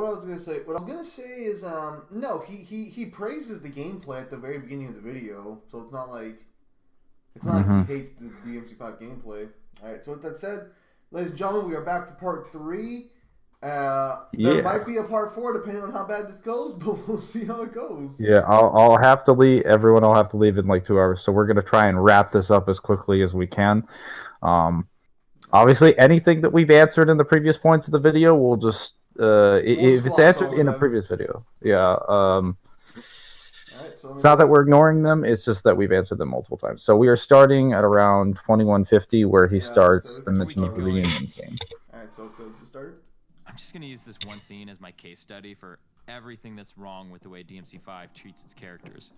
I was gonna say? What I was gonna say is, no, he praises the gameplay at the very beginning of the video, so it's not like he hates the DMC5 gameplay. All right. So with that said, ladies and gentlemen, we are back for part 3. There might be a part 4 depending on how bad this goes, but we'll see how it goes. Yeah, I'll have to leave. Everyone will have to leave in like 2 hours. So we're gonna try and wrap this up as quickly as we can. Um, Obviously, anything that we've answered in the previous points of the video, we'll just We'll just if it's gloss answered over in a them. previous video, yeah. All right. So let me It's not go that ahead. we're ignoring them; it's just that we've answered them multiple times. So we are starting at around 2150, where he Yeah. So starts we the can just mention start of the right away. reunion scene. All right. So let's go to start. I'm just going to use this one scene as my case study for everything that's wrong with the way DMC5 treats its characters.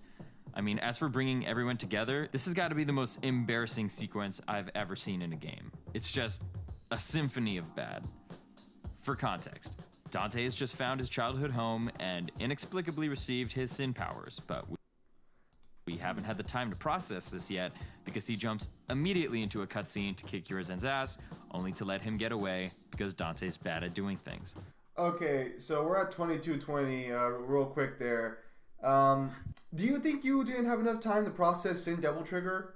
I mean, as for bringing everyone together, this has got to be the most embarrassing sequence I've ever seen in a game. It's just a symphony of bad. For context, Dante has just found his childhood home and inexplicably received his sin powers, but we haven't had the time to process this yet because he jumps immediately into a cutscene to kick Urizen's ass, only to let him get away because Dante's bad at doing things. Okay. So we're at 2220. Real quick there. Do you think you didn't have enough time to process Sin Devil Trigger?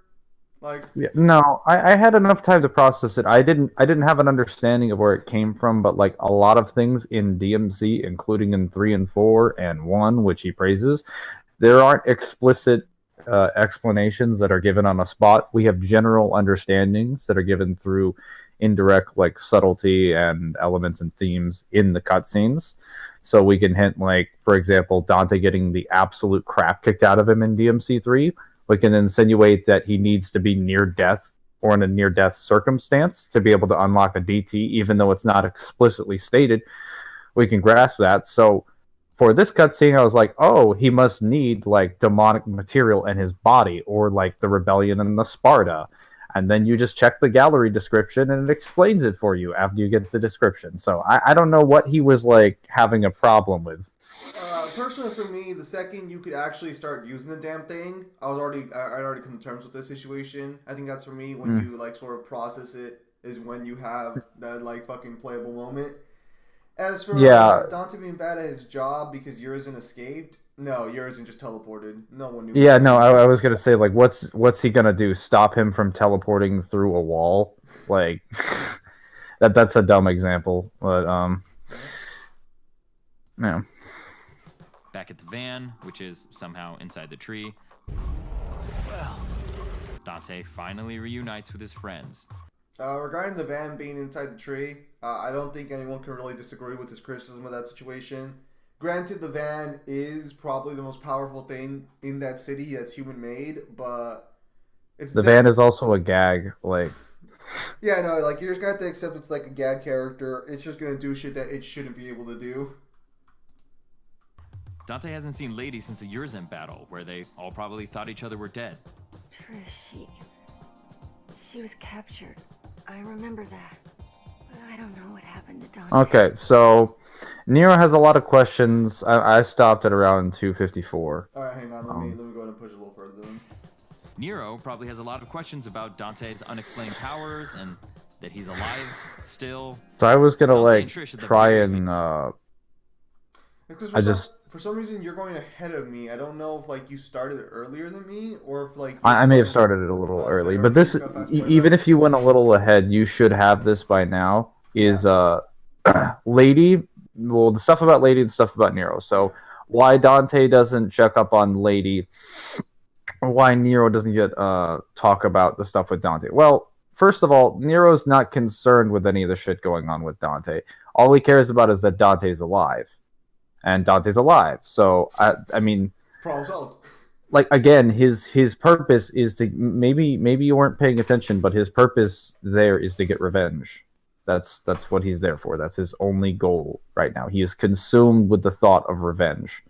Like, Yeah, no, I had enough time to process it. I didn't have an understanding of where it came from, but like a lot of things in DMC, including in 3 and 4 and 1, which he praises, there aren't explicit explanations that are given on a spot. We have general understandings that are given through indirect, like subtlety and elements and themes in the cutscenes. So we can hint, like, for example, Dante getting the absolute crap kicked out of him in DMC3. We can insinuate that he needs to be near death or in a near death circumstance to be able to unlock a DT, even though it's not explicitly stated. We can grasp that. So for this cutscene, I was like, oh, he must need like demonic material in his body, or like the rebellion in the Sparta. And then you just check the gallery description and it explains it for you after you get the description. So I don't know what he was like having a problem with. personally for me, the second you could actually start using the damn thing, I'd already come to terms with this situation. I think that's for me when you like sort of process it is when you have that like fucking playable moment. As for Yeah, Dante being bad at his job because Urizen escaped, no, Urizen just teleported. No one knew yeah, that. no, I was gonna say like, what's he gonna do? Stop him from teleporting through a wall? Like that's a dumb example, but yeah. Back at the van, which is somehow inside the tree, Dante finally reunites with his friends. Regarding the van being inside the tree, I don't think anyone can really disagree with his criticism of that situation. Granted, the van is probably the most powerful thing in that city that's human made, but it's The van is also a gag. Like, yeah, no, like you're just gonna have to accept it's like a gag character. It's just gonna do shit that it shouldn't be able to do. Dante hasn't seen Lady since the Urizen battle, where they all probably thought each other were dead. Trish, she was captured. I remember that. But I don't know what happened to Dante. okay, so Nero has a lot of questions. I stopped at around 254. All right, hang on. Let me go ahead and push it a little further. Then. Nero probably has a lot of questions about Dante's unexplained powers and that he's alive still. So I was gonna Dante like and Trish at the try very and Because I just for some reason you're going ahead of me. I don't know if like you started earlier than me or if like I may have started it a little early, but this even even if you went a little ahead, you should have this by now. Is Lady, well, the stuff about Lady and stuff about Nero. So why Dante doesn't check up on Lady, or why Nero doesn't get talk about the stuff with Dante? Well, first of all, Nero's not concerned with any of the shit going on with Dante. All he cares about is that Dante's alive, and Dante's alive. So I mean, problem solved. like again, his purpose is to maybe you weren't paying attention, but his purpose there is to get revenge. That's what he's there for. That's his only goal right now. He is consumed with the thought of revenge.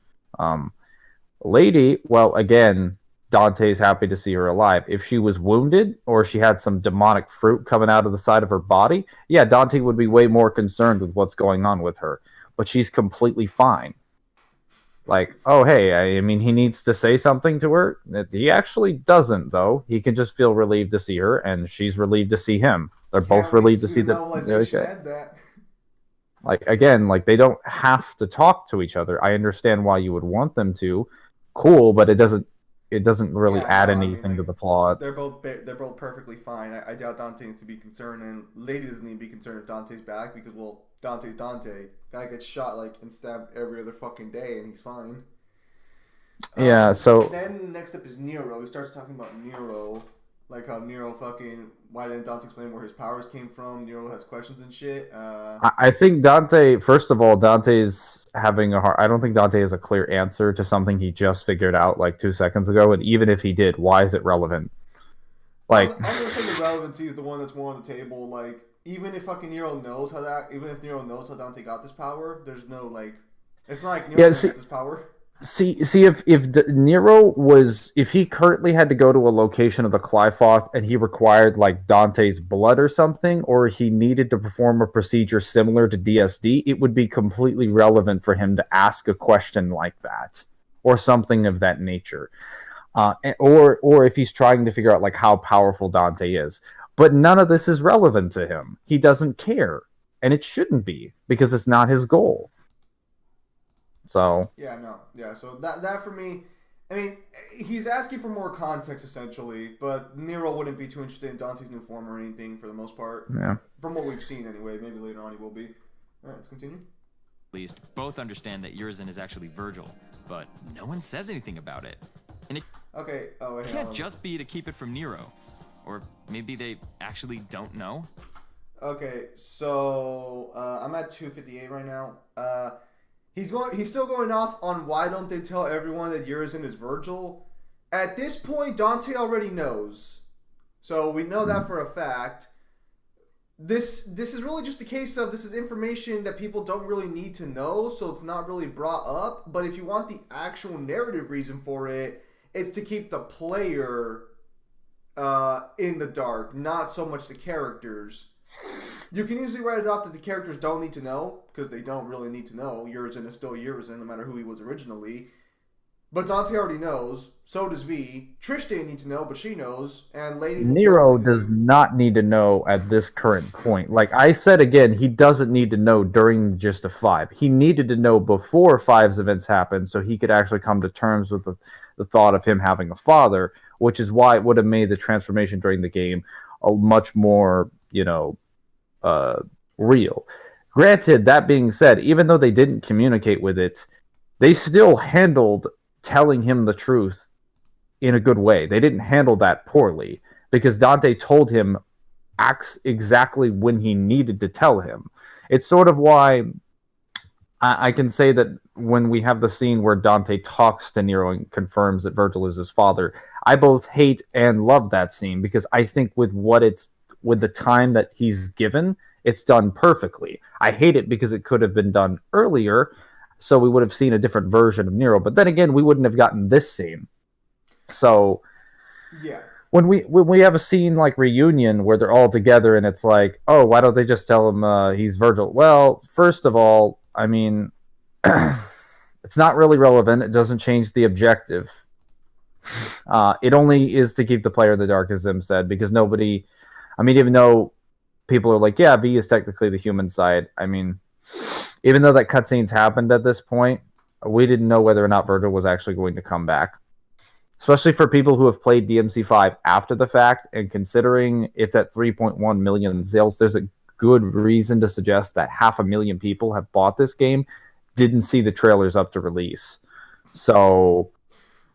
Lady, well, again, Dante's happy to see her alive. If she was wounded or she had some demonic fruit coming out of the side of her body, yeah, Dante would be way more concerned with what's going on with her. But she's completely fine. Like, oh, hey, I mean, he needs to say something to her. He actually doesn't, though. He can just feel relieved to see her, and she's relieved to see him. They're both relieved to see the the... novelization Okay. had that. Like, again, like, they don't have to talk to each other. I understand why you would want them to. Cool, but it doesn't really Yeah, add no, I mean, anything to like, the plot. they're both perfectly fine. I doubt Dante needs to be concerned, and Lady doesn't need to be concerned if Dante's back because, well, Dante's Dante. Guy gets shot like and stabbed every other fucking day, and he's fine. Yeah, so Then next up is Nero. He starts talking about Nero, like how Nero fucking. Why didn't Dante explain where his powers came from? Nero has questions and shit. I think Dante. First of all, Dante's having a hard. I don't think Dante has a clear answer to something he just figured out like 2 seconds ago. And even if he did, why is it relevant? I'm Like, gonna say the relevancy is the one that's more on the table. Like, even if fucking Nero knows how that, even if Nero knows how Dante got this power, there's no like. It's not like Nero's gonna get this power. See, if Nero was, if he currently had to go to a location of the Qliphoth and he required like Dante's blood or something, or he needed to perform a procedure similar to DSD, it would be completely relevant for him to ask a question like that, or something of that nature, or if he's trying to figure out like how powerful Dante is. But none of this is relevant to him. He doesn't care, and it shouldn't be because it's not his goal. So Yeah, no, yeah. So that for me, I mean, he's asking for more context essentially, but Nero wouldn't be too interested in Dante's new form or anything for the most part. yeah. From what we've seen anyway. Maybe later on he will be. All right, let's continue. Least both understand that Urizen is actually Virgil, but no one says anything about it. And it Okay. Oh, wait, can't just be to keep it from Nero. Or maybe they actually don't know? Okay, so I'm at 258 right now. He's still going off on why don't they tell everyone that Urizen is Virgil. At this point, Dante already knows, so we know that for a fact. This is really just a case of this is information that people don't really need to know, so it's not really brought up. But if you want the actual narrative reason for it, it's to keep the player in the dark, not so much the characters. You can easily write it off that the characters don't need to know, because they don't really need to know. Urizen is still Urizen, no matter who he was originally. But Dante already knows. So does V. Trish didn't need to know, but she knows. And Lady... Nero does not need to know at this current point. Like I said again, he doesn't need to know during just a 5. He needed to know before 5's events happened so he could actually come to terms with the thought of him having a father, which is why it would have made the transformation during the game a much more, real. Granted, that being said, even though they didn't communicate with it, they still handled telling him the truth in a good way. They didn't handle that poorly because Dante told him acts exactly when he needed to tell him. It's sort of why I can say that when we have the scene where Dante talks to Nero and confirms that Virgil is his father, I both hate and love that scene because I think with the time that he's given, it's done perfectly. I hate it because it could have been done earlier, so we would have seen a different version of Nero. But then again, we wouldn't have gotten this scene. So, yeah, when we have a scene like Reunion where they're all together and it's like, oh, why don't they just tell him he's Virgil? Well, first of all, I mean, it's not really relevant. It doesn't change the objective. It only is to keep the player in the dark, as Zim said, because nobody... I mean, even though people are like, yeah, V is technically the human side. I mean, even though that cutscenes happened at this point, we didn't know whether or not Virgil was actually going to come back. Especially for people who have played DMC5 after the fact, and considering it's at 3.1 million sales, there's a good reason to suggest that 500,000 people have bought this game, didn't see the trailers up to release. So...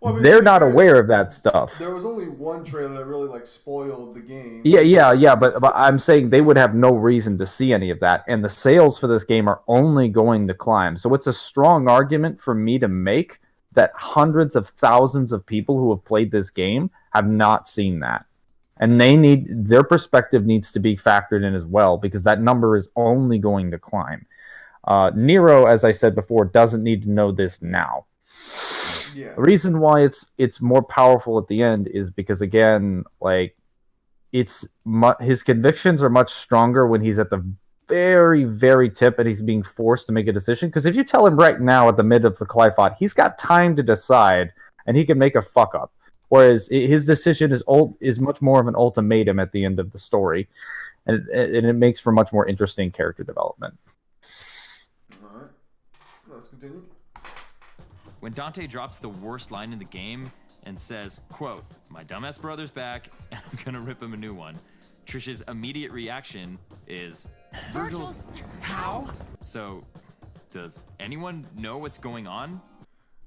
Well, I mean, they're not aware of that stuff. There was only one trailer that really spoiled the game. Yeah, but I'm saying they would have no reason to see any of that, and the sales for this game are only going to climb. So it's a strong argument for me to make that hundreds of thousands of people who have played this game have not seen that, and their perspective needs to be factored in as well because that number is only going to climb. Nero, as I said before, doesn't need to know this now. Yeah. The reason why it's more powerful at the end is because, again, his convictions are much stronger when he's at the very, very tip and he's being forced to make a decision. Because if you tell him right now at the mid of the Qliphoth, he's got time to decide and he can make a fuck up. Whereas his decision is much more of an ultimatum at the end of the story, and it makes for much more interesting character development. Continue. When Dante drops the worst line in the game and says, quote, "My dumbass brother's back, and I'm gonna rip him a new one," Trish's immediate reaction is, "Virgil's how?" So, does anyone know what's going on?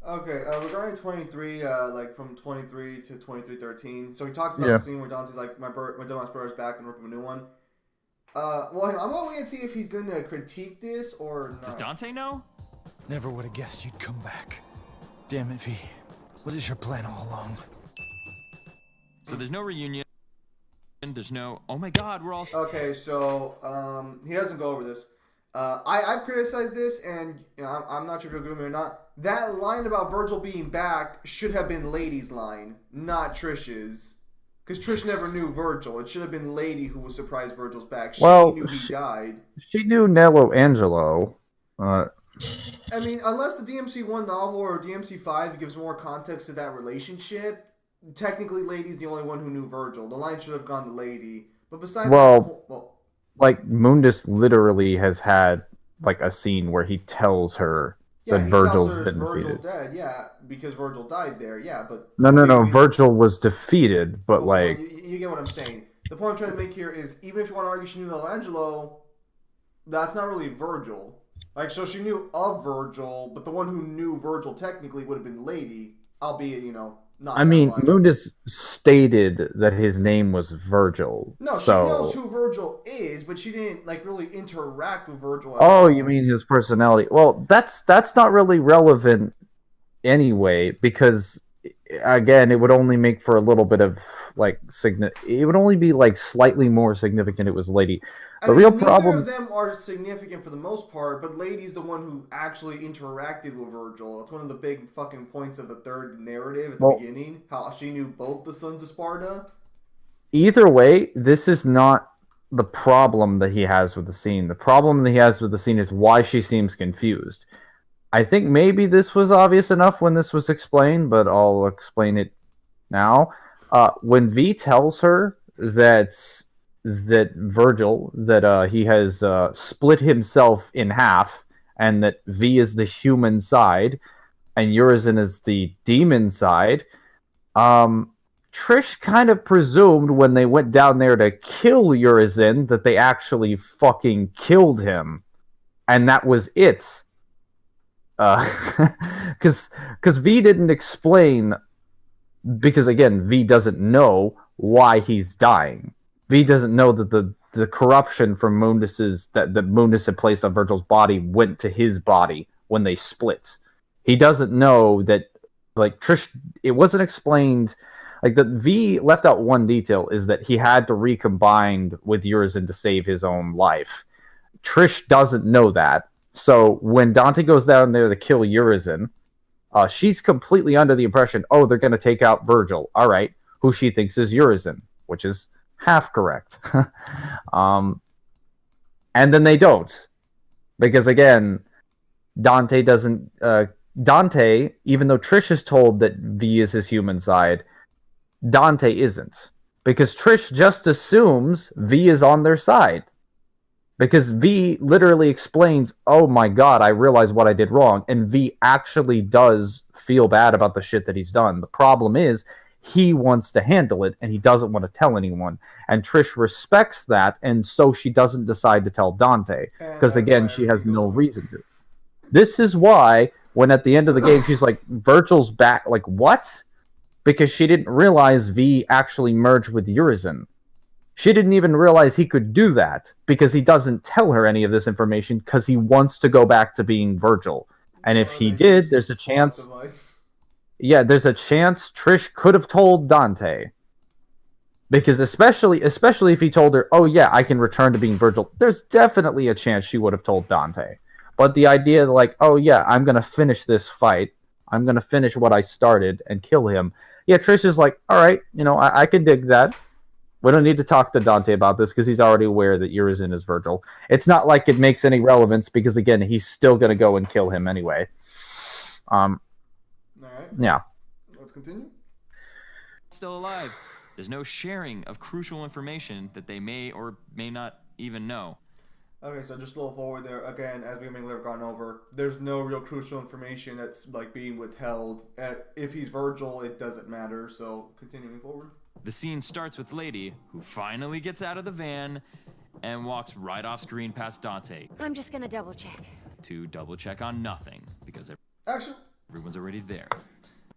Okay, regarding 23, like from 23 to 23:13. So he talks about the scene where Dante's like, my dumbass brother's back and rip him a new one. Well, I'm gonna wait and see if he's gonna critique this or not. Does Dante know? Never would have guessed you'd come back. Damn it, V. Was it your plan all along? So there's no reunion. There's no, oh my god, we're all... Okay, so he doesn't go over this. I've criticized this, and you know, I'm not sure if you'll agree with me or not. That line about Virgil being back should have been Lady's line, not Trish's. Because Trish never knew Virgil. It should have been Lady who was surprised Virgil's back. She knew he died. She knew Nello Angelo. I mean, unless the DMC1 novel or DMC5 gives more context to that relationship, technically Lady's the only one who knew Virgil. The line should have gone to Lady. But besides like Mundus literally has had like a scene where he tells her that Virgil's been defeated. Dead, yeah, because Virgil died there, yeah, but no, Virgil was defeated, but like you get what I'm saying. The point I'm trying to make here is, even if you want to argue she knew Angelo, that's not really Virgil. Like, so she knew of Virgil, but the one who knew Virgil technically would have been Lady, albeit, you know, not. I mean, Mundus stated that his name was Virgil. No, she knows who Virgil is, but she didn't like really interact with Virgil. Oh, you mean his personality? Well, that's not really relevant anyway, because again, it would only make for a little bit of like it would only be like slightly more significant. It was Lady. The real problem. Neither of them are significant for the most part, but Lady's the one who actually interacted with Virgil. It's one of the big fucking points of the third narrative at the beginning. How she knew both the sons of Sparta. Either way, this is not the problem that he has with the scene. The problem that he has with the scene is why she seems confused. I think maybe this was obvious enough when this was explained, but I'll explain it now. When V tells her that Virgil, that he has split himself in half, and that V is the human side, and Urizen is the demon side, Trish kind of presumed when they went down there to kill Urizen that they actually fucking killed him, and that was it. Because V didn't explain, because again, V doesn't know why he's dying. V doesn't know that the corruption from Mundus's that Mundus had placed on Virgil's body went to his body when they split. He doesn't know that, like, Trish, it wasn't explained. Like, that V left out one detail is that he had to recombine with Urizen to save his own life. Trish doesn't know that. So when Dante goes down there to kill Urizen, she's completely under the impression, oh, they're going to take out Virgil. All right, who she thinks is Urizen, which is half correct. And then they don't. Because, again, Dante doesn't... Dante, even though Trish is told that V is his human side, Dante isn't. Because Trish just assumes V is on their side. Because V literally explains, oh my god, I realized what I did wrong. And V actually does feel bad about the shit that he's done. The problem is, he wants to handle it, and he doesn't want to tell anyone. And Trish respects that, and so she doesn't decide to tell Dante. Because, again, she has no reason to. This is why, when at the end of the game, she's like, Virgil's back. Like, what? Because she didn't realize V actually merged with Urizen. She didn't even realize he could do that, because he doesn't tell her any of this information, because he wants to go back to being Virgil. And if he did, there's a chance... Yeah, there's a chance Trish could have told Dante. Because especially if he told her, oh yeah, I can return to being Virgil, there's definitely a chance she would have told Dante. But the idea like, oh yeah, I'm going to finish this fight, I'm going to finish what I started and kill him. Yeah, Trish is like, alright, you know, I can dig that. We don't need to talk to Dante about this because he's already aware that Urizen is Virgil. It's not like it makes any relevance because, again, he's still going to go and kill him anyway. All right. Yeah. Let's continue. Still alive. There's no sharing of crucial information that they may or may not even know. Okay, so just a little forward there. Again, as we may have gone over, there's no real crucial information that's like being withheld. If he's Virgil, it doesn't matter. So continuing forward. The scene starts with Lady, who finally gets out of the van and walks right off screen past Dante I'm just gonna double check. to double check on nothing because Actually, everyone's already there.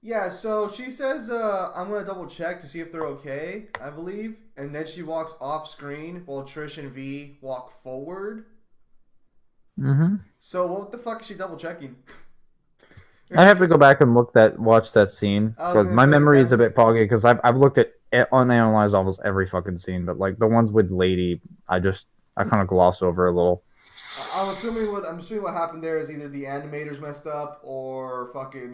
yeah. So she says, "I'm gonna double check to see if they're okay." I believe, and then she walks off screen while Trish and V walk forward. Mm-hmm. So what the fuck is she double checking? I have to go back and watch that scene. I was But gonna my say memory that- is a bit foggy because I've looked at unanalyzed almost every fucking scene, but like the ones with Lady, I kind of gloss over a little. I'm assuming what happened there is either the animators messed up or fucking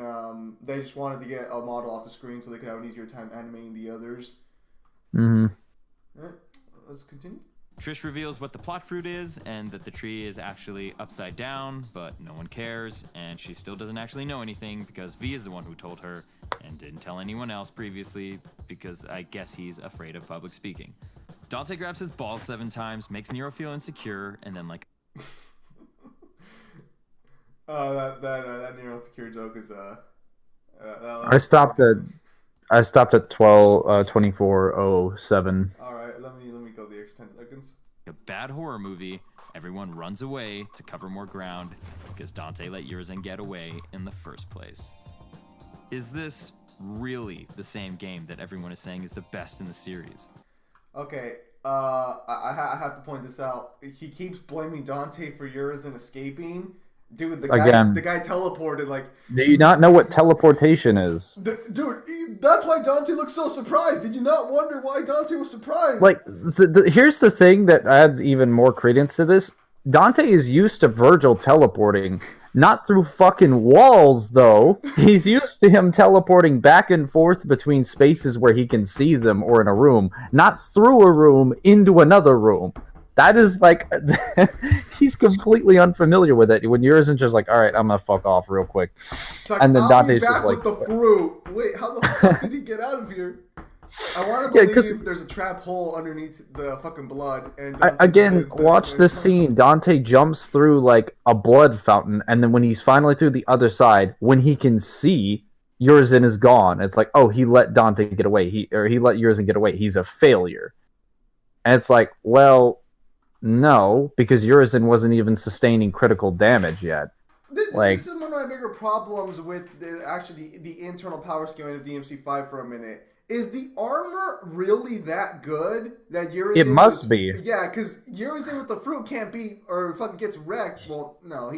they just wanted to get a model off the screen so they could have an easier time animating the others. Mm-hmm. Alright, let's continue. Trish reveals what the plot fruit is and that the tree is actually upside down, but no one cares, and she still doesn't actually know anything because V is the one who told her and didn't tell anyone else previously because I guess he's afraid of public speaking. Dante grabs his balls 7 times, makes Nero feel insecure, and then like that near insecure joke is Oh, I stopped at 24:07. All right, let me go the extra 10 seconds. a bad horror movie, everyone runs away to cover more ground because Dante let Urizen get away in the first place. Is this really the same game that everyone is saying is the best in the series? Okay, I have to point this out. He keeps blaming Dante for Urizen escaping. Dude, the guy teleported like. Do you not know what teleportation is? Dude, that's why Dante looks so surprised. Did you not wonder why Dante was surprised? Like, here's the thing that adds even more credence to this. Dante is used to Virgil teleporting, not through fucking walls, though. He's used to him teleporting back and forth between spaces where he can see them or in a room, not through a room into another room. That is like, he's completely unfamiliar with it. When Urizen's just like, all right, I'm gonna fuck off real quick, like, and then I'll Dante's be back just like, with the fruit. Wait, how the fuck did he get out of here? I want to believe there's a trap hole underneath the fucking blood. And again, watch this scene. Dante jumps through like a blood fountain, and then when he's finally through the other side, when he can see, Urizen is gone. It's like, oh, he let Dante get away. He let Urizen get away. He's a failure. And it's like, well, no, because Urizen wasn't even sustaining critical damage yet. This is one of my bigger problems with the internal power scaling of DMC5 for a minute. Is the armor really that good that Urizen? It must be. Yeah, because Urizen with the fruit can't beat or fucking gets wrecked. Well, no,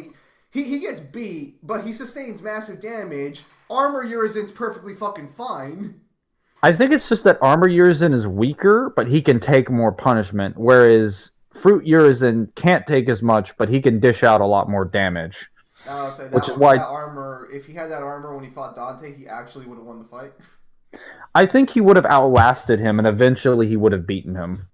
he gets beat, but he sustains massive damage. Armor Urizen's perfectly fucking fine. I think it's just that armor Urizen is weaker, but he can take more punishment, whereas Fruit Urizen can't take as much, but he can dish out a lot more damage. Which is why armor, if he had that armor when he fought Dante, he actually would have won the fight. I think he would have outlasted him, and eventually he would have beaten him.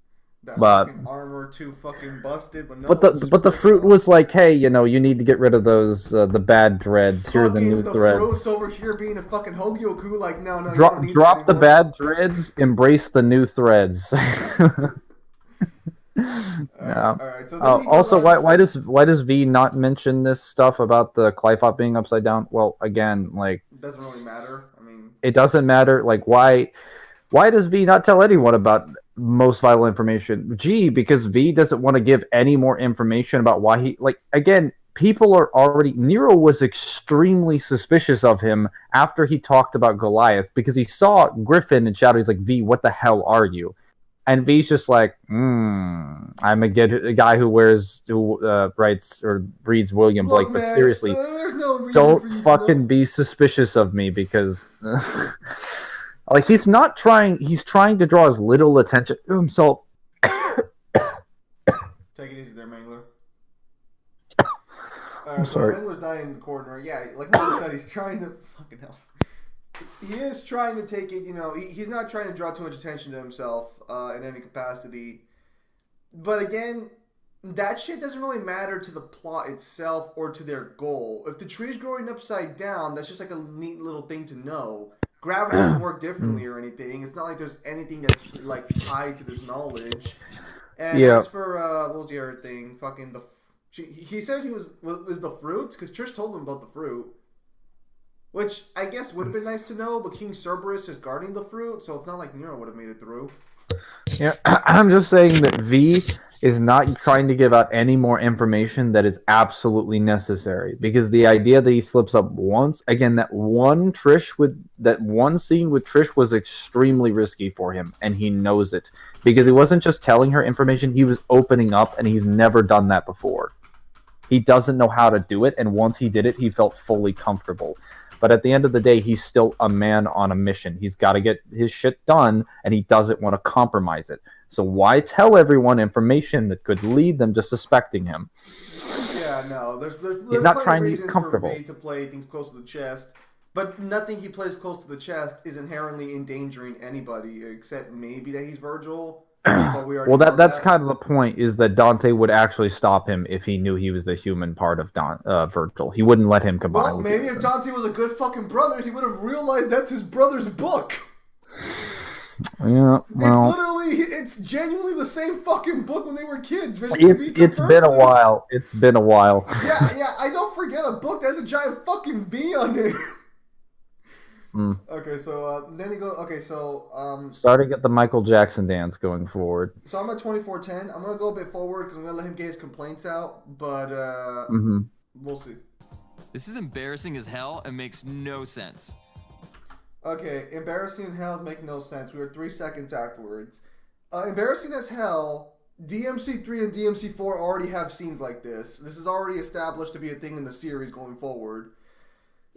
That but fucking armor too fucking busted. But no, but the fruit was like, hey, you need to get rid of those the bad dreads. Here are the new threads. Fruit's over here being a fucking Hogyoku. Like no, you drop don't need drop that the bad dreads, embrace the new threads. Yeah. All right. So also, why does V not mention this stuff about the Clyphop being upside down? Well, again, like it doesn't really matter. I mean, it doesn't matter. Like why does V not tell anyone about most vital information? Because V doesn't want to give any more information about why he again. People are already. Nero was extremely suspicious of him after he talked about Goliath because he saw Griffin and shouted, "He's like, V, what the hell are you?" And V's just like, I'm a guy who writes or reads William Blake, look, but man, seriously, there's no reason don't for you fucking be suspicious of me because, like, he's not trying. He's trying to draw as little attention to himself. Take it easy there, Mangler. I'm sorry. So Mangler's dying in the corner. Yeah, like Mangler said, he's trying to fucking hell. He is trying to take it, he's not trying to draw too much attention to himself in any capacity. But again, that shit doesn't really matter to the plot itself or to their goal. If the tree's growing upside down, that's just like a neat little thing to know. Gravity doesn't work differently or anything. It's not like there's anything that's like tied to this knowledge. And Yeah. as for what was the other thing? Fucking he said he was the fruits because Trish told him about the fruit, which I guess would have been nice to know. But King Cerberus is guarding the fruit, so it's not like Nero would have made it through. Yeah, I'm just saying that V is not trying to give out any more information that is absolutely necessary, because the idea that he slips up once again, that one scene with Trish was extremely risky for him, and he knows it, because he wasn't just telling her information, he was opening up, and he's never done that before. He doesn't know how to do it, and once he did it, he felt fully comfortable. But at the end of the day, he's still a man on a mission. He's got to get his shit done, and he doesn't want to compromise it. So why tell everyone information that could lead them to suspecting him? Yeah, no. There's He's not plenty trying of to be reasons comfortable. for V to play things close to the chest, but nothing he plays close to the chest is inherently endangering anybody, except maybe that he's Virgil. But we already Well, know that's kind of the point, is that Dante would actually stop him if he knew he was the human part of Virgil. He wouldn't let him combine. Well, maybe if Dante was a good fucking brother, he would have realized that's his brother's book. Yeah, well, It's genuinely the same fucking book when they were kids. it's been a while. It's been a while. Yeah, I don't forget a book that has a giant fucking V on it. Okay, so then you go. Okay, so starting at the Michael Jackson dance going forward. So I'm at 24:10. I'm gonna go a bit forward because I'm gonna let him get his complaints out, but we'll see. This is embarrassing as hell and makes no sense. Okay, embarrassing as hell makes no sense. We were 3 seconds afterwards. Embarrassing as hell. DMC3 and DMC4 already have scenes like this. This is already established to be a thing in the series going forward.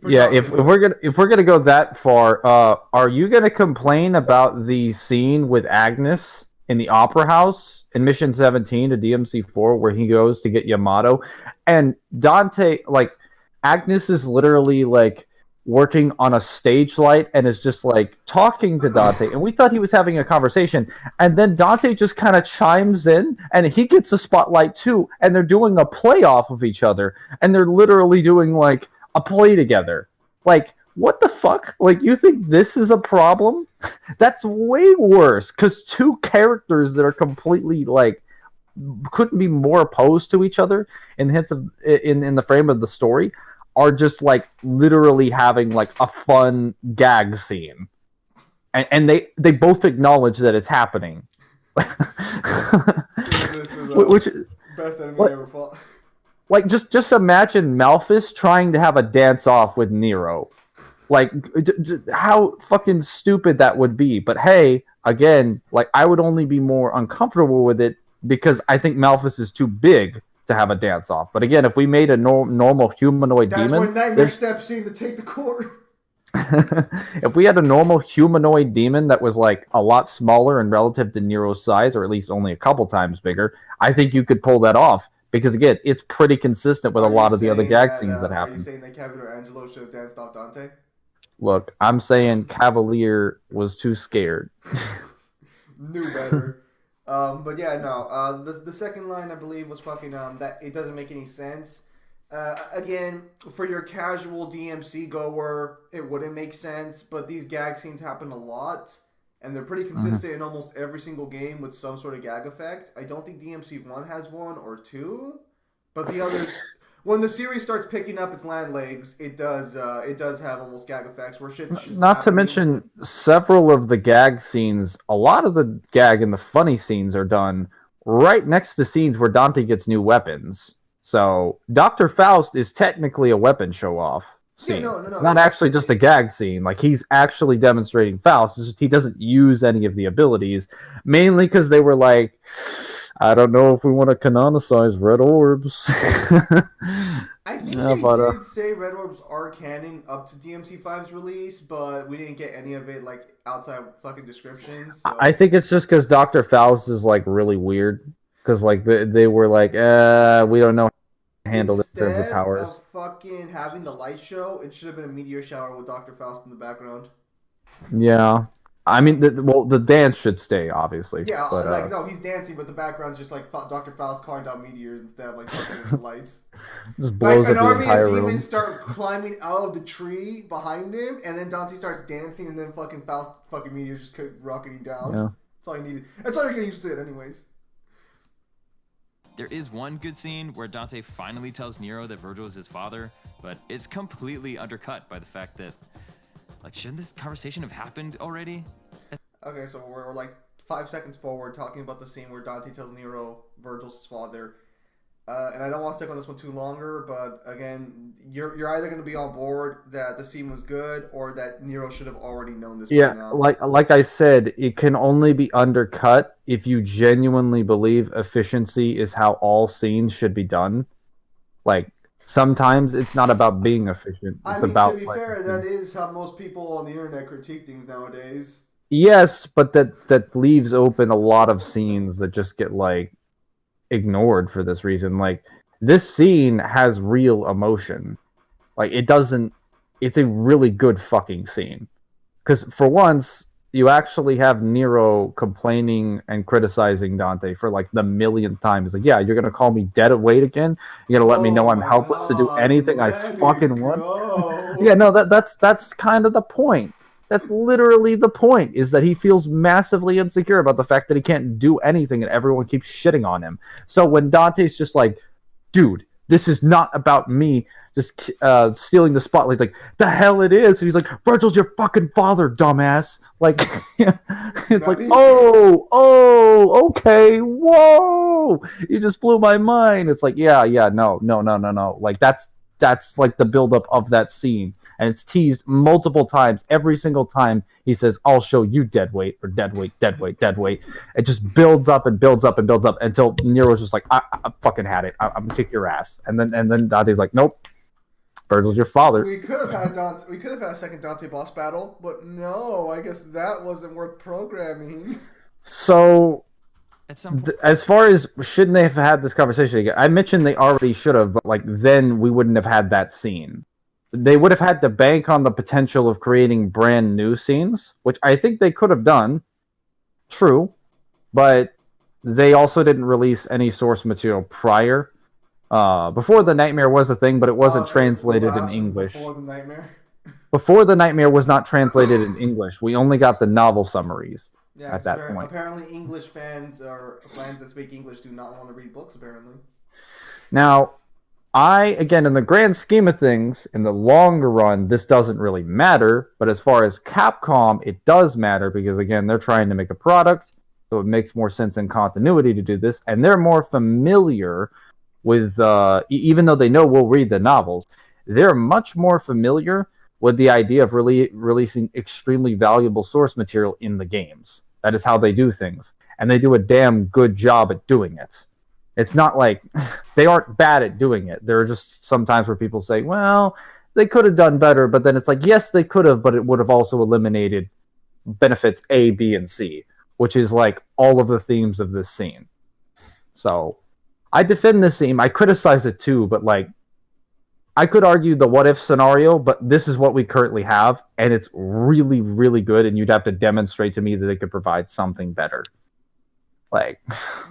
Yeah, if we're gonna go that far, are you gonna complain about the scene with Agnes in the Opera House in Mission 17 to DMC4 where he goes to get Yamato, and Dante, like, Agnes is literally like working on a stage light and is just like talking to Dante, and we thought he was having a conversation, and then Dante just kind of chimes in and he gets a spotlight too, and they're doing a play off of each other, and they're literally doing like a play together. Like, what the fuck? Like, you think this is a problem? That's way worse, because two characters that are completely like couldn't be more opposed to each other in the frame of the story are just like literally having like a fun gag scene, and they both acknowledge that it's happening. This is Which best enemy I ever fought. Like, just imagine Malphus trying to have a dance-off with Nero. Like, how fucking stupid that would be. But hey, again, like, I would only be more uncomfortable with it because I think Malphus is too big to have a dance-off. But again, if we made a normal humanoid demon... That's when Nightmare steps in to take the court. If we had a normal humanoid demon that was, like, a lot smaller and relative to Nero's size, or at least only a couple times bigger, I think you could pull that off. Because, again, it's pretty consistent with a lot of the other gag scenes that happen. Are you saying that Cavalier Angelo should have danced off Dante? Look, I'm saying Cavalier was too scared. Knew better. But yeah, no. The second line, I believe, was fucking that it doesn't make any sense. Again, for your casual DMC goer, it wouldn't make sense. But these gag scenes happen a lot. And they're pretty consistent in almost every single game with some sort of gag effect. I don't think DMC1 has one or two, but the others, when the series starts picking up its land legs, it does have almost gag effects where shit's not to mention several of the gag scenes. A lot of the gag and the funny scenes are done right next to scenes where Dante gets new weapons. So Dr. Faust is technically a weapon show off. Scene. Yeah, no, it's not actually just a gag scene. Like, he's actually demonstrating Faust. It's just he doesn't use any of the abilities, mainly because they were like, I don't know if we want to canonize red orbs. I think they did say red orbs are canon up to DMC5's release, but we didn't get any of it like outside of fucking descriptions. So. I think it's just because Dr. Faust is like really weird. Because like they were like, we don't know. Handle it in terms of powers. Instead of fucking having the light show, it should have been a meteor shower with Dr. Faust in the background. Yeah. I mean, the dance should stay, obviously. Yeah, but, like, no, he's dancing, but the background's just like Dr. Faust calling down meteors instead of like fucking the lights. Just blows like, up an the army of entire demons room. start climbing out of the tree behind him, and then Dante starts dancing, and then fucking Faust fucking meteors just keep rocketing down. Yeah. That's all you needed. That's all you're gonna use to it anyways. There is one good scene where Dante finally tells Nero that Virgil is his father, but it's completely undercut by the fact that, like, shouldn't this conversation have happened already? Okay, so we're like 5 seconds forward talking about the scene where Dante tells Nero Virgil's his father. And I don't want to stick on this one too longer, but again, you're either going to be on board that the scene was good or that Nero should have already known this by now. like I said, it can only be undercut if you genuinely believe efficiency is how all scenes should be done. Like, sometimes it's not about being efficient. It's about, to be fair, that is how most people on the internet critique things nowadays. Yes, but that leaves open a lot of scenes that just get, like, ignored for this reason. Like, this scene has real emotion. Like, it's a really good fucking scene. Because for once, you actually have Nero complaining and criticizing Dante for like the millionth time. He's like, yeah, you're gonna call me dead weight again? You're gonna let me know I'm helpless to do anything I fucking want? Yeah, no, that's kind of the point. That's literally the point, is that he feels massively insecure about the fact that he can't do anything and everyone keeps shitting on him. So when Dante's just like, dude, this is not about me just stealing the spotlight, like, the hell it is. And he's like, Virgil's your fucking father, dumbass. Like, it's like, oh, okay, whoa, you just blew my mind. It's like, yeah, no. Like, that's like the buildup of that scene. And it's teased multiple times. Every single time he says, I'll show you dead weight, or dead weight. It just builds up and builds up and builds up until Nero's just like, I fucking had it. I'm gonna kick your ass. And then Dante's like, nope, Virgil's your father. We could have had a second Dante boss battle, but no, I guess that wasn't worth programming. So, as far as shouldn't they have had this conversation again, I mentioned they already should have, but like then we wouldn't have had that scene. They would have had to bank on the potential of creating brand new scenes, which I think they could have done. True. But they also didn't release any source material prior. Before the Nightmare was a thing, but it wasn't translated in English. Before the Nightmare? Before the Nightmare was not translated in English. We only got the novel summaries at that point. Apparently English fans or fans that speak English do not want to read books, apparently. Now, again, in the grand scheme of things, in the longer run, this doesn't really matter. But as far as Capcom, it does matter because, again, they're trying to make a product. So it makes more sense in continuity to do this. And they're more familiar with, even though they know we'll read the novels, they're much more familiar with the idea of releasing extremely valuable source material in the games. That is how they do things. And they do a damn good job at doing it. It's not like they aren't bad at doing it. There are just some times where people say, well, they could have done better, but then it's like, yes, they could have, but it would have also eliminated benefits A, B, and C, which is like all of the themes of this scene. So I defend this scene. I criticize it too, but like, I could argue the what if scenario, but this is what we currently have, and it's really, really good, and you'd have to demonstrate to me that they could provide something better. Like,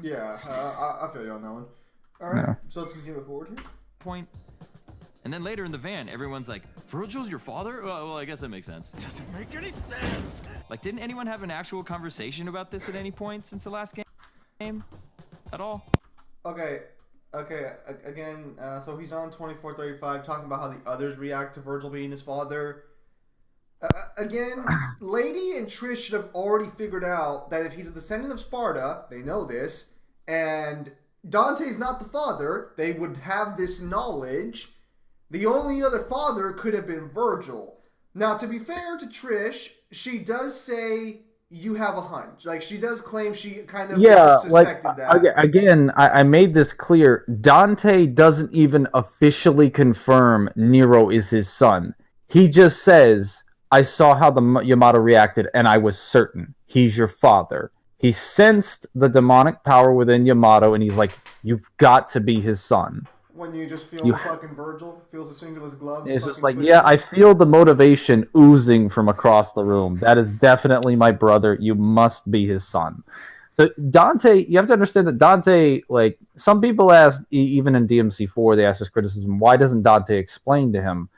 yeah, I feel you on that one. All right, yeah. So let's continue forward here. Point. And then later in the van, everyone's like, Virgil's your father? Well, I guess that makes sense. Doesn't make any sense. Like, didn't anyone have an actual conversation about this at any point since the last game? At all? Okay, again, so he's on 2435 talking about how the others react to Virgil being his father. Again, Lady and Trish should have already figured out that if he's a descendant of Sparta, they know this, and Dante's not the father, they would have this knowledge. The only other father could have been Virgil. Now, to be fair to Trish, she does say, you have a hunch. Like, she does claim she kind of suspected that. Again, I made this clear. Dante doesn't even officially confirm Nero is his son. He just says, I saw how the Yamato reacted, and I was certain. He's your father. He sensed the demonic power within Yamato, and he's like, you've got to be his son. When you just feel fucking Virgil feels the swing of his gloves. It's just like, yeah, I feel the motivation oozing from across the room. That is definitely my brother. You must be his son. So Dante, you have to understand that Dante, like, some people ask, even in DMC4, they ask this criticism, why doesn't Dante explain to him?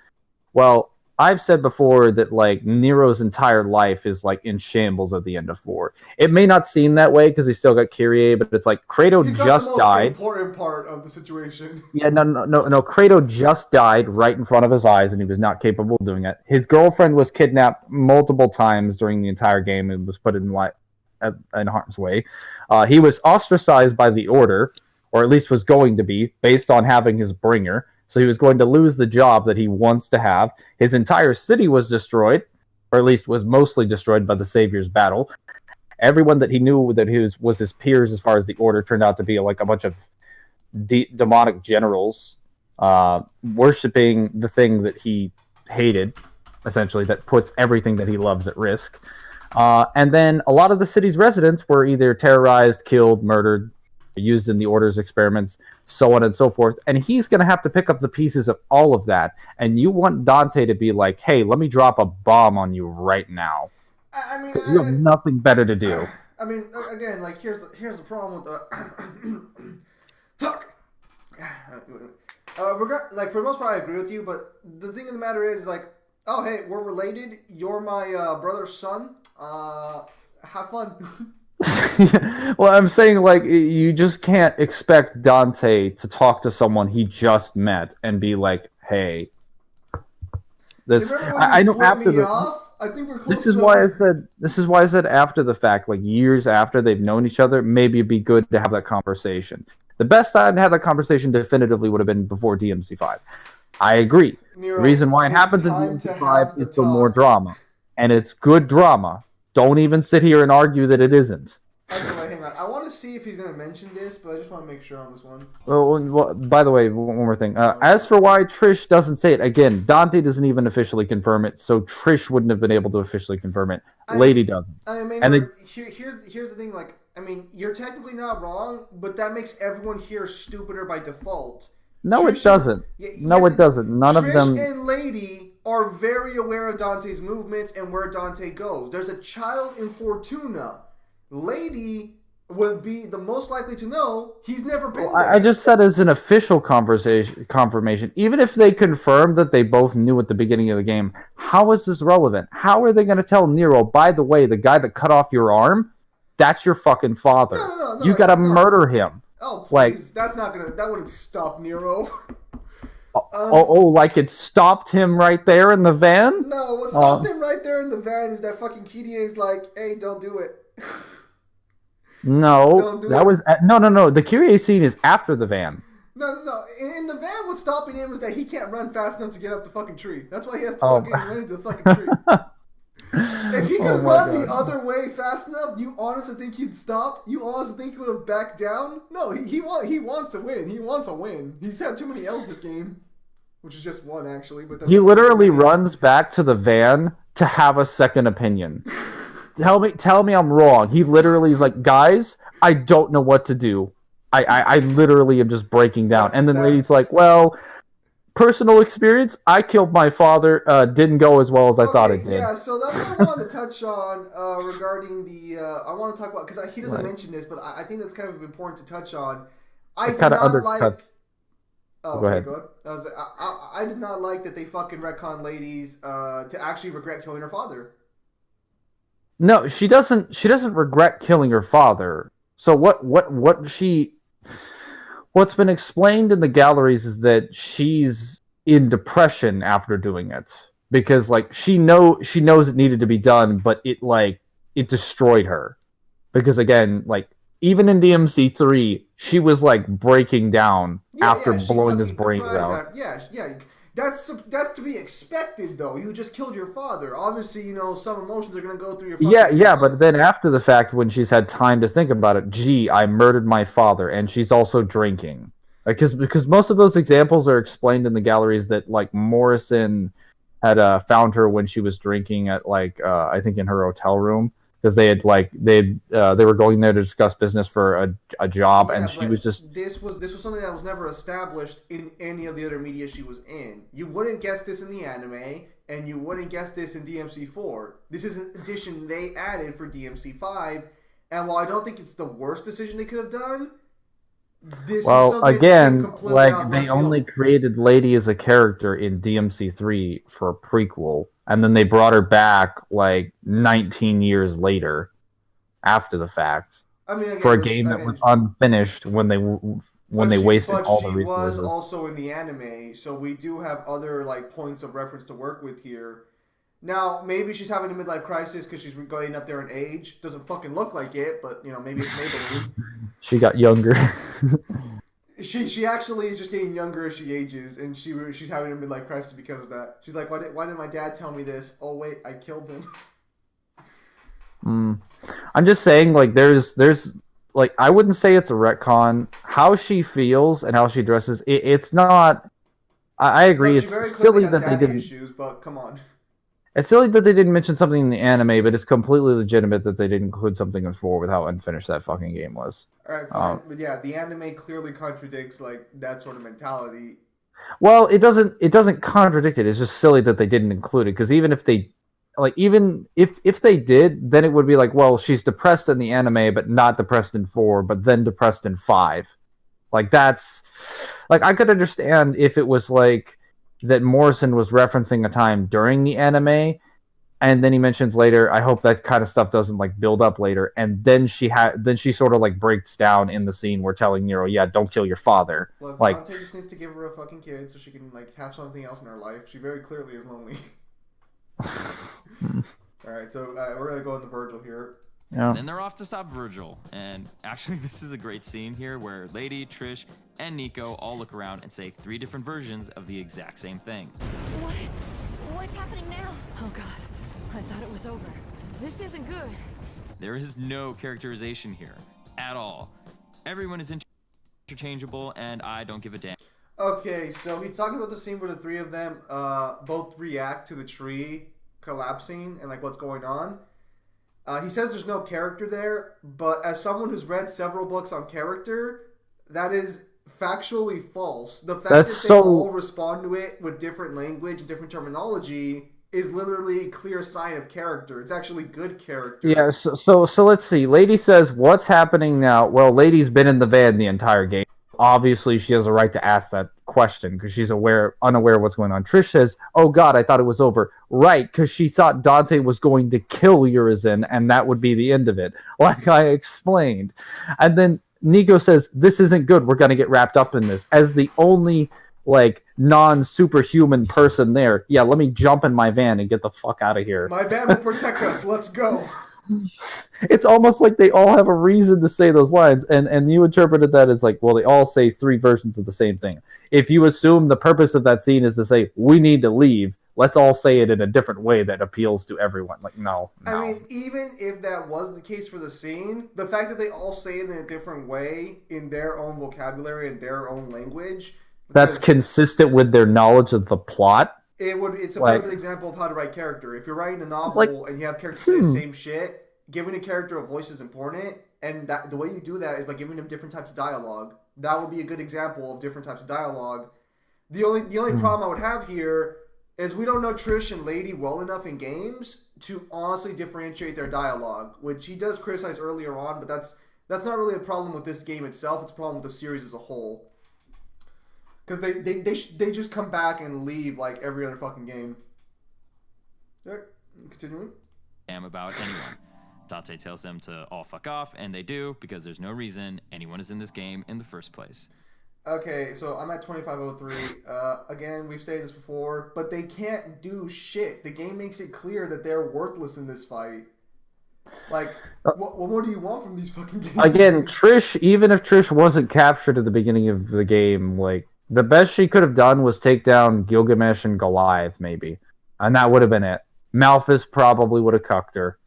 Well, I've said before that like Nero's entire life is like in shambles at the end of 4. It may not seem that way because he's still got Kyrie, but it's like Kratos He's got just the most died. important part of the situation. Yeah, no. Kratos just died right in front of his eyes, and he was not capable of doing it. His girlfriend was kidnapped multiple times during the entire game and was put in harm's way. He was ostracized by the Order, or at least was going to be, based on having his bringer. So he was going to lose the job that he wants to have. His entire city was destroyed, or at least was mostly destroyed by the Savior's battle. Everyone that he knew that was his peers as far as the Order turned out to be like a bunch of demonic generals worshipping the thing that he hated, essentially, that puts everything that he loves at risk. And then a lot of the city's residents were either terrorized, killed, murdered, used in the Order's experiments, so on and so forth. And he's going to have to pick up the pieces of all of that. And you want Dante to be like, hey, let me drop a bomb on you right now. I mean, you have nothing better to do. I mean, again, like, here's the problem with the... Fuck! Like, for the most part, I agree with you, but the thing of the matter is, like, oh, hey, we're related. You're my brother's son. Have fun. Well, I'm saying, like, you just can't expect Dante to talk to someone he just met and be like, hey, this... I know after the... I think we're close. This is why I said after the fact, like years after they've known each other, maybe it'd be good to have that conversation. The best time to have that conversation definitively would have been before DMC5. I agree. Nero, the reason why it happens in DMC5 is for more drama. And it's good drama. Don't even sit here and argue that it isn't. Anyway, hang on. I want to see if he's going to mention this, but I just want to make sure on this one. Well, by the way, one more thing. As for why Trish doesn't say it, again, Dante doesn't even officially confirm it, so Trish wouldn't have been able to officially confirm it. Lady doesn't. I mean, and here's the thing, like, I mean, you're technically not wrong, but that makes everyone here stupider by default. No, Trish, it doesn't. It doesn't. None Trish of them... and Lady are very aware of Dante's movements and where Dante goes. There's a child in Fortuna. Lady would be the most likely to know. He's never been there. I just said as an official confirmation. Even if they confirmed that they both knew at the beginning of the game, how is this relevant? How are they going to tell Nero, by the way, the guy that cut off your arm, that's your fucking father. No, you got to murder him. Oh, please. That wouldn't stop Nero. Like it stopped him right there in the van? No, what stopped him right there in the van is that fucking Kirie's like, hey, don't do it. No, no. The Kyrie scene is after the van. No. In the van, what's stopping him is that he can't run fast enough to get up the fucking tree. That's why he has to fucking run into the fucking tree. If he could run the other way fast enough, you honestly think he'd stop? You honestly think he would have backed down? No, he wants to win. He wants a win. He's had too many L's this game, which is just one actually. But he literally runs back to the van to have a second opinion. Tell me I'm wrong. He literally is like, guys, I don't know what to do. I literally am just breaking down. And then Lady's like, well, personal experience, I killed my father, didn't go as well as I thought it did. Yeah, so that's what I wanted to touch on regarding the, I want to talk about, because he doesn't mention this, but I think that's kind of important to touch on. I did not like... Oh, go ahead. I did not like that they fucking retcon Ladies to actually regret killing her father. No, she doesn't regret killing her father. So what's been explained in the galleries is that she's in depression after doing it because like she knows it needed to be done, but it destroyed her. Because again, like even in DMC3, she was like breaking down after blowing his brains out. Yeah. That's to be expected, though. You just killed your father. Obviously, some emotions are going to go through your father. Yeah, but then after the fact, when she's had time to think about it, gee, I murdered my father, and she's also drinking. Because most of those examples are explained in the galleries that, like, Morrison had found her when she was drinking at, like, I think in her hotel room. Because they were going there to discuss business for a job, and she was just... This was something that was never established in any of the other media she was in. You wouldn't guess this in the anime, and you wouldn't guess this in DMC4. This is an addition they added for DMC5, and while I don't think it's the worst decision they could have done, This is Well, something that came again, completely like out of they left only field. created Lady as a character in DMC3 for a prequel, and then they brought her back like 19 years later, after the fact, I mean, for again, a this. game I that was mean, unfinished when they wasted but all the she was resources. also in the anime, so we do have other like points of reference to work with here. Now, maybe she's having a midlife crisis because she's going up there in age. Doesn't fucking look like it, but you know, maybe it's Maybelline. She got younger. She actually is just getting younger as she ages, and she's having a midlife crisis because of that. She's like, why did my dad tell me this? Oh wait, I killed him. I'm just saying, like, there's like, I wouldn't say it's a retcon. How she feels and how she dresses, it's not. I agree. Look, she It's very clearly silly has that they daddy didn't. issues, but come on. It's silly that they didn't mention something in the anime, but it's completely legitimate that they didn't include something in 4 with how unfinished that fucking game was. All right, fine, but yeah, the anime clearly contradicts like that sort of mentality. Well, it doesn't contradict it. It's just silly that they didn't include it, because even if they, like, even if they did, then it would be like, well, she's depressed in the anime, but not depressed in 4, but then depressed in 5. Like, that's like, I could understand if it was like that Morrison was referencing a time during the anime, and then he mentions later, I hope that kind of stuff doesn't like build up later, and then she sort of like breaks down in the scene where telling Nero, yeah, don't kill your father. Look, Like, Dante just needs to give her a fucking kid so she can like have something else in her life. She very clearly is lonely. All right, so we're gonna go into Virgil here. yeah. Then they're off to stop Virgil. And actually, this is a great scene here where Lady, Trish, and Nico all look around and say 3 different versions of the exact same thing. What? What's happening now? Oh god, I thought it was over. This isn't good. There is no characterization here at all. Everyone is interchangeable, and I don't give a damn. Okay, so he's talking about the scene where the 3 of them both react to the tree collapsing and like what's going on. He says there's no character there, but as someone who's read several books on character, that is factually false. The fact that they all respond to it with different language and different terminology is literally a clear sign of character. It's actually good character. Yeah, so let's see. Lady says, what's happening now? Well, Lady's been in the van the entire game. Obviously, she has a right to ask that question because she's unaware of what's going on. Trish says, oh god, I thought it was over. Right, because she thought Dante was going to kill Urizen, and that would be the end of it, like I explained. And then Nico says, this isn't good, we're going to get wrapped up in this. As the only, like, non-superhuman person there, yeah, let me jump in my van and get the fuck out of here. My van will protect us. Let's go. It's almost like they all have a reason to say those lines, and you interpreted that as like, well, they all say 3 versions of the same thing. If you assume the purpose of that scene is to say, we need to leave, let's all say it in a different way that appeals to everyone. Like, no. I mean, even if that was the case for the scene, the fact that they all say it in a different way, in their own vocabulary and their own language, that's consistent with their knowledge of the plot. It's a perfect example of how to write character. If you're writing a novel and you have characters say the same shit, giving a character a voice is important, and that the way you do that is by giving them different types of dialogue. That would be a good example of different types of dialogue. The only problem I would have here is we don't know Trish and Lady well enough in games to honestly differentiate their dialogue, which he does criticize earlier on, but that's not really a problem with this game itself. It's a problem with the series as a whole. Because they just come back and leave like every other fucking game. All right, continuing. Am about anyone. Dante tells them to all fuck off, and they do, because there's no reason anyone is in this game in the first place. Okay, so I'm at 2503. Again, we've stated this before, but they can't do shit. The game makes it clear that they're worthless in this fight. Like, what more do you want from these fucking games? Again, Trish, even if Trish wasn't captured at the beginning of the game, like, the best she could have done was take down Gilgamesh and Goliath, maybe. And that would have been it. Malthus probably would have cucked her.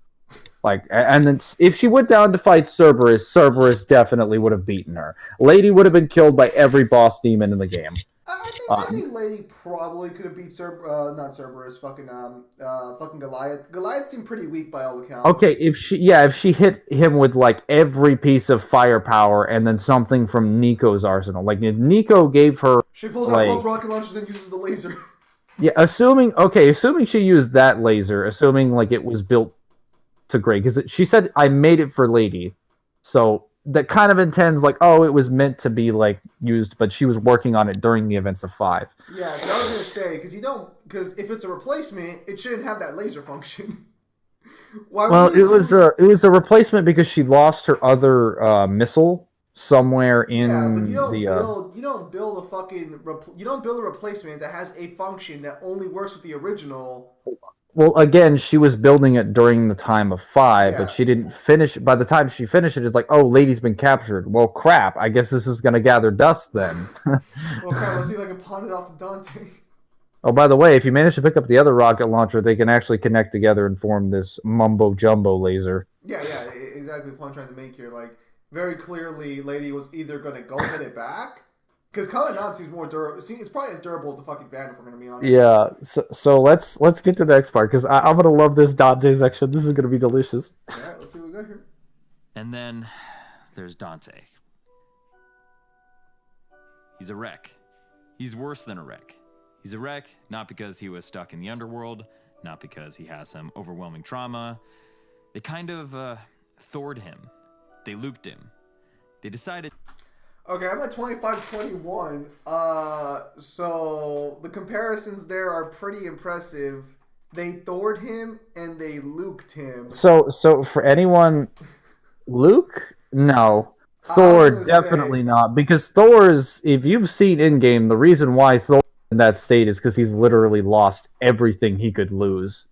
Like, and then if she went down to fight Cerberus definitely would have beaten her. Lady would have been killed by every boss demon in the game. I think Lady probably could have beat not Cerberus, fucking Goliath. Goliath seemed pretty weak by all accounts. Okay, if she hit him with like every piece of firepower and then something from Nico's arsenal, like if Nico gave her, she pulls out both rocket launchers and uses the laser. Yeah, assuming she used that laser, assuming like it was built to grade, because she said I made it for Lady, so that kind of intends like, oh, it was meant to be like used, but she was working on it during the events of 5. Yeah, 'cause I was gonna say because if it's a replacement, it shouldn't have that laser function. Why Well, would you it was a replacement because she lost her other missile somewhere in Yeah, but the. you don't build a fucking you don't build a replacement that has a function that only works with the original. Well, again, she was building it during the time of 5, Yeah. but she didn't finish. By the time she finished it, it's like, oh, lady's been captured. Well, crap. I guess this is going to gather dust then. Well, crap, let's see if I can pawn it off to Dante. Oh, by the way, if you manage to pick up the other rocket launcher, they can actually connect together and form this mumbo jumbo laser. Yeah, exactly the point I'm trying to make here. Like, very clearly, lady was either going to go get it back. Because Kalanan seems more durable. It's probably as durable as the fucking van, if we're going to be honest. Yeah, so let's get to the next part, because I'm going to love this Dante section. This is going to be delicious. Alright, let's see what we got here. And then there's Dante. He's a wreck. He's worse than a wreck. He's a wreck not because he was stuck in the underworld, not because he has some overwhelming trauma. They kind of Thored him. They Luked him. They decided... Okay, I'm at 25-21. So the comparisons there are pretty impressive. They Thored him and they Luked him. So for anyone, Luke? No. Thor, definitely not. Because Thor's, if you've seen in-game, the reason why Thor in that state is because he's literally lost everything he could lose.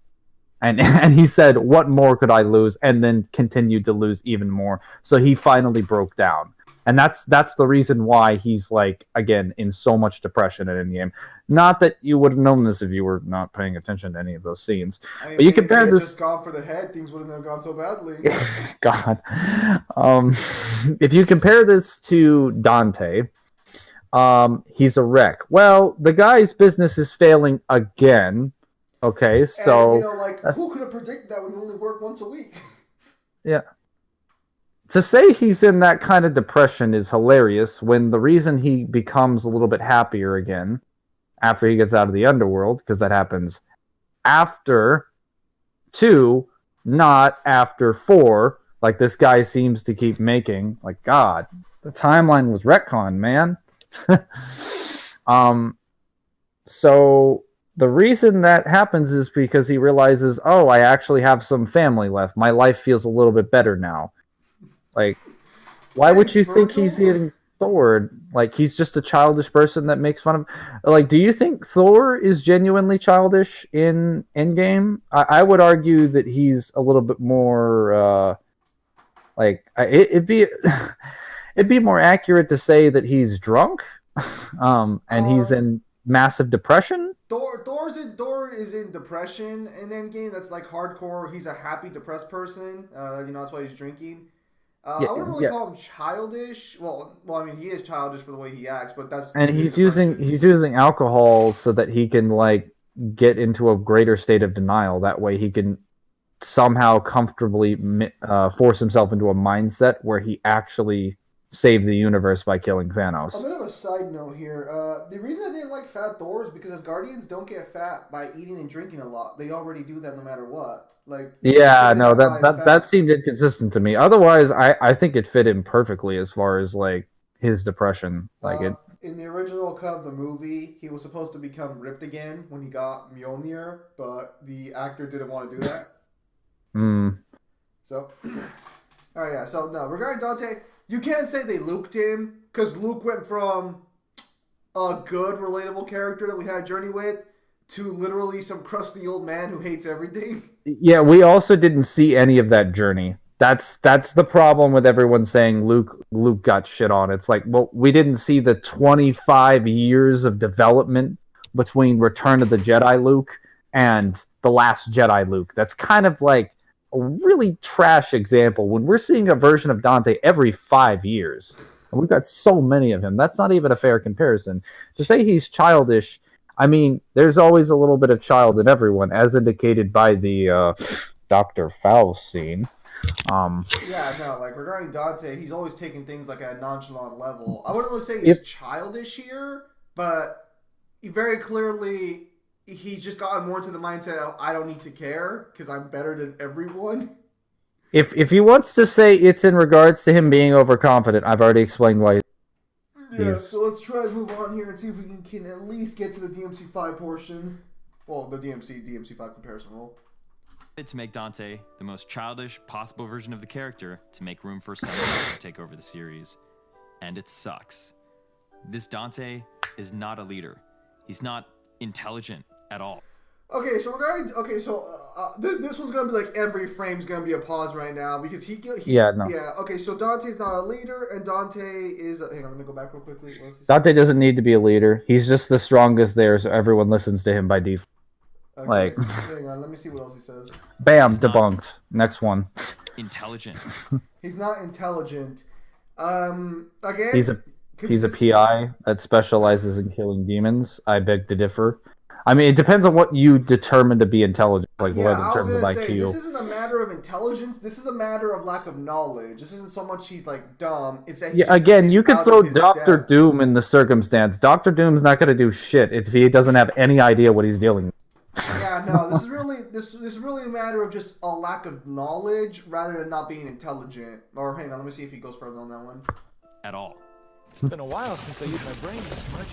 And he said, what more could I lose? And then continued to lose even more. So he finally broke down. And that's the reason why he's, like, again, in so much depression in Endgame. Not that you would have known this if you were not paying attention to any of those scenes. I mean, but you compare this... just gone for the head, things wouldn't have gone so badly. God. If you compare this to Dante, he's a wreck. Well, the guy's business is failing again. Okay, so... And, who could have predicted that when you only work once a week? Yeah. To say he's in that kind of depression is hilarious when the reason he becomes a little bit happier again after he gets out of the underworld, because that happens after 2, not after 4, like this guy seems to keep making. Like, God, the timeline was retconned, man. So the reason that happens is because he realizes, oh, I actually have some family left. My life feels a little bit better now. Like, why would you think he's getting Thor? Like, he's just a childish person that makes fun of... Like, do you think Thor is genuinely childish in Endgame? I would argue that he's a little bit more, it'd be more accurate to say that he's drunk, and he's in massive depression. Thor is in depression in Endgame. That's like hardcore. He's a happy, depressed person. That's why he's drinking. I wouldn't really call him childish. Well, I mean, he is childish for the way he acts, but that's... And he's using alcohol so that he can, like, get into a greater state of denial. That way he can somehow comfortably force himself into a mindset where he actually saved the universe by killing Thanos. A bit of a side note here. The reason I didn't like Fat Thor is because Asgardians don't get fat by eating and drinking a lot. They already do that no matter what. Like, yeah, no, that seemed inconsistent to me. Otherwise, I think it fit him perfectly as far as, like, his depression. In the original cut of the movie, he was supposed to become ripped again when he got Mjolnir, but the actor didn't want to do that. So, alright, yeah. So, no, regarding Dante, you can't say they Luked him, because Luke went from a good, relatable character that we had a journey with to literally some crusty old man who hates everything. Yeah, we also didn't see any of that journey. That's the problem with everyone saying Luke got shit on. It's like, well, we didn't see the 25 years of development between Return of the Jedi Luke and The Last Jedi Luke. That's kind of like a really trash example when we're seeing a version of Dante every 5 years. And we've got so many of him. That's not even a fair comparison. To say he's childish, I mean, there's always a little bit of child in everyone, as indicated by the Dr. Faust scene. Yeah, no, like, regarding Dante, he's always taking things, like, at a nonchalant level. I wouldn't really say he's childish here, but very clearly he's just gotten more into the mindset of, I don't need to care, because I'm better than everyone. If he wants to say it's in regards to him being overconfident, I've already explained why. Yeah, so let's try to move on here and see if we can at least get to the DMC5 portion. Well, the DMC5 comparison role. To make Dante the most childish possible version of the character to make room for someone else to take over the series. And it sucks. This Dante is not a leader. He's not intelligent at all. Okay, so this one's gonna be like every frame's gonna be a pause right now because Yeah, no. Yeah, okay, so Dante's not a leader, and Dante is... hang on, let me go back real quickly. Dante doesn't need to be a leader. He's just the strongest there, so everyone listens to him by default. Okay, like, hang on, let me see what else he says. Bam, He's debunked. Next one. Intelligent. He's not intelligent. Again... He's a PI that specializes in killing demons. I beg to differ. I mean, it depends on what you determine to be intelligent, like what in terms of IQ. This isn't a matter of intelligence. This is a matter of lack of knowledge. This isn't so much he's like dumb. It's that again, you could throw Doctor Doom in the circumstance. Doctor Doom's not going to do shit if he doesn't have any idea what he's dealing with. Yeah, no, this is really a matter of just a lack of knowledge rather than not being intelligent. Or hang on, let me see if he goes further on that one. At all. It's been a while since I used my brain this much.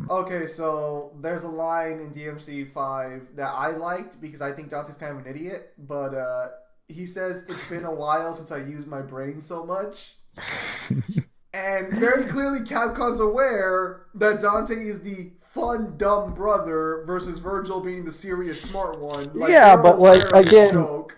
Okay, so there's a line in DMC5 that I liked because I think Dante's kind of an idiot, but he says, "It's been a while since I used my brain so much." And very clearly Capcom's aware that Dante is the fun, dumb brother versus Virgil being the serious, smart one. Like, yeah, but like, again... Joke.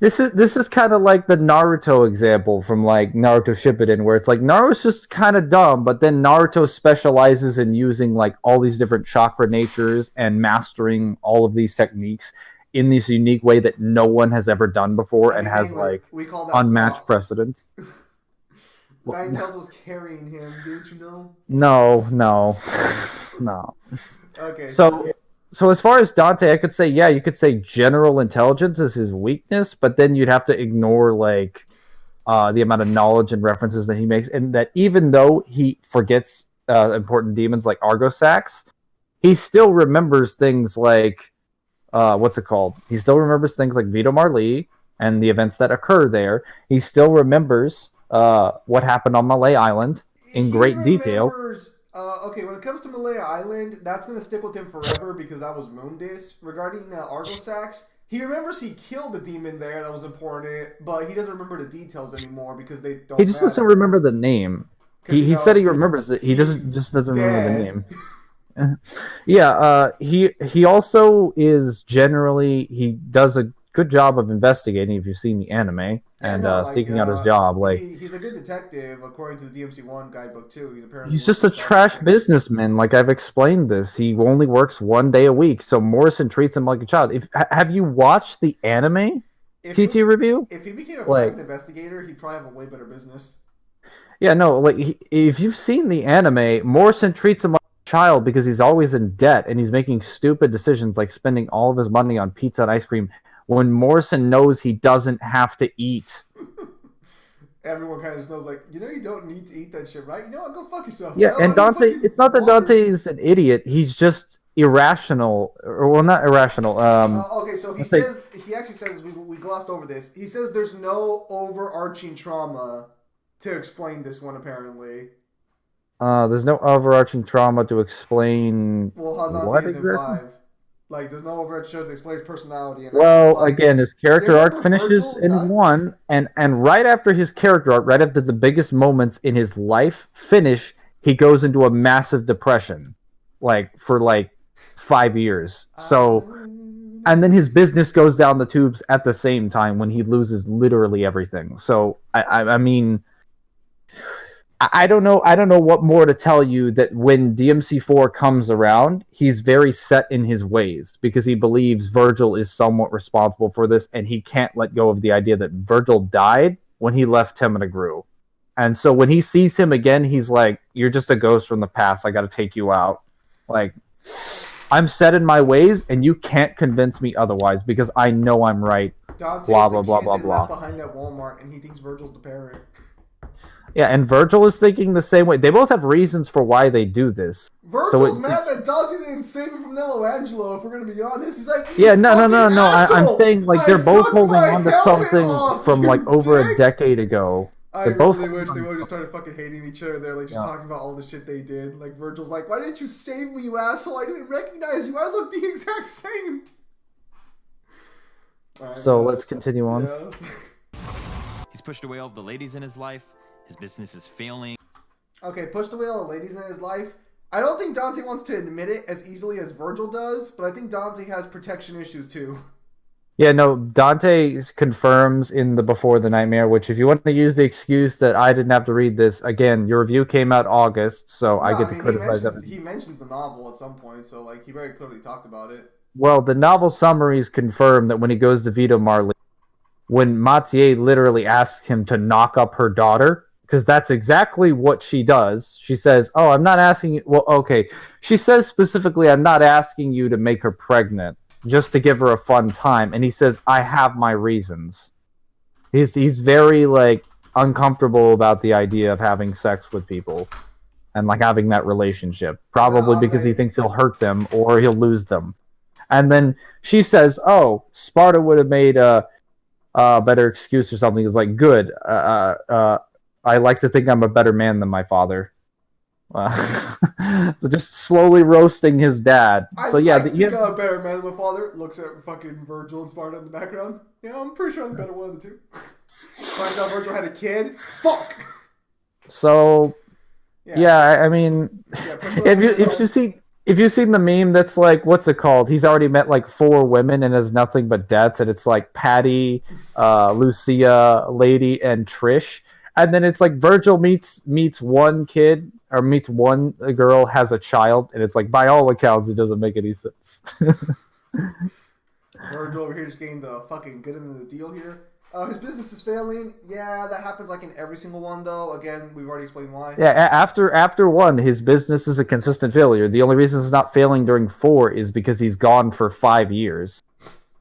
This is kind of like the Naruto example from like Naruto Shippuden, where it's like Naruto's just kind of dumb, but then Naruto specializes in using like all these different chakra natures and mastering all of these techniques in this unique way that no one has ever done before and has like we call that unmatched precedent. Nine Tails was carrying him, didn't you know? No. Okay. So as far as Dante, I could say, yeah, you could say general intelligence is his weakness, but then you'd have to ignore like the amount of knowledge and references that he makes, and that even though he forgets important demons like Argosax, he still remembers things like what's it called? He still remembers things like Vito Marley and the events that occur there. He still remembers what happened on Malay Island in great detail. Okay, when it comes to Malaya Island, that's going to stick with him forever because that was Moondis. Regarding Argosax, he remembers he killed a demon there that was important, but he doesn't remember the details anymore because they don't He just doesn't remember the name. He said he remembers it. He doesn't remember the name. Yeah, he also is generally... He does a good job of investigating, if you've seen the anime, and seeking out his job. Like, he's a good detective, according to the DMC1 guidebook too. He's just a trash businessman. Like, I've explained this. He only works 1 day a week, so Morrison treats him like a child. Have you watched the anime TT review? If he became a private investigator, he'd probably have a way better business. Yeah, no, like, if you've seen the anime, Morrison treats him like a child because he's always in debt, and he's making stupid decisions like spending all of his money on pizza and ice cream when Morrison knows he doesn't have to eat. Everyone kind of just knows, like, you don't need to eat that shit, right? You know what? Go fuck yourself. Yeah, and Dante, it's not that Dante is an idiot. He's just irrational. Well, not irrational. Okay, so he actually says, we glossed over this. He says there's no overarching trauma to explain this one, apparently. There's no overarching trauma to explain how Dante is in 5. Like, there's no overhead show that explains personality. And again, his character arc finishes in 1, and right after his character arc, right after the biggest moments in his life finish, he goes into a massive depression, like, for, 5 years. So, and then his business goes down the tubes at the same time when he loses literally everything. So, I mean... I don't know what more to tell you that when DMC4 comes around, he's very set in his ways because he believes Virgil is somewhat responsible for this, and he can't let go of the idea that Virgil died when he left Temenagru. And so when he sees him again, he's like, "You're just a ghost from the past. I got to take you out." Like, I'm set in my ways, and you can't convince me otherwise because I know I'm right. Dante's blah blah blah blah blah. Behind that Walmart, and he thinks Virgil's the parent. Yeah, and Virgil is thinking the same way. They both have reasons for why they do this. Virgil's mad that Dante didn't save him from Nello Angelo, if we're gonna be honest. He's like, yeah, no. I'm asshole! saying like they're both holding on to something off, from like over dick! a decade ago. I They're both really wish they would have just started fucking hating each other. They're like just talking about all the shit they did. Like Virgil's like, why didn't you save me, you asshole? I didn't recognize you. I look the exact same. Right, so let's continue on. Yes. He's pushed away all of the ladies in his life. His business is failing. Okay, pushed away all the ladies in his life. I don't think Dante wants to admit it as easily as Virgil does, but I think Dante has protection issues too. Yeah, no, Dante confirms in the Before the Nightmare, which if you want to use the excuse that I didn't have to read this, again, your review came out August, so I get to criticize them. He mentions the novel at some point, so like he very clearly talked about it. Well, the novel summaries confirm that when he goes to Vito Marley, when Mathieu literally asks him to knock up her daughter, because that's exactly what she does. She says, oh, I'm not asking you... Well, okay. She says specifically, I'm not asking you to make her pregnant, just to give her a fun time. And he says, I have my reasons. He's very, like, uncomfortable about the idea of having sex with people and, like, having that relationship. Probably because he thinks he'll hurt them or he'll lose them. And then she says, oh, Sparta would have made a better excuse or something. It's like, good. I like to think I'm a better man than my father. So just slowly roasting his dad. I'm a better man than my father. Looks at fucking Virgil and Sparta in the background. Yeah, I'm pretty sure I'm the better one of the two. Finds out Virgil had a kid. Fuck. So, yeah I mean, if you've seen the meme that's like, what's it called? He's already met like 4 women and has nothing but debts, and it's like Patty, Lucia, Lady, and Trish. And then it's like Virgil meets one kid, or meets one girl, has a child, and it's like, by all accounts, it doesn't make any sense. Virgil over here just getting the fucking good end of the deal here. His business is failing. Yeah, that happens like in every single one, though. Again, we've already explained why. Yeah, after 1, his business is a consistent failure. The only reason it's not failing during 4 is because he's gone for 5 years.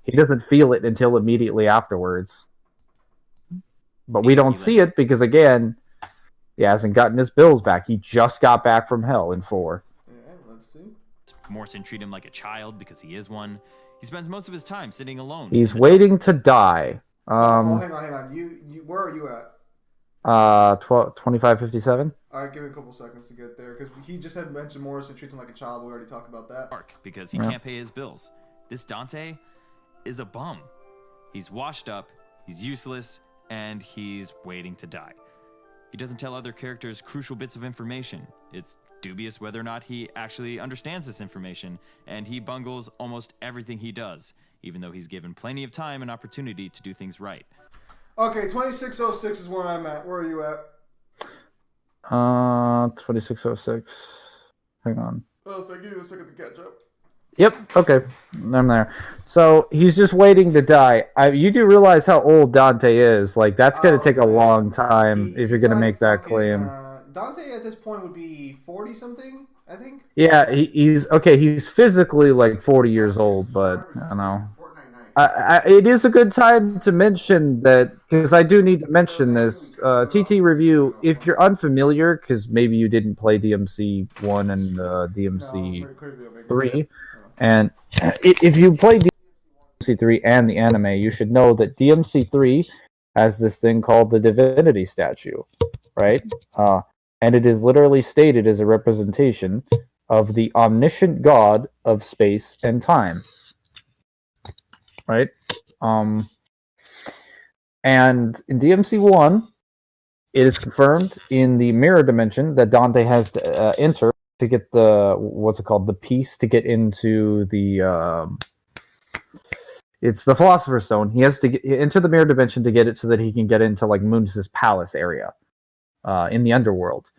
He doesn't feel it until immediately afterwards. But we don't see it because, again, he hasn't gotten his bills back. He just got back from hell in 4. Yeah, let's see. Morton treat him like a child because he is one. He spends most of his time sitting alone. He's waiting to die. Hang on. You where are you at? 2557. All right, give me a couple seconds to get there because he just had mentioned Morrison treats him like a child. We already talked about that. Because he can't pay his bills. This Dante is a bum. He's washed up. He's useless. And he's waiting to die. He doesn't tell other characters crucial bits of information. It's dubious whether or not he actually understands this information, and he bungles almost everything he does, even though he's given plenty of time and opportunity to do things right. Okay, 2606 is where I'm at. Where are you at? 2606. Hang on. Oh, so I give you a second to catch up. Yep, okay. I'm there. So, he's just waiting to die. You do realize how old Dante is. Like, that's going to take a long time if you're going to make that claim. Dante at this point would be 40-something, I think? Yeah, he's physically like 40 years old, but I don't know. It is a good time to mention that, because I do need to mention this. TT Review, if you're unfamiliar, because maybe you didn't play DMC 1 and DMC 3, and if you play DMC 3 and the anime, you should know that DMC 3 has this thing called the Divinity Statue, right? And it is literally stated as a representation of the omniscient god of space and time. Right? And in DMC1, it is confirmed in the mirror dimension that Dante has to enter to get the piece to get into the it's the Philosopher's Stone. He has to get into the mirror dimension to get it so that he can get into like Mundus's palace area in the underworld.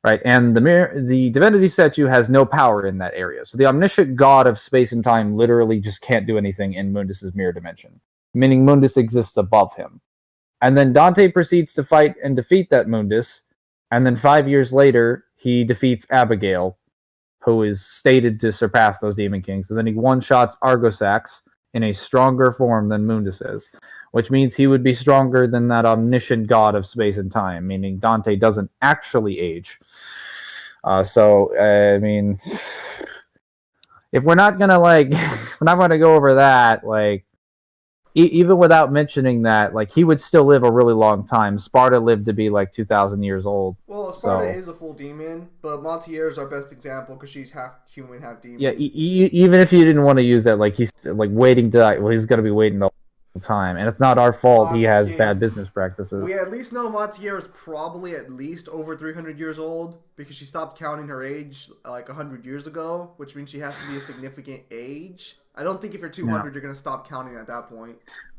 Right? And the divinity statue has no power in that area. So the omniscient god of space and time literally just can't do anything in Mundus's mirror dimension, meaning Mundus exists above him. And then Dante proceeds to fight and defeat that Mundus, and then 5 years later, he defeats Abigail, who is stated to surpass those demon kings, and then he one-shots Argosax in a stronger form than Mundus is. which means he would be stronger than that omniscient god of space and time, meaning Dante doesn't actually age. I mean, if we're not gonna we're not gonna go over that, even without mentioning that, he would still live a really long time. Sparta lived to be 2,000 years old. Well, Sparta is a full demon, but Montier is our best example because she's half human, half demon. Yeah, even if you didn't want to use that, he's waiting to die. Well, he's gonna be waiting the whole time, and it's not our fault he has bad business practices. We at least know Montier is probably at least over 300 years old because she stopped counting her age 100 years ago, which means she has to be a significant age. I don't think if you're 200, you're gonna stop counting at that point.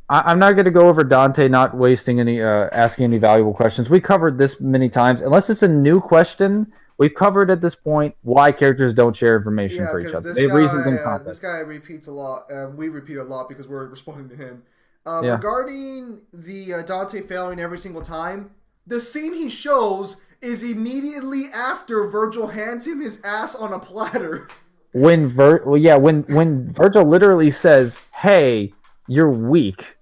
I'm not going to go over Dante not wasting any, asking any valuable questions. We covered this many times. Unless it's a new question, we've covered at this point why characters don't share information for each other. They have reasons and context. This guy repeats a lot, and we repeat a lot because we're responding to him. Regarding the Dante failing every single time, the scene he shows is immediately after Virgil hands him his ass on a platter. When Virgil literally says, "Hey, you're weak.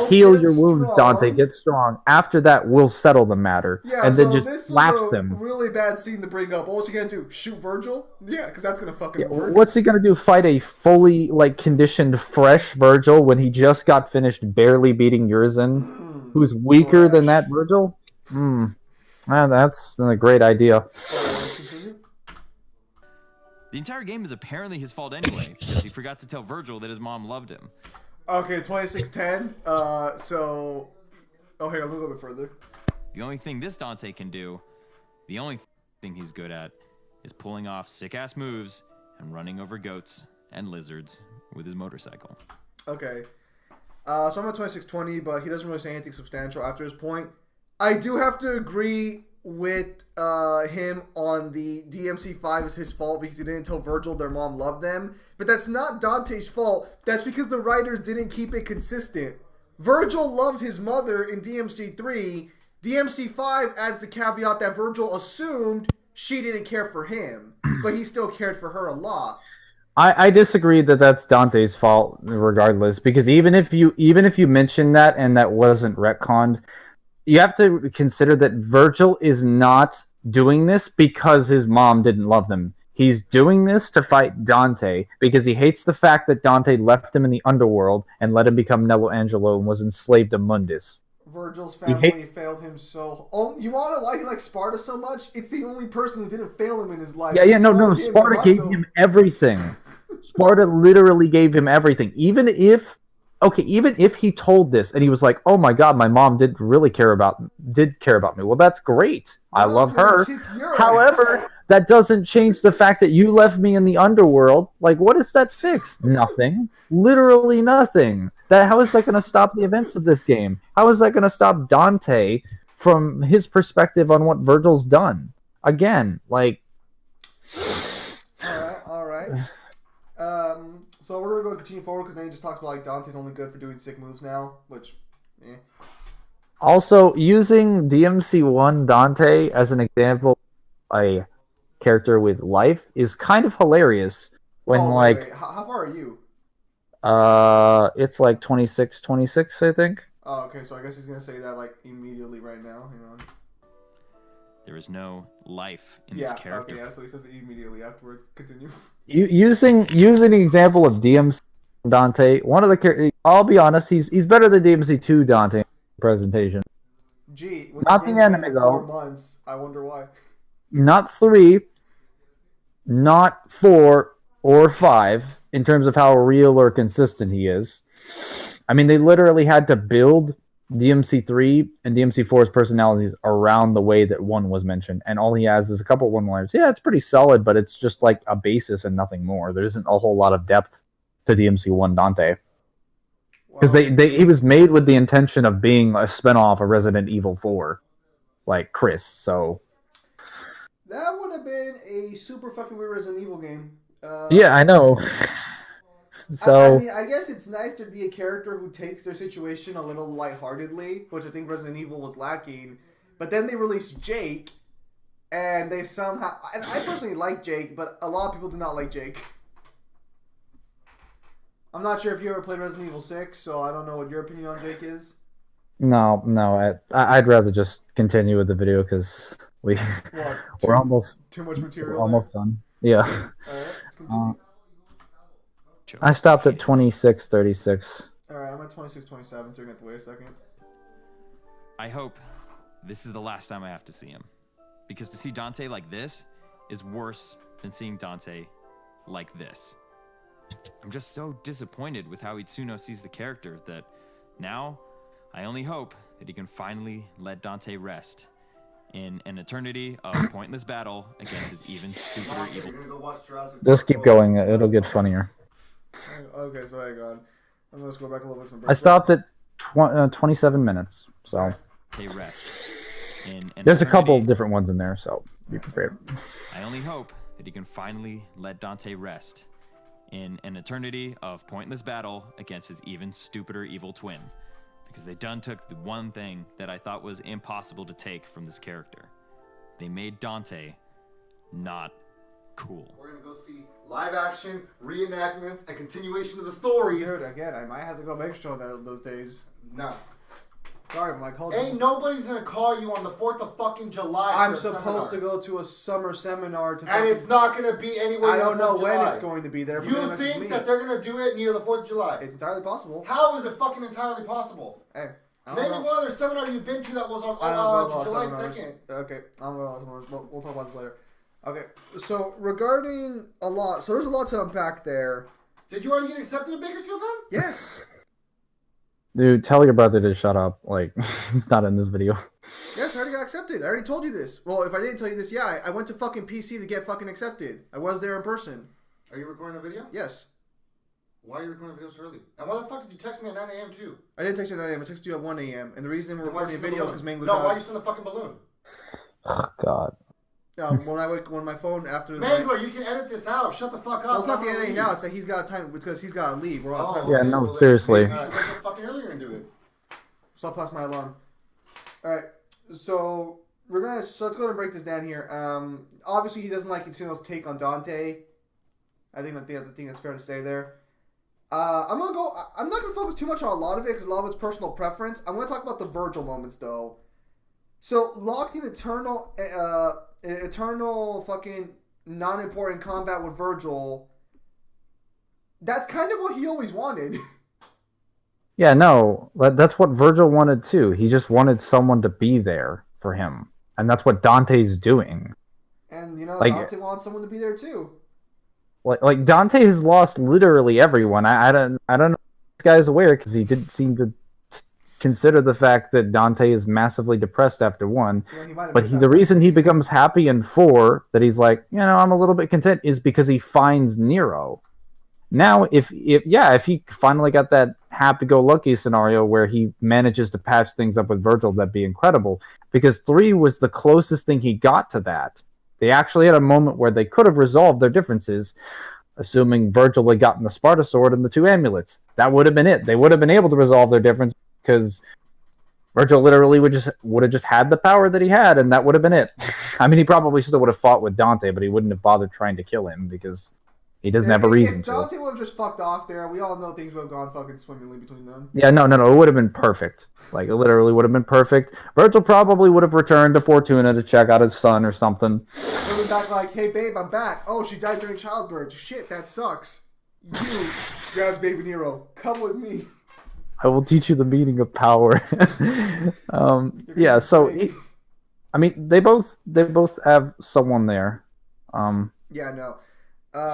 Heal your wounds, strong. Dante. Get strong. After that, we'll settle the matter." Yeah, and so then just this slaps was a him. really bad scene to bring up. What was he gonna do? Shoot Virgil? Yeah, because that's gonna fucking work. What's he gonna do? Fight a fully conditioned, fresh Virgil when he just got finished barely beating Urizen, who's weaker than that Virgil? That's a great idea. The entire game is apparently his fault anyway, because he forgot to tell Virgil that his mom loved him. Okay, 2610. Hang on, let me go a bit further. The only thing this Dante can do, the only thing he's good at, is pulling off sick-ass moves and running over goats and lizards with his motorcycle. Okay. So I'm at 2620, but he doesn't really say anything substantial after his point. I do have to agree with him on the DMC5 is his fault because he didn't tell Virgil their mom loved them. But that's not Dante's fault. That's because the writers didn't keep it consistent. Virgil loved his mother in DMC3. DMC5 adds the caveat that Virgil assumed she didn't care for him, but he still cared for her a lot. I disagree that that's Dante's fault regardless, because even if you mention that and that wasn't retconned, you have to consider that Virgil is not doing this because his mom didn't love them. He's doing this to fight Dante because he hates the fact that Dante left him in the underworld and let him become Nello Angelo and was enslaved to Mundus. Virgil's family failed him so... Oh, you want to know why he likes Sparta so much? It's the only person who didn't fail him in his life. Sparta gave him everything. Sparta literally gave him everything. Even if he told this and he was like, "Oh my god, my mom did care about me." Well, that's great. I love her. However, that doesn't change the fact that you left me in the underworld. What does that fix? Nothing. Literally nothing. How is that going to stop the events of this game? How is that going to stop Dante from his perspective on what Virgil's done? Again, All right. So we're going to continue forward because then he just talks about Dante's only good for doing sick moves now, which, Also, using DMC1 Dante as an example, a character with life is kind of hilarious. When wait. How far are you? It's 26, I think. Oh, okay. So I guess he's gonna say that immediately right now. Hang on. There is no life in this character. Okay, so he says it immediately afterwards. Continue. Using the example of DMC Dante, one of the I'll be honest, he's better than DMC2 Dante presentation. Gee, not the anime though. 4 months. I wonder why. Not 3, not 4 or 5 in terms of how real or consistent he is. I mean, they literally had to build DMC3 and DMC4's personalities around the way that 1 was mentioned, and all he has is a couple of one-liners. Yeah, it's pretty solid, but it's just a basis and nothing more. There isn't a whole lot of depth to DMC1 Dante. Because he was made with the intention of being a spinoff of Resident Evil 4, like Chris, so... That would have been a super fucking weird Resident Evil game. Yeah, I know. So I guess it's nice to be a character who takes their situation a little lightheartedly, which I think Resident Evil was lacking. But then they released Jake, and they somehow... And I personally like Jake, but a lot of people do not like Jake. I'm not sure if you ever played Resident Evil 6, so I don't know what your opinion on Jake is. No. I'd rather just continue with the video because What? we're almost Too much material. almost done. Yeah. Alright, let's continue. I stopped at 26:36. Alright, I'm at 26:27, so you're gonna have to wait a second. I hope this is the last time I have to see him. Because to see Dante like this is worse than seeing Dante like this. I'm just so disappointed with how Itsuno sees the character that now I only hope that he can finally let Dante rest in an eternity of pointless battle against his even stupider evil. You're gonna go watch Jurassic Just keep Park. going. It'll get funnier. Okay, so hang on. I'm gonna scroll back a little bit. I stopped at 27 minutes. So They rest in an there's a couple eternity. different ones in there. So be prepared. I only hope that he can finally let Dante rest in an eternity of pointless battle against his even stupider evil twin. Because they done took the one thing that I thought was impossible to take from this character. They made Dante not cool. We're gonna go see live action, reenactments, and continuation of the story. Dude, again, I might have to go make sure that those days. No. Sorry, Mike. Hold on. Ain't nobody's gonna call you on the 4th of fucking July. I'm for a supposed to seminar. go to a summer seminar to. And it's not gonna be anywhere. I don't near know 4th of when July. it's going to be there. You think that they're gonna do it near the 4th of July? It's entirely possible. How is it fucking entirely possible? Hey, I Name don't me know. one other seminar you've been to that was on I don't know about July seminars. 2nd. Okay, I don't know about seminars. We'll talk about this later. Okay, so regarding a lot, so there's a lot to unpack there. Did you already get accepted in Bakersfield then? Yes. Dude, tell your brother to shut up. Like, he's not in this video. Yes, I already got accepted. I already told you this. Well, if I didn't tell you this, yeah, I went to fucking PC to get fucking accepted. I was there in person. Are you recording a video? Yes. Why are you recording a video so early? And why the fuck did you text me at 9 a.m. too? I didn't text you at 9 a.m. I texted you at 1 a.m. And the reason we're Then why'd recording you a send video is the because balloon? Mangler No, why you send a fucking balloon? Oh, God. When my phone after the Mangler, you can edit this out. Shut the fuck up. Well, it's not I'm the gonna editing leave. now. It's that he's got time. It's because he's got to leave. We're on time. Yeah, okay, no, well, then seriously. maybe you should wake up fucking earlier and do it. Stop past my alarm. All right, so let's go ahead and break this down here. Obviously he doesn't like Itsuno's take on Dante. I think that's fair to say there. I'm not gonna focus too much on a lot of it because a lot of it's personal preference. I'm gonna talk about the Virgil moments though. So locked in eternal fucking non-important combat with Virgil. That's kind of what he always wanted. Yeah, no, that's what Virgil wanted too. He just wanted someone to be there for him, and that's what Dante's doing. And you know, Like- Dante wants someone to be there too. Like Dante has lost literally everyone. I don't know if this guy's aware because he didn't seem to consider the fact that Dante is massively depressed after 1. You know, he might have But missed the out. reason he becomes happy in 4, that he's like, I'm a little bit content, is because he finds Nero. Now, if he finally got that happy-go-lucky scenario where he manages to patch things up with Virgil, that'd be incredible. Because 3 was the closest thing he got to that. They actually had a moment where they could have resolved their differences, assuming Virgil had gotten the Sparta sword and the 2 amulets. That would have been it. They would have been able to resolve their difference because Virgil literally would have just had the power that he had, and that would have been it. I mean, he probably still would have fought with Dante, but he wouldn't have bothered trying to kill him because he doesn't have a reason If to. Dante would have just fucked off there, we all know things would have gone fucking swimmingly between them. Yeah, no, it would have been perfect. Like, it literally would have been perfect. Virgil probably would have returned to Fortuna to check out his son or something. Coming back like, hey babe, I'm back. Oh, she died during childbirth. Shit, that sucks. You grabs baby Nero. Come with me. I will teach you the meaning of power. Yeah, so I mean, they both have someone there. Yeah, no.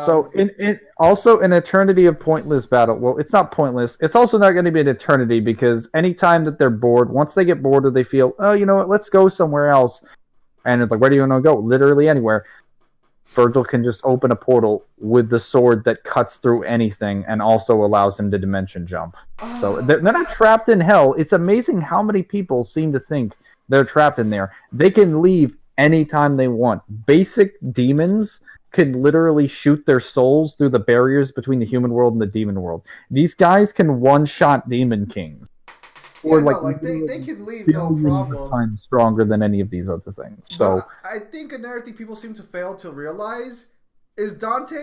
So in also an eternity of pointless battle. Well, it's not pointless. It's also not going to be an eternity because anytime that they're bored, once they get bored or they feel, oh, you know what, let's go somewhere else, and it's like, where do you want to go? Literally anywhere. Virgil can just open a portal with the sword that cuts through anything and also allows him to dimension jump. So they're not trapped in hell. It's amazing how many people seem to think they're trapped in there. They can leave anytime they want. Basic demons could literally shoot their souls through the barriers between the human world and the demon world. These guys can one-shot demon kings. Yeah, no, they can leave no problem. Times stronger than any of these other things. So But I think another thing people seem to fail to realize is Dante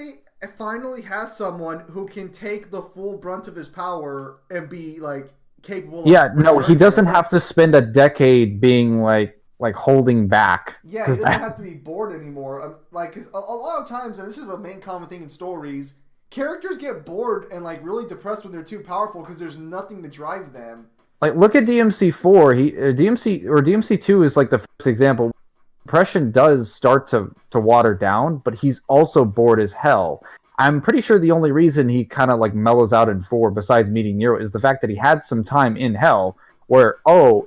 finally has someone who can take the full brunt of his power and be like capable of no, he returning doesn't it. have to spend a decade being like holding back. Yeah, he doesn't have to be bored anymore. Like, 'cause a lot of times, and this is a main common thing in stories, characters get bored and like really depressed when they're too powerful because there's nothing to drive them. Like, look at DMC4. DMC2 is like the first example. Depression does start to water down, but he's also bored as hell. I'm pretty sure the only reason he kind of like mellows out in 4, besides meeting Nero, is the fact that he had some time in hell where,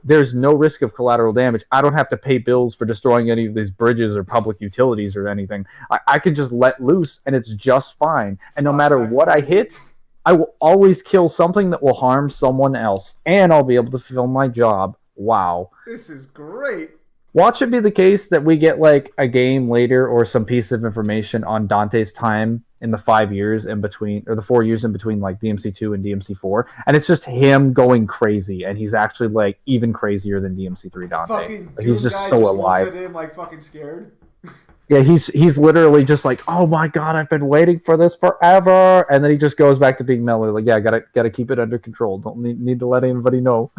there's no risk of collateral damage. I don't have to pay bills for destroying any of these bridges or public utilities or anything. I can just let loose and it's just fine. And no matter what I hit, I will always kill something that will harm someone else. And I'll be able to fulfill my job. Wow. This is great. Watch it be the case that we get like a game later or some piece of information on Dante's time in the 5 years in between, or the 4 years in between like DMC2 and DMC4, and it's just him going crazy, and he's actually like even crazier than DMC3 Dante. Fucking Like, he's Doom just guy so just alive. looks at him like fucking scared. Yeah, he's literally just like, oh my god, I've been waiting for this forever, and then he just goes back to being mellow. Like, yeah, gotta keep it under control. Don't need to let anybody know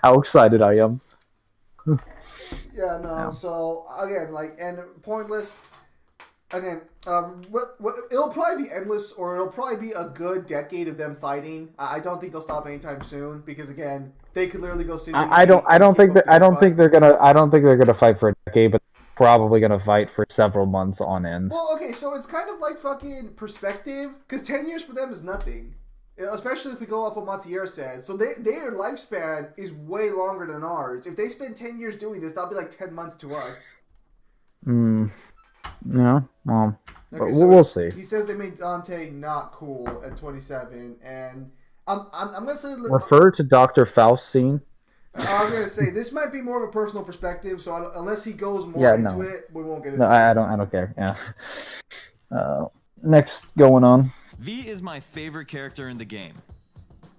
how excited I am. Yeah, no. Yeah. So again, like, and pointless. Again, it'll probably be endless, or it'll probably be a good decade of them fighting. I don't think they'll stop anytime soon because again, they could literally go see. I don't think they're gonna fight for a decade, but they're probably gonna fight for several months on end. Well, okay, so it's kind of like fucking perspective, because 10 years for them is nothing. Especially if we go off what Montier said. So their lifespan is way longer than ours. If they spend 10 years doing this, that'll be like 10 months to us. Yeah, well, Okay, but so we'll see. He says they made Dante not cool at 27, and I'm gonna say. Refer to Dr. Faust's scene. I was gonna say this might be more of a personal perspective, so unless he goes more into it, we won't get into it. I don't care. Yeah. Next, going on. V is my favorite character in the game.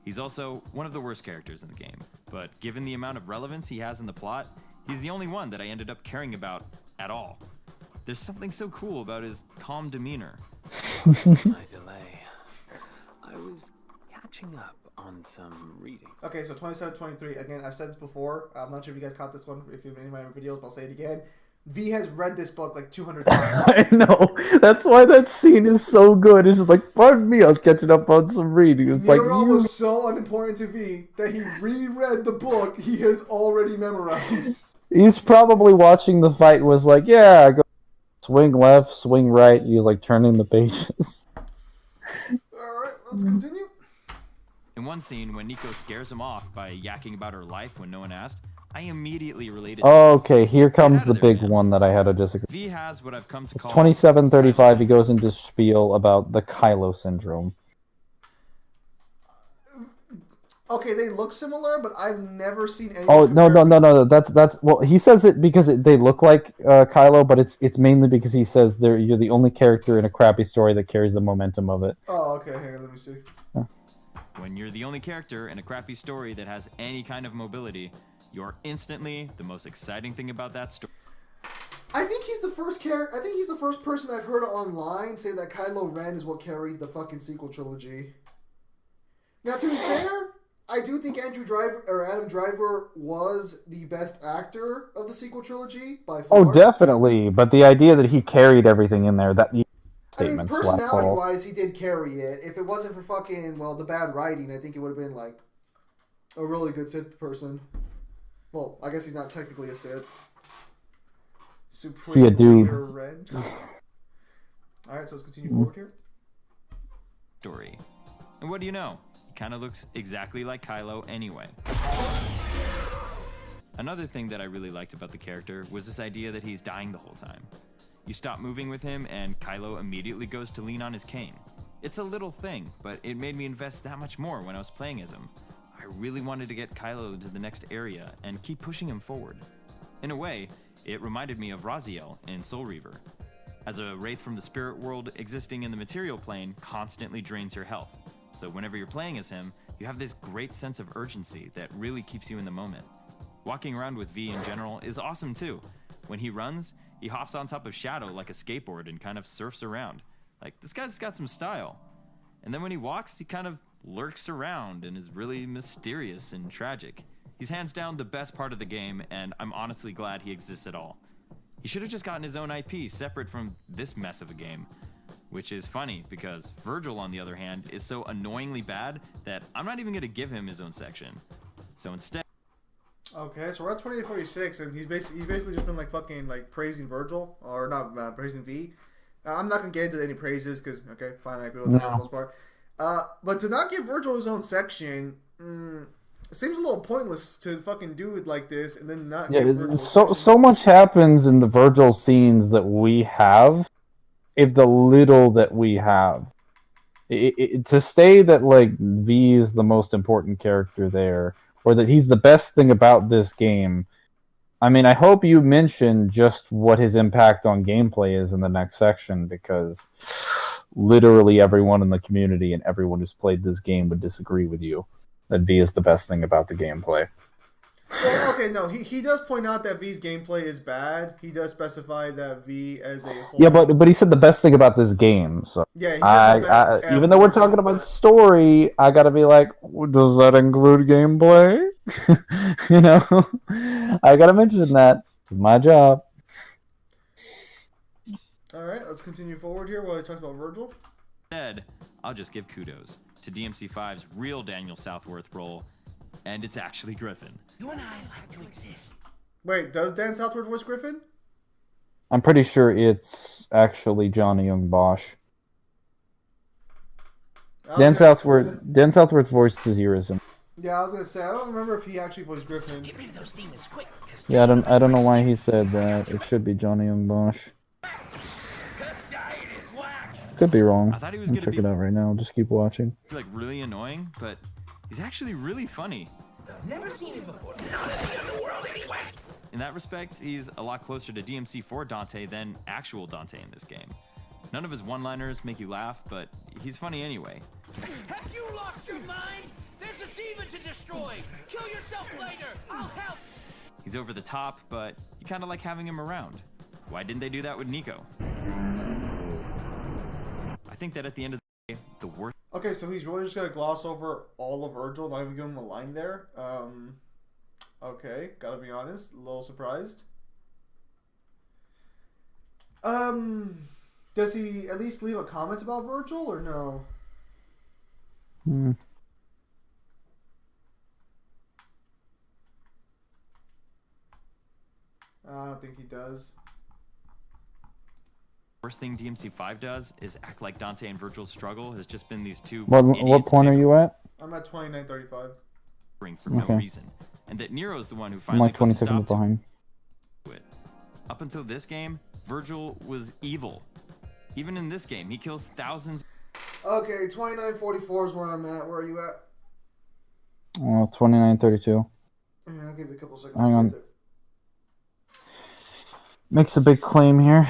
He's also one of the worst characters in the game, but given the amount of relevance he has in the plot, he's the only one that I ended up caring about at all. There's something so cool about his calm demeanor. My delay. I was catching up on some reading. Okay, so 27, 23. Again, I've said this before. I'm not sure if you guys caught this one, if you've been in my videos, but I'll say it again. V has read this book like 200 times. I know. That's why that scene is so good. It's just like, pardon me, I was catching up on some reading. It's Nero like was so unimportant to V that he reread the book he has already memorized. He's probably watching the fight and was like, yeah, go swing left, swing right. He was like turning the pages. Alright, let's continue. In one scene, when Nico scares him off by yakking about her life when no one asked, I immediately related to Okay, here comes the big one that I had to disagree. V has what I've come to It's call 27:35. He goes into spiel about the Kylo syndrome. Okay, they look similar, but I've never seen any. Oh no. That's well. He says it because they look like Kylo, but it's mainly because he says you're the only character in a crappy story that carries the momentum of it. Oh, okay. Hang on, let me see. When you're the only character in a crappy story that has any kind of mobility, you're instantly the most exciting thing about that story. I think he's the first character. I think he's the first person I've heard online say that Kylo Ren is what carried the fucking sequel trilogy. Now, to be fair, I do think Adam Driver was the best actor of the sequel trilogy by far. Oh, definitely. But the idea that he carried everything in there, that statements. Personality-wise, he did carry it. If it wasn't for fucking, the bad writing, I think it would have been, like, a really good Sith person. Well, I guess he's not technically a Sith. Supreme Leader Red. Alright, so let's continue forward here. Story. And what do you know? He kind of looks exactly like Kylo anyway. Another thing that I really liked about the character was this idea that he's dying the whole time. You stop moving with him, and Kylo immediately goes to lean on his cane. It's a little thing, but it made me invest that much more when I was playing as him. I really wanted to get Kylo to the next area and keep pushing him forward. In a way, it reminded me of Raziel in Soul Reaver. As a wraith from the spirit world existing in the material plane constantly drains your health. So whenever you're playing as him, you have this great sense of urgency that really keeps you in the moment. Walking around with V in general is awesome too. When he runs, he hops on top of Shadow like a skateboard and kind of surfs around. Like, this guy's got some style. And then when he walks, he kind of lurks around and is really mysterious and tragic. He's hands down the best part of the game, and I'm honestly glad he exists at all. He should have just gotten his own IP separate from this mess of a game. Which is funny, because Virgil, on the other hand, is so annoyingly bad that I'm not even going to give him his own section. So instead... Okay, so we're at 2846, and he's basically just been like fucking like praising Virgil, or not praising V. I'm not gonna get into any praises because okay, fine, I agree with that for the most part. But to not give Virgil his own section, seems a little pointless to fucking do it like this and then not. Yeah, give Virgil so much happens in the Virgil scenes that we have. If the little that we have, to say that like V is the most important character there, or that he's the best thing about this game. I mean, I hope you mention just what his impact on gameplay is in the next section, because literally everyone in the community and everyone who's played this game would disagree with you that V is the best thing about the gameplay. Well, okay, no, he does point out that V's gameplay is bad. He does specify that V as a whole... Yeah, but he said the best thing about this game. So yeah, he said the best even though we're talking about story, I gotta be like, does that include gameplay? You know, I gotta mention that. It's my job. All right, let's continue forward here while he talks about Virgil. Instead, I'll just give kudos to DMC5's real Daniel Southworth role, and it's actually Griffin. You and I like to exist. Wait, does Dan Southworth voice Griffin? I'm pretty sure it's actually Johnny Young Bosch. Dan Southworth voiced Zerism. Yeah, I was gonna say I don't remember if he actually voiced Griffin. Get rid of those demons quick. Yeah, I don't know why he said that. It should be Johnny Young Bosch. Could be wrong. I thought he was I'll gonna check be it out right now. Just keep watching. like really annoying, but he's actually really funny. Never seen him before. Not in the underworld anyway. In that respect, he's a lot closer to DMC4 Dante than actual Dante in this game. None of his one-liners make you laugh, but he's funny anyway. Have you lost your mind? There's a demon to destroy. Kill yourself later. I'll help. He's over the top, but you kind of like having him around. Why didn't they do that with Nico? I think that at the end of the day, the worst... Okay, so he's really just gonna gloss over all of Virgil, not even give him a line there. Okay, gotta be honest, a little surprised. Does he at least leave a comment about Virgil or no? I don't think he does. Worst thing DMC5 does is act like Dante and Virgil's struggle has just been these two What point are you at? I'm at 29:35. For no reason, and that Nero's the one who I'm finally like 20 puts a seconds stop behind. to it. Up until this game, Virgil was evil. Even in this game, he kills thousands. Okay, 29:44 is where I'm at. Where are you at? 29:32. Yeah, I'll give you a couple seconds. Hang to on. get there. Makes a big claim here.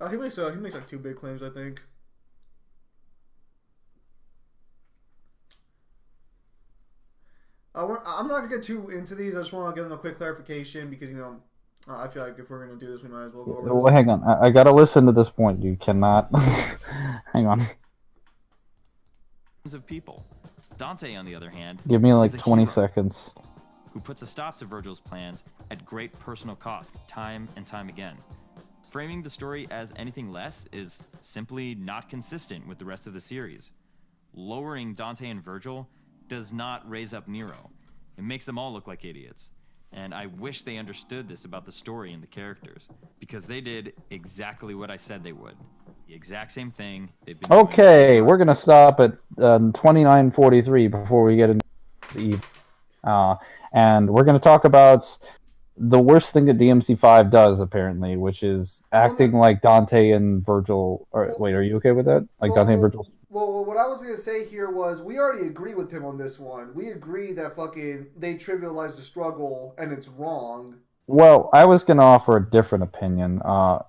He makes like two big claims, I think. I'm not gonna get too into these. I just want to give them a quick clarification because I feel like if we're gonna do this, we might as well go over this. Well, hang on. I gotta listen to this point. You cannot. Hang on. Of people. Dante, on the other hand, Give me like is a 20 hero seconds. who puts a stop to Virgil's plans at great personal cost, time and time again. Framing the story as anything less is simply not consistent with the rest of the series. Lowering Dante and Virgil does not raise up Nero. It makes them all look like idiots. And I wish they understood this about the story and the characters, because they did exactly what I said they would. The exact same thing they've been doing. Okay, we're gonna stop at 29:43 before we get into Eve, and we're gonna talk about the worst thing that DMC5 does, apparently, which is acting like Dante and Virgil. Wait, are you okay with that? Like Dante and Virgil? Well, what I was going to say here was we already agree with him on this one. We agree that fucking they trivialize the struggle and it's wrong. Well, I was going to offer a different opinion.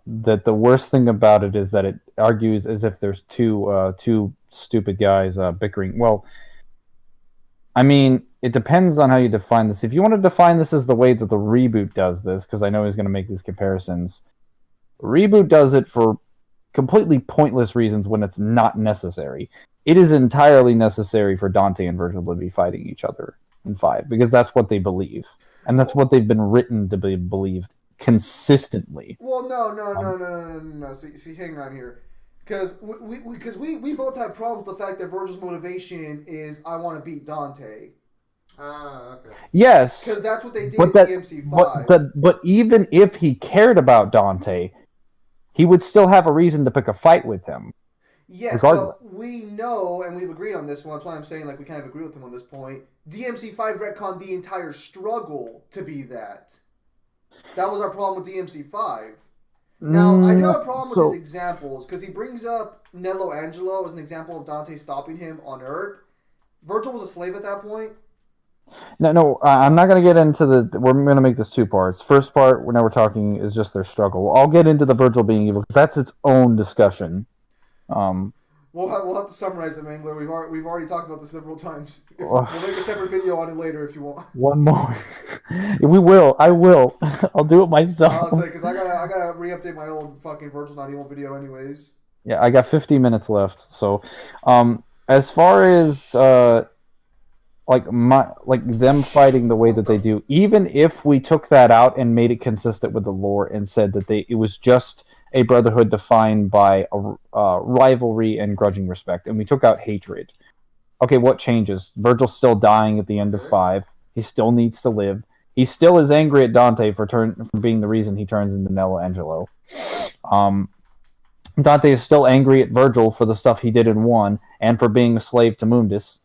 That the worst thing about it is that it argues as if there's two stupid guys bickering. Well, I mean, it depends on how you define this. If you want to define this as the way that the reboot does this, because I know he's going to make these comparisons, reboot does it for completely pointless reasons when it's not necessary. It is entirely necessary for Dante and Virgil to be fighting each other in 5 because that's what they believe, and that's what they've been written to be believed consistently. Well, no. See, hang on here, because we both have problems with the fact that Virgil's motivation is I want to beat Dante. Okay. Yes, because that's what they did in DMC5. But even if he cared about Dante, he would still have a reason to pick a fight with him. Yes, but we know, and we've agreed on this one. That's why I'm saying, like, we kind of agree with him on this point. DMC5 retconned the entire struggle to be that. That was our problem with DMC5. Now, I do have a problem with his examples, because he brings up Nello Angelo as an example of Dante stopping him on Earth. Virgil was a slave at that point. No, I'm not going to get into the... We're going to make this 2 parts. First part, now we're talking, is just their struggle. I'll get into the Virgil being evil, because that's its own discussion. We'll have to summarize it, Mangler. We've already talked about this several times. We'll make a separate video on it later if you want. One more. We will. I will. I'll do it myself. I'll say, because I gotta re-update my old fucking Virgil's Not Evil video anyways. Yeah, I got 50 minutes left. So, as far as them fighting the way that they do, even if we took that out and made it consistent with the lore and said that it was just a brotherhood defined by rivalry and grudging respect, and we took out hatred. Okay, what changes? Virgil's still dying at the end of 5. He still needs to live. He still is angry at Dante for being the reason he turns into Nello Angelo. Dante is still angry at Virgil for the stuff he did in 1 and for being a slave to Mundus,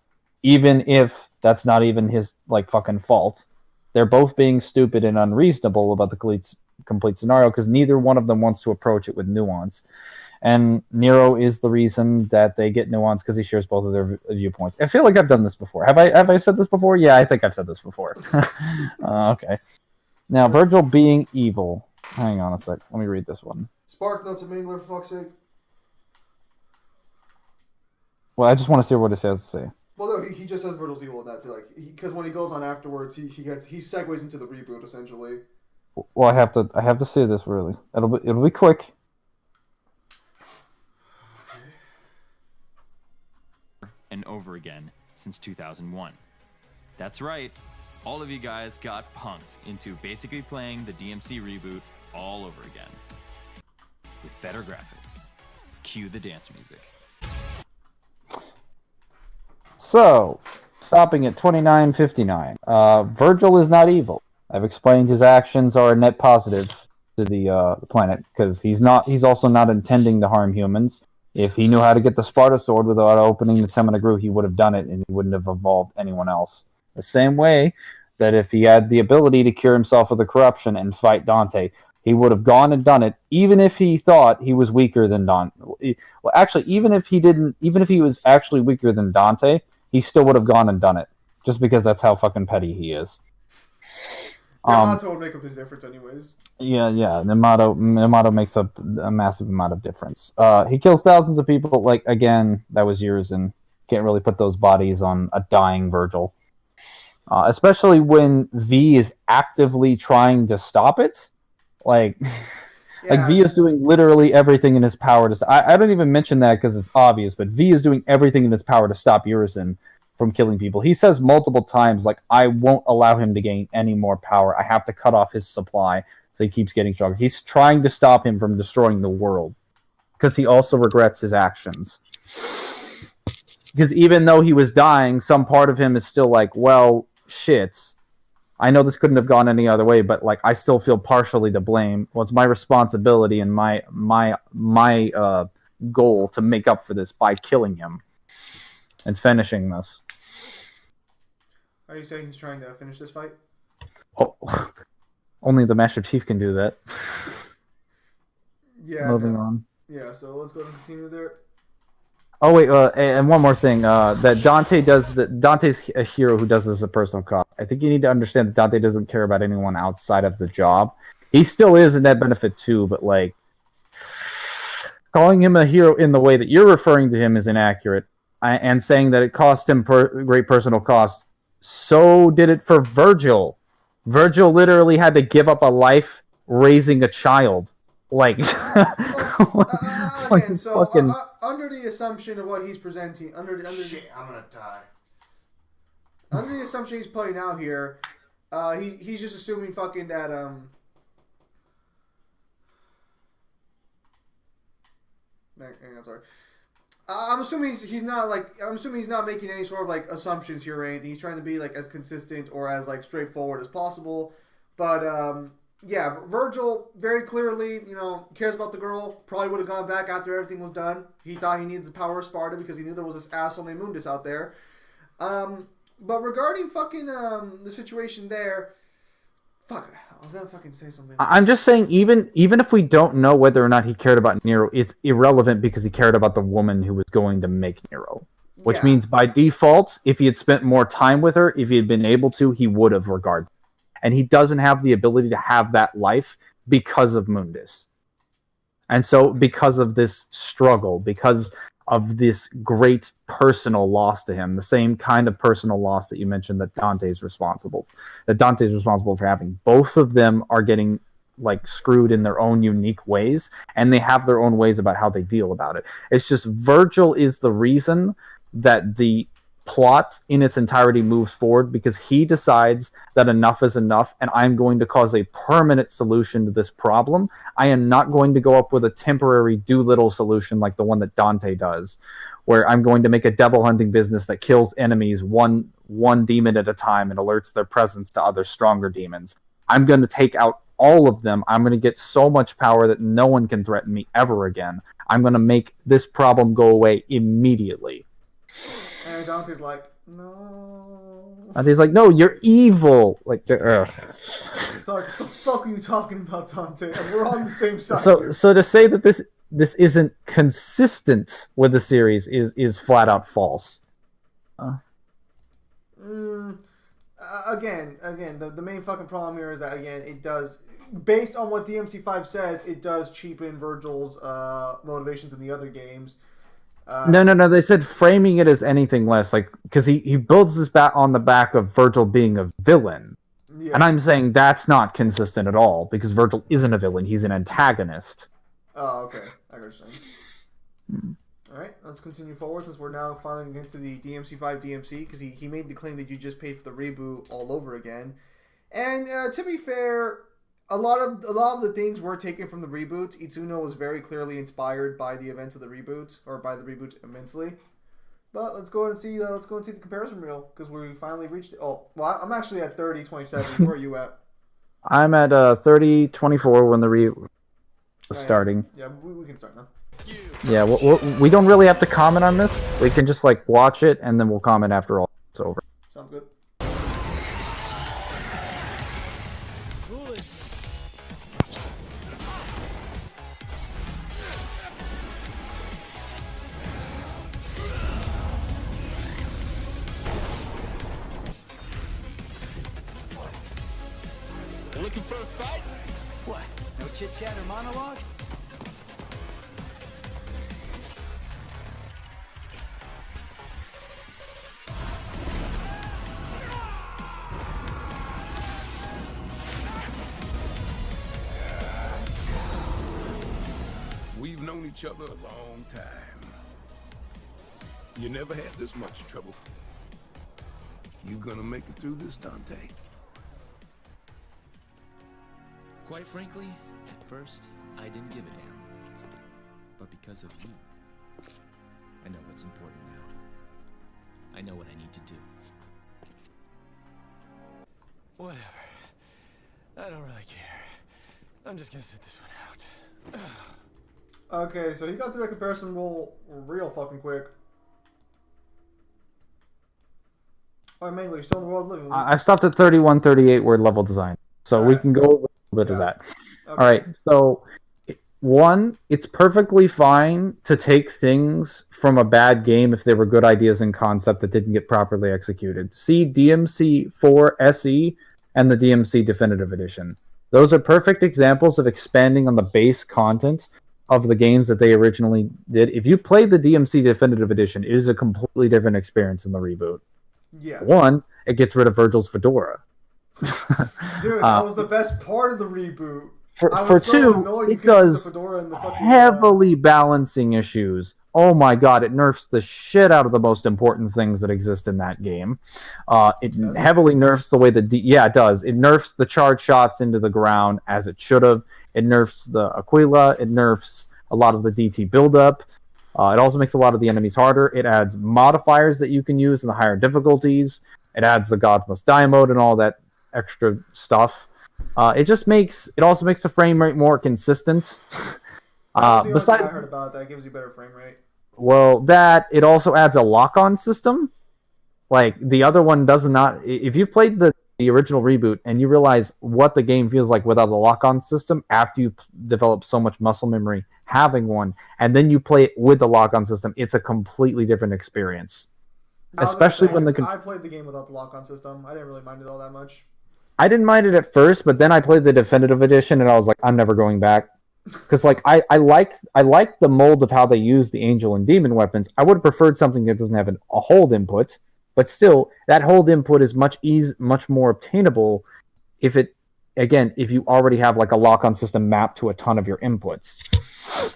even if that's not even his fucking fault. They're both being stupid and unreasonable about the complete scenario because neither one of them wants to approach it with nuance. And Nero is the reason that they get nuance because he shares both of their viewpoints. I feel like I've done this before. Have I said this before? Yeah, I think I've said this before. Okay. Now, Virgil being evil. Hang on a sec. Let me read this one. Spark Nuts and Mangler, for fuck's sake. Well, I just want to see what it has to say. Well, no, he just says Virgil's evil in that too. Because when he goes on afterwards, he segues into the reboot essentially. Well, I have to say this really. It'll be quick. And over again since 2001. That's right. All of you guys got punked into basically playing the DMC reboot all over again. With better graphics. Cue the dance music. So, stopping at 29:59. Virgil is not evil. I've explained his actions are a net positive to the planet because he's also not intending to harm humans. If he knew how to get the Sparta sword without opening the Temina Gru, he would have done it, and he wouldn't have evolved anyone else. The same way that if he had the ability to cure himself of the corruption and fight Dante, he would have gone and done it, even if he thought he was weaker than Dante. Well, actually, even if he was actually weaker than Dante, he still would have gone and done it, just because that's how fucking petty he is. Yamato would make up his difference anyways. Yeah. Yamato makes up a massive amount of difference. He kills thousands of people. Again, that was years, and can't really put those bodies on a dying Virgil. Especially when V is actively trying to stop it. V is doing literally everything in his power to... I don't even mention that because it's obvious, but V is doing everything in his power to stop Urizen from killing people. He says multiple times, I won't allow him to gain any more power. I have to cut off his supply, so he keeps getting stronger. He's trying to stop him from destroying the world, because he also regrets his actions. Because even though he was dying, some part of him is still well, shit. I know this couldn't have gone any other way, but I still feel partially to blame. Well, it's my responsibility and my goal to make up for this by killing him and finishing this. Are you saying he's trying to finish this fight? Oh, only the Master Chief can do that. Yeah. Moving on. Yeah, so let's go to continue there. Oh wait, and one more thing. That Dante's a hero who does this at personal cost. I think you need to understand that Dante doesn't care about anyone outside of the job. He still is a net benefit too, but calling him a hero in the way that you're referring to him is inaccurate. And saying that it cost him great personal cost. So did it for Virgil. Virgil literally had to give up a life raising a child Like, Again, so fucking... under the assumption of what he's presenting, Shit, I'm gonna die. Under the assumption he's putting out here, he's just assuming fucking that hang on, sorry. I'm assuming he's not making any sort of like assumptions here or anything. He's trying to be like as consistent or as like straightforward as possible. But yeah, Virgil very clearly, cares about the girl. Probably would have gone back after everything was done. He thought he needed the power of Sparta because he knew there was this asshole named Mundus out there. But regarding fucking the situation there, fuck, I'll gonna fucking say something. I'm just saying, even if we don't know whether or not he cared about Nero, it's irrelevant because he cared about the woman who was going to make Nero. Which means by default, if he had spent more time with her, if he had been able to, he would have regarded. And he doesn't have the ability to have that life because of Mundus. And so, because of this struggle, because of this great personal loss to him, the same kind of personal loss that you mentioned that Dante's responsible for having. Both of them are getting like screwed in their own unique ways, and they have their own ways about how they deal about it. It's just Virgil is the reason that the plot in its entirety moves forward, because he decides that enough is enough and I'm going to cause a permanent solution to this problem. I am not going to go up with a temporary Doolittle solution like the one that Dante does, where I'm going to make a devil hunting business that kills enemies one demon at a time and alerts their presence to other stronger demons. I'm going to take out all of them. I'm going to get so much power that no one can threaten me ever again. I'm going to make this problem go away immediately. And Dante's like, no. Dante's like, no, you're evil. Like, ugh. Sorry, what the fuck are you talking about, Dante? And we're on the same side. So to say that this isn't consistent with the series is flat out false. Again, the main fucking problem here is that, again, it does, based on what DMC5 says, it does cheapen Virgil's motivations in the other games. No. They said framing it as anything less, like, because he builds this on the back of Virgil being a villain, and I'm saying that's not consistent at all because Virgil isn't a villain; he's an antagonist. Oh, okay, I understand. All right, let's continue forward since we're now finally into the DMC5 DMC, because he made the claim that you just paid for the reboot all over again, and to be fair, a lot of the things were taken from the reboots. Itsuno was very clearly inspired by the events of the reboot, or by the reboot immensely. But let's go and see. Let's go and see the comparison reel, because we finally reached it. Oh, well, I'm actually at 30:27. Where are you at? I'm at 30:24 when the reboot was starting. Yeah, we can start now. Yeah, we don't really have to comment on this. We can just like watch it, and then we'll comment after all it's over. Sounds good. Looking for a fight? What? No chit-chat or monologue? We've known each other a long time. You never had this much trouble. You gonna make it through this, Dante? Quite frankly, at first, I didn't give a damn. But because of you, I know what's important now. I know what I need to do. Whatever. I don't really care. I'm just gonna sit this one out. Okay, so you got through that comparison roll real fucking quick. Alright, Mangler, you're still in the world living. I stopped at 31:38 word level design, so we can go over a little bit of that. Okay. All right, so one, it's perfectly fine to take things from a bad game if they were good ideas in concept that didn't get properly executed. See DMC4 SE and the DMC Definitive Edition. Those are perfect examples of expanding on the base content of the games that they originally did. If you play the DMC Definitive Edition, it is a completely different experience than the reboot. Yeah. One, it gets rid of Virgil's fedora. Dude, that was the best part of the reboot. I For was so 2, annoyed you it couldn't put the does fedora in the fucking heavily balancing issues. Oh my god, it nerfs the shit out of the most important things that exist in that game. It heavily nerfs the way that yeah, it does. It nerfs the charge shots into the ground as it should have. It nerfs the Aquila. It nerfs a lot of the DT buildup. It also makes a lot of the enemies harder. It adds modifiers that you can use in the higher difficulties. It adds the Gods Must Die mode and all that extra stuff. It also makes the frame rate more consistent. Besides, I heard about that gives you better frame rate. Well, it also adds a lock-on system. Like the other one does not. If you've played the original reboot and you realize what the game feels like without the lock-on system, after you develop so much muscle memory, having one, and then you play it with the lock-on system, it's a completely different experience. Especially when I played the game without the lock-on system. I didn't really mind it all that much. I didn't mind it at first, but then I played the definitive edition and I was like, I'm never going back. Because like I like the mold of how they use the angel and demon weapons. I would have preferred something that doesn't have a hold input, but still that hold input is much more obtainable if you already have like a lock-on system mapped to a ton of your inputs.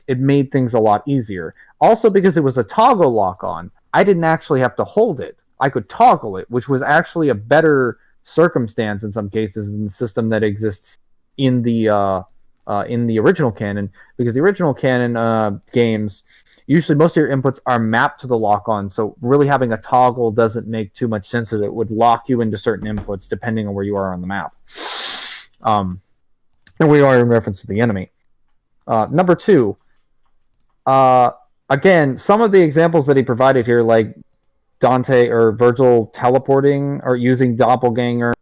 It made things a lot easier. Also because it was a toggle lock-on, I didn't actually have to hold it. I could toggle it, which was actually a better circumstance in some cases than the system that exists in the original canon, because the original canon games, usually most of your inputs are mapped to the lock-on, so really having a toggle doesn't make too much sense, as it would lock you into certain inputs depending on where you are on the map. And where you are in reference to the enemy. Number 2, again, some of the examples that he provided here, like Dante or Virgil teleporting or using doppelganger,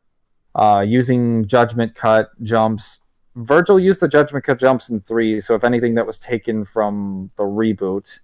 using judgment cut jumps. Virgil used the judgment cut jumps in 3, so if anything, that was taken from the reboot.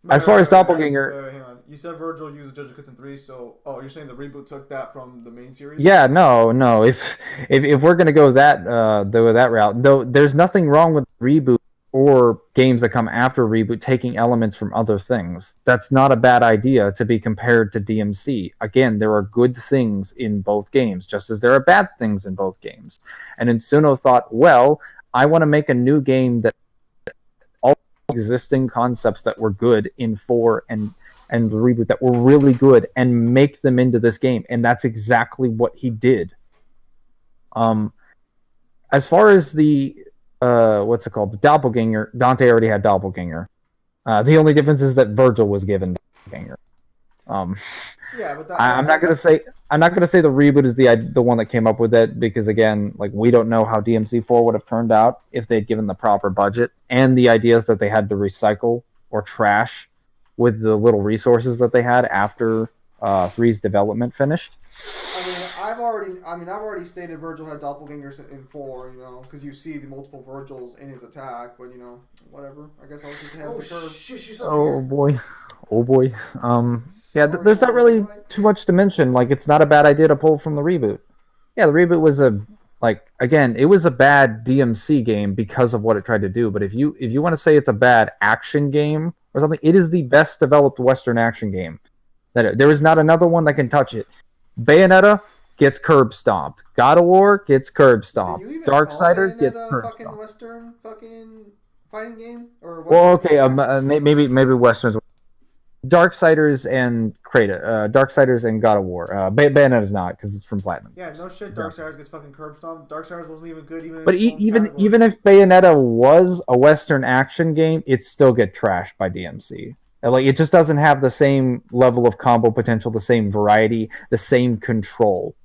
As far as doppelganger, hang on. You said Virgil used the judgment cuts in 3, so you're saying the reboot took that from the main series? Yeah, no. If we're gonna go that route, though, there's nothing wrong with reboot or games that come after reboot taking elements from other things. That's not a bad idea to be compared to DMC. Again, there are good things in both games, just as there are bad things in both games. And Insuno thought, well, I want to make a new game that all existing concepts that were good in 4 and the reboot that were really good and make them into this game. And that's exactly what he did. As far as the what's it called? The doppelganger. Dante already had doppelganger. The only difference is that Virgil was given doppelganger. Yeah, but I'm not gonna say the reboot is the one that came up with it, because again, like, we don't know how DMC4 would have turned out if they'd given the proper budget and the ideas that they had to recycle or trash with the little resources that they had after 3's development finished. I've already stated Virgil had doppelgangers in 4, because you see the multiple Virgils in his attack, but whatever. I guess I'll just have the curve. Shit, she's up here. Oh boy. Yeah, there's not really too much to mention. Like, it's not a bad idea to pull from the reboot. Yeah, the reboot was it was a bad DMC game because of what it tried to do. But if you want to say it's a bad action game or something, it is the best developed Western action game. There is not another one that can touch it. Bayonetta gets curb stomped. God of War gets curb stomped. Darksiders gets curb stomped. Fucking Western fucking fighting game? Or well, okay, maybe Westerns. Darksiders and Darksiders and God of War. Bayonetta's not, because it's from Platinum. Yeah, no shit. Darksiders gets fucking curb stomped. Darksiders wasn't even good. But even if Bayonetta was a Western action game, it still get trashed by DMC. Like, it just doesn't have the same level of combo potential, the same variety, the same control.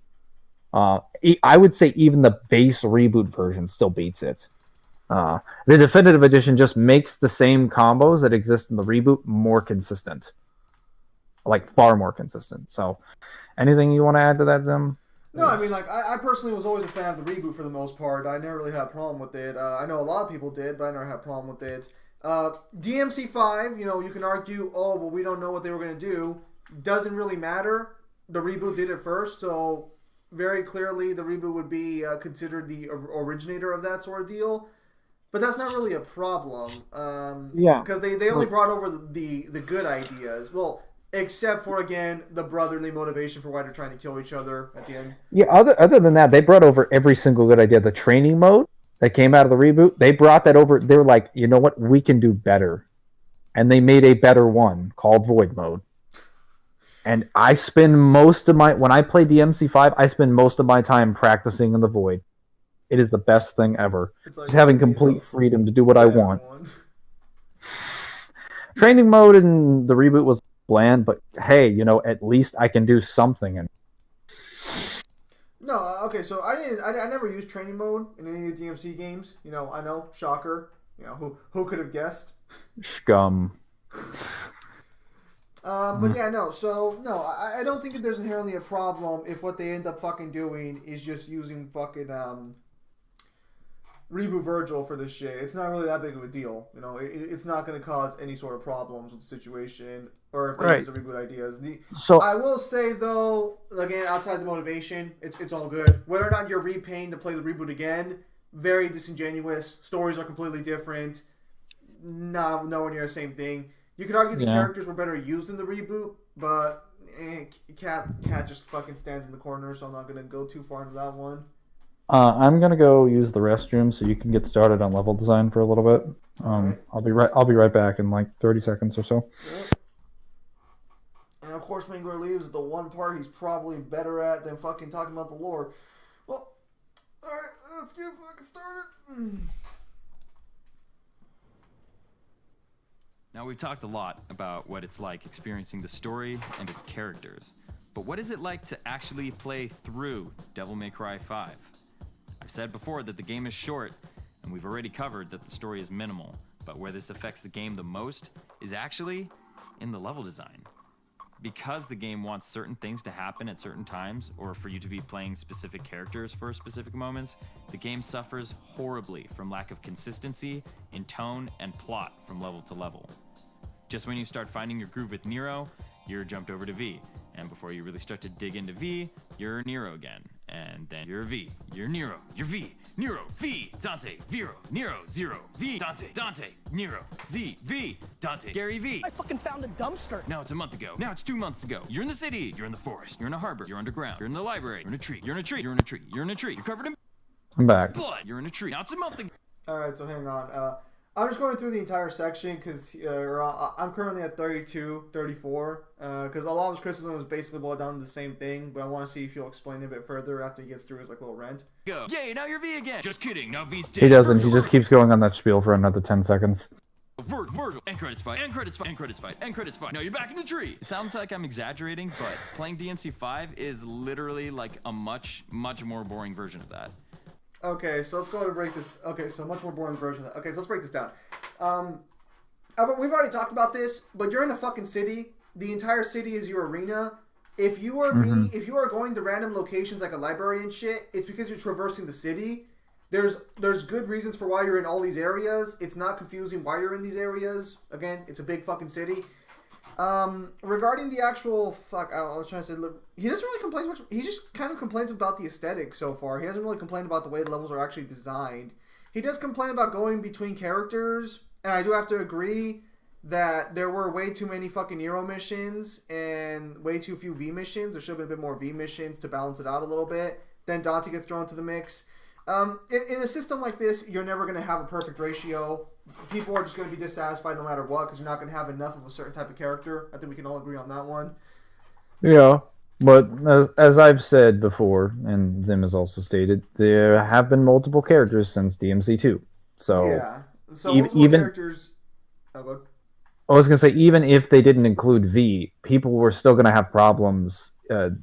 I would say even the base reboot version still beats it. The definitive edition just makes the same combos that exist in the reboot more consistent. Like, far more consistent. So, anything you want to add to that, Zim? No, I mean, I personally was always a fan of the reboot for the most part. I never really had a problem with it. I know a lot of people did, but I never had a problem with it. DMC5, you can argue, we don't know what they were going to do. Doesn't really matter. The reboot did it first, so very clearly the reboot would be considered the originator of that sort of deal. But that's not really a problem. Yeah. Because they only brought over the good ideas. Well, Except for, again, the brotherly motivation for why they're trying to kill each other at the end. Yeah, other than that, they brought over every single good idea. The training mode that came out of the reboot, they brought that over. They were like, you know what? We can do better. And they made a better one called Void Mode. And I spend most of my... When I play DMC5, I spend most of my time practicing in the Void. It is the best thing ever. It's like just having complete freedom to do what I want. Training mode in the reboot was bland, but hey, you know, at least I can do something. And no, okay, so I never used training mode in any of the DMC games. You know, I know, shocker. You know, who could have guessed? Scum. But yeah, no. So no, I don't think that there's inherently a problem if what they end up fucking doing is just using fucking Reboot Virgil for this shit. It's not really that big of a deal. You know, it's not going to cause any sort of problems with the situation or if they use the reboot ideas. So I will say though, again, outside the motivation, it's all good. Whether or not you're repaying to play the reboot again, very disingenuous. Stories are completely different. Nowhere near the same thing. You could argue the characters were better used in the reboot, but Cat just fucking stands in the corner, so I'm not going to go too far into that one. I'm gonna go use the restroom, so you can get started on level design for a little bit. Right. I'll be right back in like 30 seconds or so. Yep. And of course, Mangler leaves the one part he's probably better at than fucking talking about the lore. Well, all right, let's get fucking started. Now, we've talked a lot about what it's like experiencing the story and its characters. But what is it like to actually play through Devil May Cry 5? I've said before that the game is short, and we've already covered that the story is minimal. But where this affects the game the most is actually in the level design. Because the game wants certain things to happen at certain times, or for you to be playing specific characters for specific moments, the game suffers horribly from lack of consistency in tone and plot from level to level. Just when you start finding your groove with Nero, you're jumped over to V. And before you really start to dig into V, you're Nero again. And then you're V, you're Nero, you're V, Nero, V, Dante, Vero, Nero, Zero, V, Dante, Nero, Z, V, Dante, Gary V. I fucking found a dumpster. Now it's a month ago. Now it's 2 months ago. You're in the city. You're in the forest. You're in a harbor. You're underground. You're in the library. You're in a tree. You're in a tree. You're in a tree. You're in a tree. You're covered in I'm back. blood. You're in a tree. Now it's a month ago. Alright, so hang on. I'm just going through the entire section because I'm currently at 32, 34. Because a lot of his criticism was basically boiled down to the same thing, but I want to see if you'll explain it a bit further after he gets through his like little rant. Go. Yay, now you're V again. Just kidding. Now V's dead. He doesn't. He just keeps going on that spiel for another 10 seconds. Virgil. End credits fight. End credits fight. End credits fight. End credits fight. No, you're back in the tree. It sounds like I'm exaggerating, but playing DMC5 is literally like a much, much more boring version of that. Okay, so let's go and break this. Okay, so much more boring version of that. Okay, so let's break this down. We've already talked about this, but you're in a fucking city. The entire city is your arena. If you are if you are going to random locations like a library and shit, it's because you're traversing the city. There's good reasons for why you're in all these areas. It's not confusing why you're in these areas. Again, it's a big fucking city. Regarding the actual I was trying to say, he doesn't really complain much. He just kind of complains about the aesthetic so far. He hasn't really complained about the way the levels are actually designed. He does complain about going between characters, and I do have to agree that there were way too many fucking Nero missions and way too few V missions. There should have been a bit more V missions to balance it out a little bit. Then Dante gets thrown into the mix. In a system like this, you're never going to have a perfect ratio. People are just going to be dissatisfied no matter what because you're not going to have enough of a certain type of character. I think we can all agree on that one. Yeah, but as I've said before, and Zim has also stated, there have been multiple characters since DMC2. So yeah, so multiple characters. Oh, good. I was going to say, even if they didn't include V, people were still going to have problems.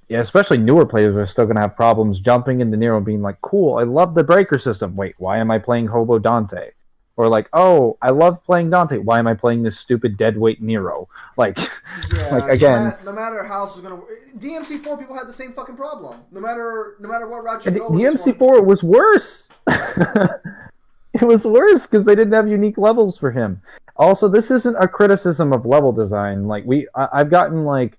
Especially newer players were still going to have problems jumping into Nero and being like, cool, I love the breaker system. Wait, why am I playing Hobo Dante? Or like, oh, I love playing Dante. Why am I playing this stupid deadweight Nero? Like, like again. No matter how this is going to... DMC4 people had the same fucking problem. No matter what route you go. DMC4 was worse. It was worse because they didn't have unique levels for him. Also, this isn't a criticism of level design. Like I've gotten like,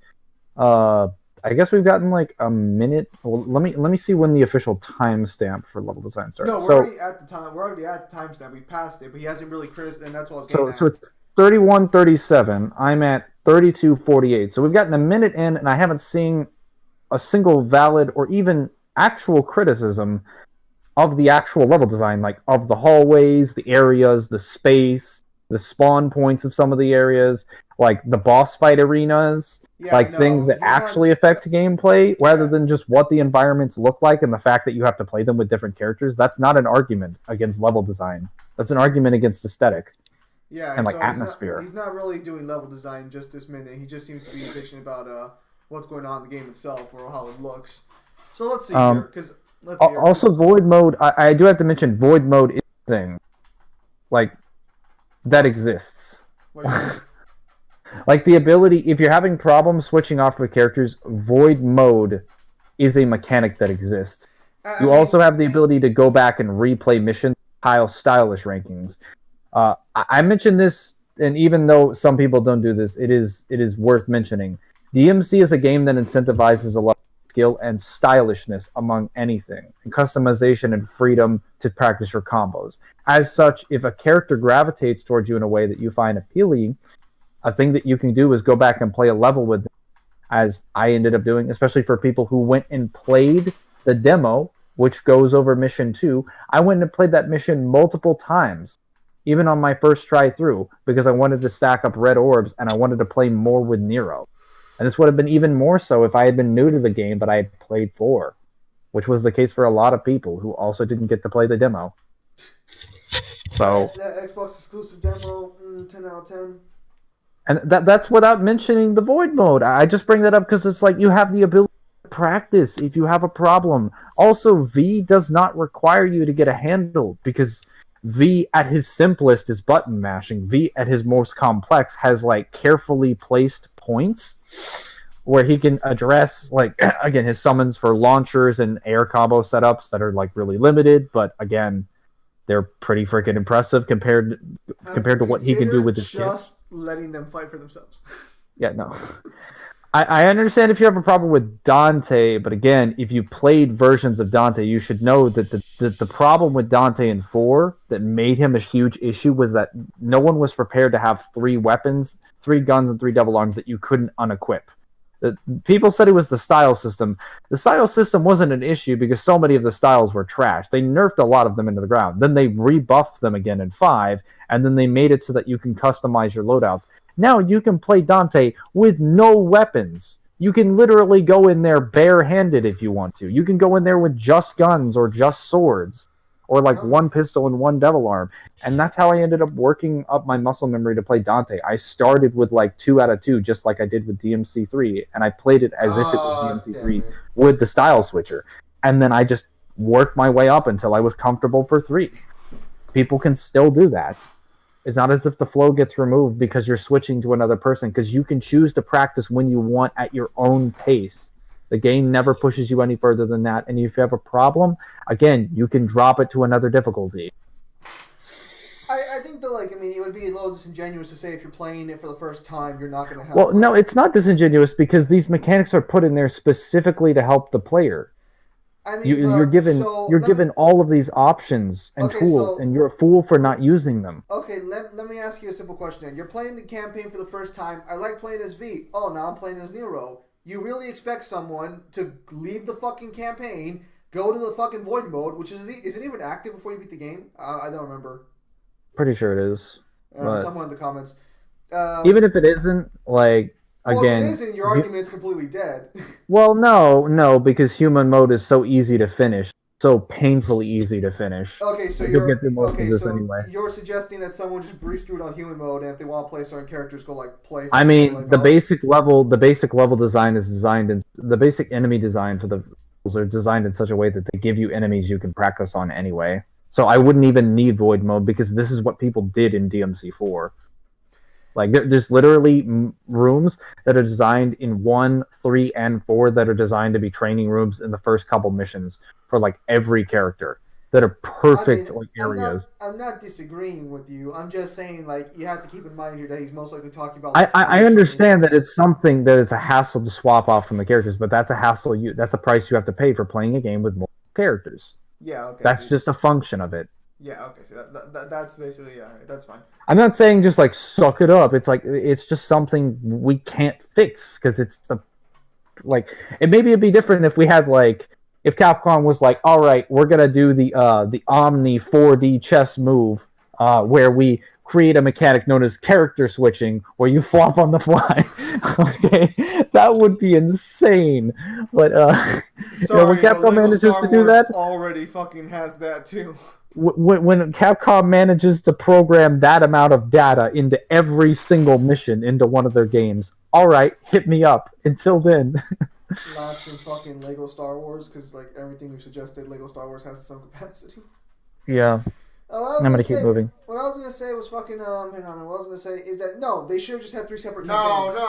I guess we've gotten like a minute. Well, let me see when the official timestamp for level design starts. No, we're already at the time. We're already at the timestamp. We've passed it, but he hasn't really criticized, and that's all. So it's 31:37. I'm at 32:48. So we've gotten a minute in, and I haven't seen a single valid or even actual criticism of the actual level design, like of the hallways, the areas, the space, the spawn points of some of the areas, like the boss fight arenas, things that actually affect gameplay, rather than just what the environments look like and the fact that you have to play them with different characters. That's not an argument against level design. That's an argument against aesthetic. Yeah, and so atmosphere. He's not really doing level design just this minute. He just seems to be bitching about what's going on in the game itself or how it looks. So let's see here, because also void mode. I do have to mention void mode is a thing, like that exists. What do you mean? Like the ability, if you're having problems switching off the characters, void mode is a mechanic that exists. You also have the ability to go back and replay missions, stylish rankings. I mentioned this, and even though some people don't do this, it is worth mentioning. DMC is a game that incentivizes a lot of skill and stylishness among anything, and customization and freedom to practice your combos. As such, if a character gravitates towards you in a way that you find appealing, a thing that you can do is go back and play a level with them, as I ended up doing, especially for people who went and played the demo, which goes over mission 2. I went and played that mission multiple times, even on my first try through, because I wanted to stack up red orbs and I wanted to play more with Nero. And this would have been even more so if I had been new to the game, but I had played 4, which was the case for a lot of people who also didn't get to play the demo. So that Xbox exclusive demo, 10 out of 10. And that's without mentioning the void mode. I just bring that up because it's like you have the ability to practice if you have a problem. Also, V does not require you to get a handle, because V at his simplest is button mashing. V at his most complex has like carefully placed points where he can address, like, again, his summons for launchers and air combo setups that are like really limited, but again, they're pretty freaking impressive compared to what he can do with his just letting them fight for themselves. Yeah, no. I understand if you have a problem with Dante, but again, if you played versions of Dante, you should know that the problem with Dante in 4 that made him a huge issue was that no one was prepared to have 3 weapons, 3 guns, and 3 double arms that you couldn't unequip. People said it was the style system. The style system wasn't an issue because so many of the styles were trash. They nerfed a lot of them into the ground. Then they rebuffed them again in 5, and then they made it so that you can customize your loadouts. Now you can play Dante with no weapons. You can literally go in there barehanded if you want to. You can go in there with just guns or just swords, or like 1 pistol and 1 devil arm. And that's how I ended up working up my muscle memory to play Dante. I started with like 2 out of 2, just like I did with DMC3, and I played it as if it was DMC3 with the style switcher. And then I just worked my way up until I was comfortable for 3. People can still do that. It's not as if the flow gets removed because you're switching to another person, because you can choose to practice when you want at your own pace. The game never pushes you any further than that, and if you have a problem, again, you can drop it to another difficulty. I think that, like, I mean, it would be a little disingenuous to say if you're playing it for the first time, you're not going to have... Well, no, it's not disingenuous, because these mechanics are put in there specifically to help the player. I mean, you're given all of these options and tools, and you're a fool for not using them. Okay, let me ask you a simple question then. You're playing the campaign for the first time. I like playing as V. Oh, now I'm playing as Nero. You really expect someone to leave the fucking campaign, go to the fucking void mode, which is it even active before you beat the game? I don't remember. Pretty sure it is. Someone in the comments. Even if it isn't, like, again... Well, if it isn't, your argument's completely dead. Well, no, because human mode is so easy to finish. So painfully easy to finish. Okay, so you're suggesting that someone just breeze through it on human mode, and if they want to play certain characters, go like play. I mean, the basic level design is designed in the basic enemy design for the levels are designed in such a way that they give you enemies you can practice on anyway. So I wouldn't even need void mode, because this is what people did in DMC4. Like, there's literally rooms that are designed in 1, 3, and 4 that are designed to be training rooms in the first couple missions for, like, every character that are perfect areas. I'm not disagreeing with you. I'm just saying, like, you have to keep in mind here that he's most likely talking about... I understand that it's something that it's a hassle to swap off from the characters, but that's a hassle that's a price you have to pay for playing a game with multiple characters. Yeah, okay. That's just a function of it. Yeah, okay, so that's basically, yeah, alright, that's fine. I'm not saying just like suck it up. It's like it's just something we can't fix because it's the like. And maybe it'd be different if we had like if Capcom was like, all right, we're gonna do the Omni 4D chess move where we create a mechanic known as character switching, where you flop on the fly. Okay, that would be insane. But Sorry, when Capcom manages Star to do Wars that, already fucking has that too. when Capcom manages to program that amount of data into every single mission into one of their games, all right, hit me up. Until then. Not in fucking Lego Star Wars, because like everything we've suggested, Lego Star Wars has some capacity. Yeah. I'm gonna keep moving. What I was gonna say was fucking hang on. What I was gonna say is that no, they should have just had 3 separate campaigns. No.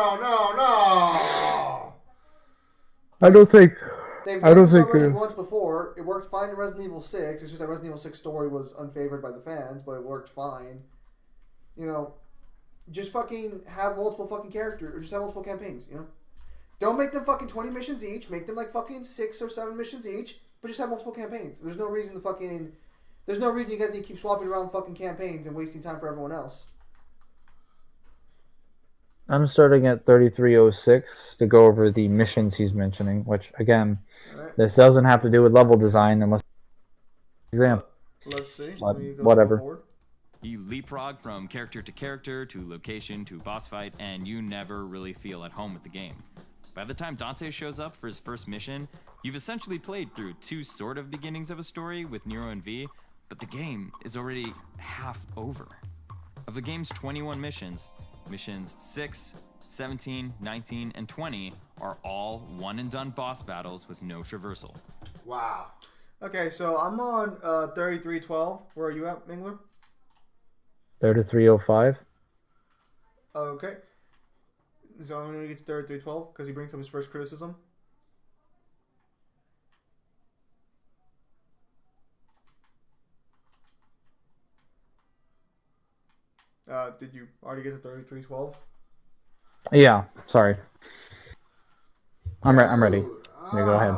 I don't think. They've done this already once before. It worked fine in Resident Evil 6. It's just that Resident Evil 6 story was unfavored by the fans, but it worked fine. You know, just fucking have multiple fucking characters, or just have multiple campaigns. You know, don't make them fucking 20 missions each. Make them like fucking 6 or 7 missions each, but just have multiple campaigns. There's no reason to fucking. There's no reason you guys need to keep swapping around fucking campaigns and wasting time for everyone else. I'm starting at 3306 to go over the missions he's mentioning, which, again, this doesn't have to do with level design unless exam. Let's see. Whatever. You leapfrog from character to character, to location, to boss fight, and you never really feel at home with the game. By the time Dante shows up for his first mission, you've essentially played through 2 sort of beginnings of a story with Nero and V, but the game is already half over. Of the game's 21 missions, missions 6, 17, 19, and 20 are all one-and-done boss battles with no traversal. Wow. Okay, so I'm on 3312. Where are you at, Mangler? 3305. Okay. So I'm going to get to 3312 because he brings up his first criticism. Did you already get to 3312? Yeah, sorry. I'm ready. Yeah, go ahead.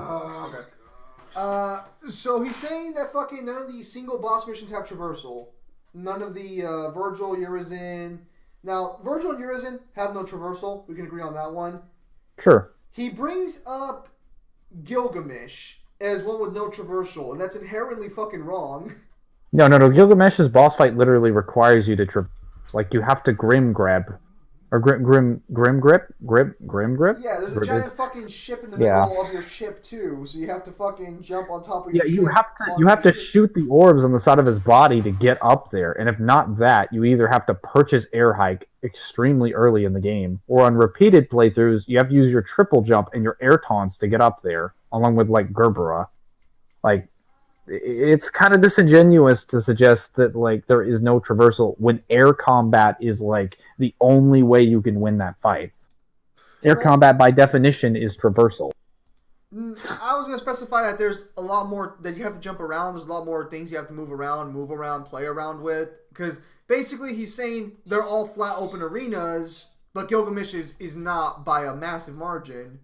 Okay. So he's saying that fucking none of the single boss missions have traversal. None of the Virgil, Urizen. Now, Virgil and Urizen have no traversal. We can agree on that one. Sure. He brings up Gilgamesh as one with no traversal, and that's inherently fucking wrong. No. Gilgamesh's boss fight literally requires you to traverse. Like, you have to grim grab. Or grim grip? Yeah, there's a giant fucking ship in the middle of your ship too, so you have to fucking jump on top of your ship. You have to shoot the orbs on the side of his body to get up there, and if not that, you either have to purchase air hike extremely early in the game, or on repeated playthroughs, you have to use your triple jump and your air taunts to get up there, along with like Gerbera. Like, it's kind of disingenuous to suggest that like there is no traversal when air combat is like the only way you can win that fight. Air combat by definition is traversal. I was going to specify that there's a lot more that you have to jump around. There's a lot more things you have to move around, play around with. Because basically he's saying they're all flat open arenas, but Gilgamesh is not by a massive margin.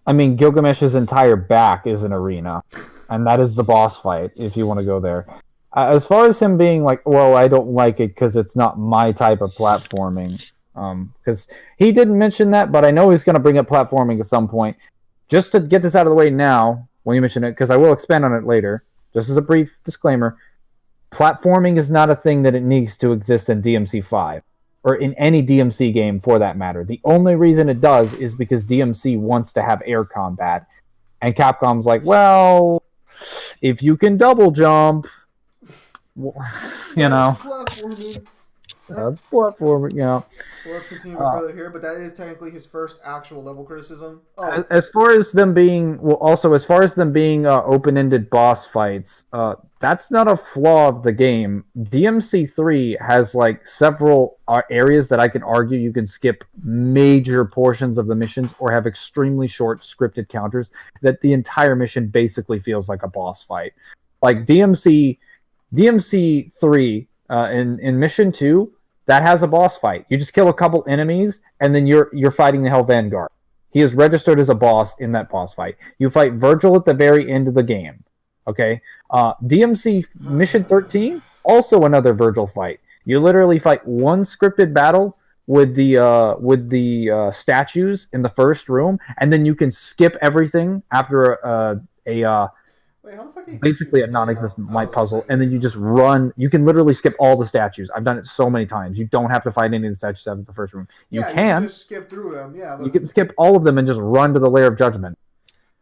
I mean, Gilgamesh's entire back is an arena, and that is the boss fight, if you want to go there. As far as him being like, well, I don't like it because it's not my type of platforming, because he didn't mention that, but I know he's going to bring up platforming at some point. Just to get this out of the way now, when you mention it, because I will expand on it later, just as a brief disclaimer, platforming is not a thing that it needs to exist in DMC5. Or in any DMC game, for that matter. The only reason it does is because DMC wants to have air combat. And Capcom's like, well, if you can double jump, you know. That's platforming, yeah. Well, let's continue further here, but that is technically his first actual level criticism. Oh. As far as them being, open-ended boss fights, that's not a flaw of the game. DMC3 has like several areas that I can argue you can skip major portions of the missions or have extremely short scripted counters that the entire mission basically feels like a boss fight. Like DMC3 in Mission 2, that has a boss fight. You just kill a couple enemies, and then you're fighting the Hell Vanguard. He is registered as a boss in that boss fight. You fight Virgil at the very end of the game. Okay? DMC Mission 13, also another Virgil fight. You literally fight one scripted battle with the statues in the first room, and then you can skip everything after Wait, how the fuck do you basically a non-existent light puzzle, and then you just run. You can literally skip all the statues. I've done it so many times. You don't have to fight any of the statues after the first room. You can just skip through them. Yeah, but... you can skip all of them and just run to the Lair of Judgment.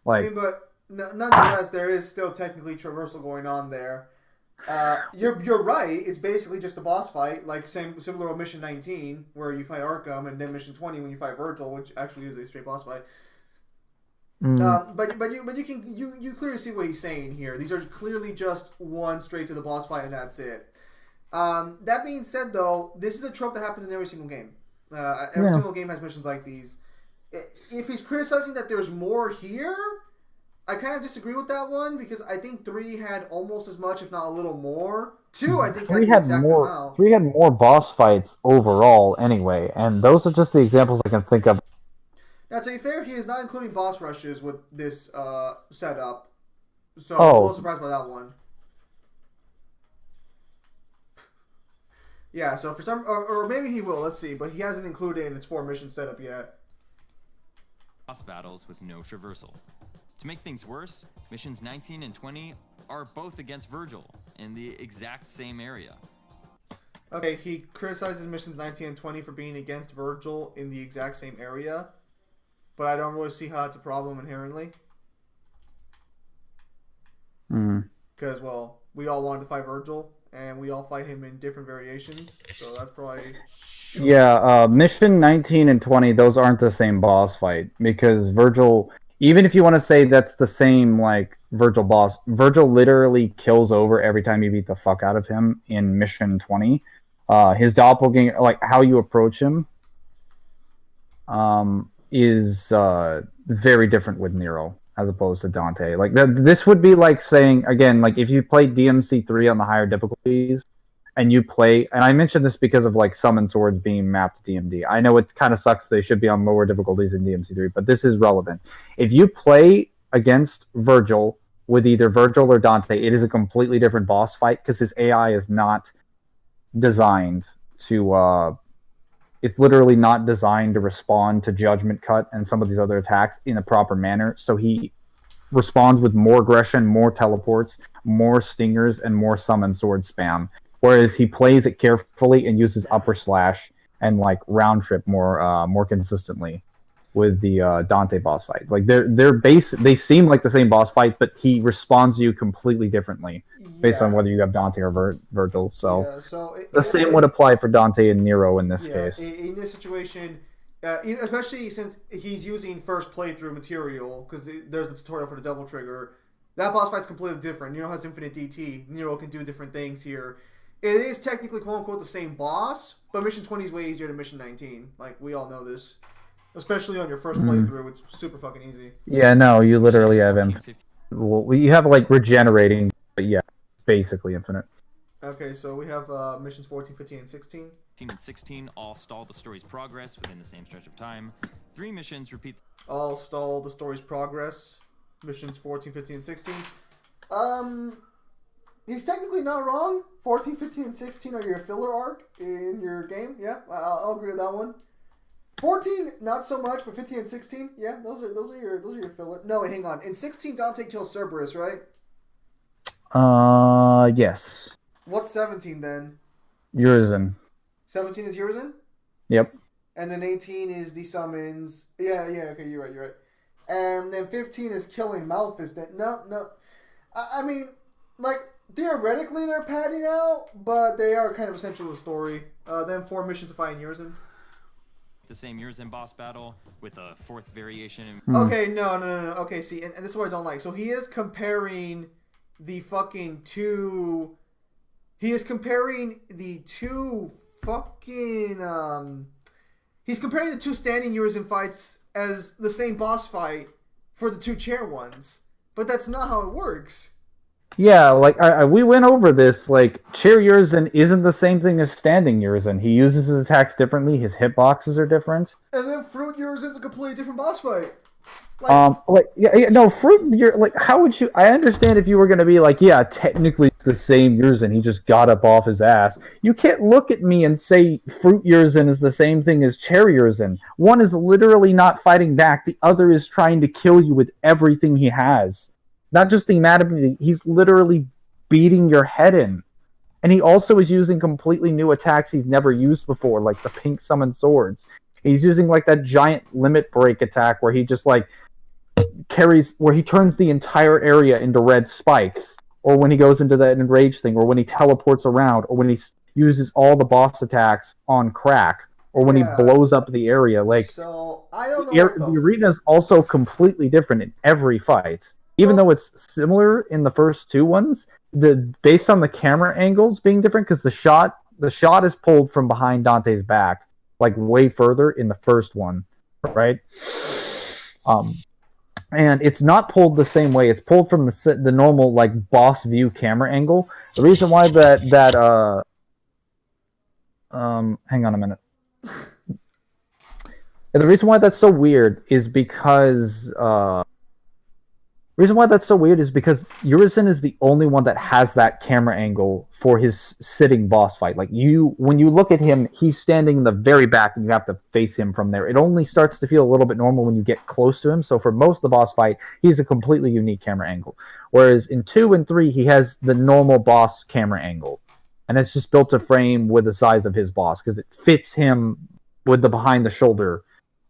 Like, I mean, but nonetheless, there is still technically traversal going on there. You're right. It's basically just a boss fight, like similar to Mission 19, where you fight Arkham, and then Mission 20 when you fight Virgil, which actually is a straight boss fight. But you clearly see what he's saying here. These are clearly just one straight to the boss fight, and that's it. That being said, though, this is a trope that happens in every single game. Every single game has missions like these. If he's criticizing that there's more here, I kind of disagree with that one, because I think 3 had almost as much, if not a little more. 2, I think, 3 had more. 3 had more boss fights overall, anyway, and those are just the examples I can think of. Now, to be fair, he is not including boss rushes with this setup, so I'm a little surprised by that one. Yeah, so for some, or maybe he will. Let's see, but he hasn't included in its 4 mission setup yet. Boss battles with no traversal. To make things worse, missions 19 and 20 are both against Virgil in the exact same area. Okay, he criticizes missions 19 and 20 for being against Virgil in the exact same area, but I don't really see how it's a problem inherently. Because, well, we all wanted to fight Virgil, and we all fight him in different variations, so that's probably... Yeah, Mission 19 and 20, those aren't the same boss fight, because Virgil, even if you want to say that's the same, like, Virgil boss, Virgil literally kills over every time you beat the fuck out of him in Mission 20. His doppelganger, like, how you approach him, is very different with Nero as opposed to Dante. Like, this would be like saying, again, like, if you played DMC3 on the higher difficulties, and you play, and I mentioned this because of, like, Summon Swords being mapped to DMD. I know it kind of sucks they should be on lower difficulties in DMC3, but this is relevant. If you play against Virgil with either Virgil or Dante, it is a completely different boss fight because his AI is not designed to... it's literally not designed to respond to Judgment Cut and some of these other attacks in a proper manner, so he responds with more aggression, more teleports, more stingers, and more Summon Sword spam. Whereas he plays it carefully and uses upper slash and, like, round trip more consistently with the Dante boss fight. Like, they seem like the same boss fight, but he responds to you completely differently based on whether you have Dante or Virgil. So, the same would apply for Dante and Nero in this case. In this situation, especially since he's using first playthrough material, because there's the tutorial for the double trigger, that boss fight's completely different. Nero has infinite DT. Nero can do different things here. It is technically, quote-unquote, the same boss, but Mission 20 is way easier than Mission 19. Like, we all know this. Especially on your first playthrough, it's super fucking easy. Yeah, no, you literally have him. Well, you have, like, regenerating, but yeah, basically infinite. Okay, so we have missions 14, 15, and 16. 15 and 16 all stall the story's progress within the same stretch of time. 3 missions repeat... All stall the story's progress. Missions 14, 15, and 16. He's technically not wrong. 14, 15, and 16 are your filler arc in your game. Yeah, I'll agree with that one. 14, not so much, but 15 and 16, yeah, those are your filler. No, wait, hang on. In 16, Dante kills Cerberus, right? Yes. What's 17 then? Urizen. 17 is Urizen? Yep. And then 18 is the summons. Yeah, okay, you're right. And then 15 is killing Maleficent. No. I mean, like, theoretically they're padding out, but they are kind of essential to the story. Then 4 missions to fight Urizen. The same Urizen boss battle with a 4th variation. Okay, no. Okay, see, and this is what I don't like. So he is comparing the fucking two... He is comparing the two fucking... He's comparing the two standing Urizen fights as the same boss fight for the 2 chair ones. But that's not how it works. Yeah, like, we went over this, like, chair Urizen isn't the same thing as standing Urizen. He uses his attacks differently, his hitboxes are different. And then Fruit Urizen's a completely different boss fight. No, fruit. You're like, how would you? I understand if you were gonna be like, yeah, technically it's the same Yurzin. He just got up off his ass. You can't look at me and say fruit Yurzin is the same thing as cherry Yurzin. One is literally not fighting back. The other is trying to kill you with everything he has. Not just the anatomy. He's literally beating your head in. And he also is using completely new attacks he's never used before, like the pink summon swords. He's using like that giant limit break attack where he just like where he turns the entire area into red spikes, or when he goes into that enrage thing, or when he teleports around, or when he uses all the boss attacks on crack, or when he blows up the area. Like, so I don't know. The arena is also completely different in every fight, even though it's similar in the first two ones. Based on the camera angles being different, because the shot is pulled from behind Dante's back, like way further in the first one, right? And it's not pulled the same way. It's pulled from the normal like boss view camera angle. The reason why hang on a minute. And the reason why that's so weird is because Urizen is the only one that has that camera angle for his sitting boss fight. Like when you look at him, he's standing in the very back and you have to face him from there. It only starts to feel a little bit normal when you get close to him. So for most of the boss fight, he's a completely unique camera angle. Whereas in 2 and 3, he has the normal boss camera angle. And it's just built to frame with the size of his boss because it fits him with the behind the shoulder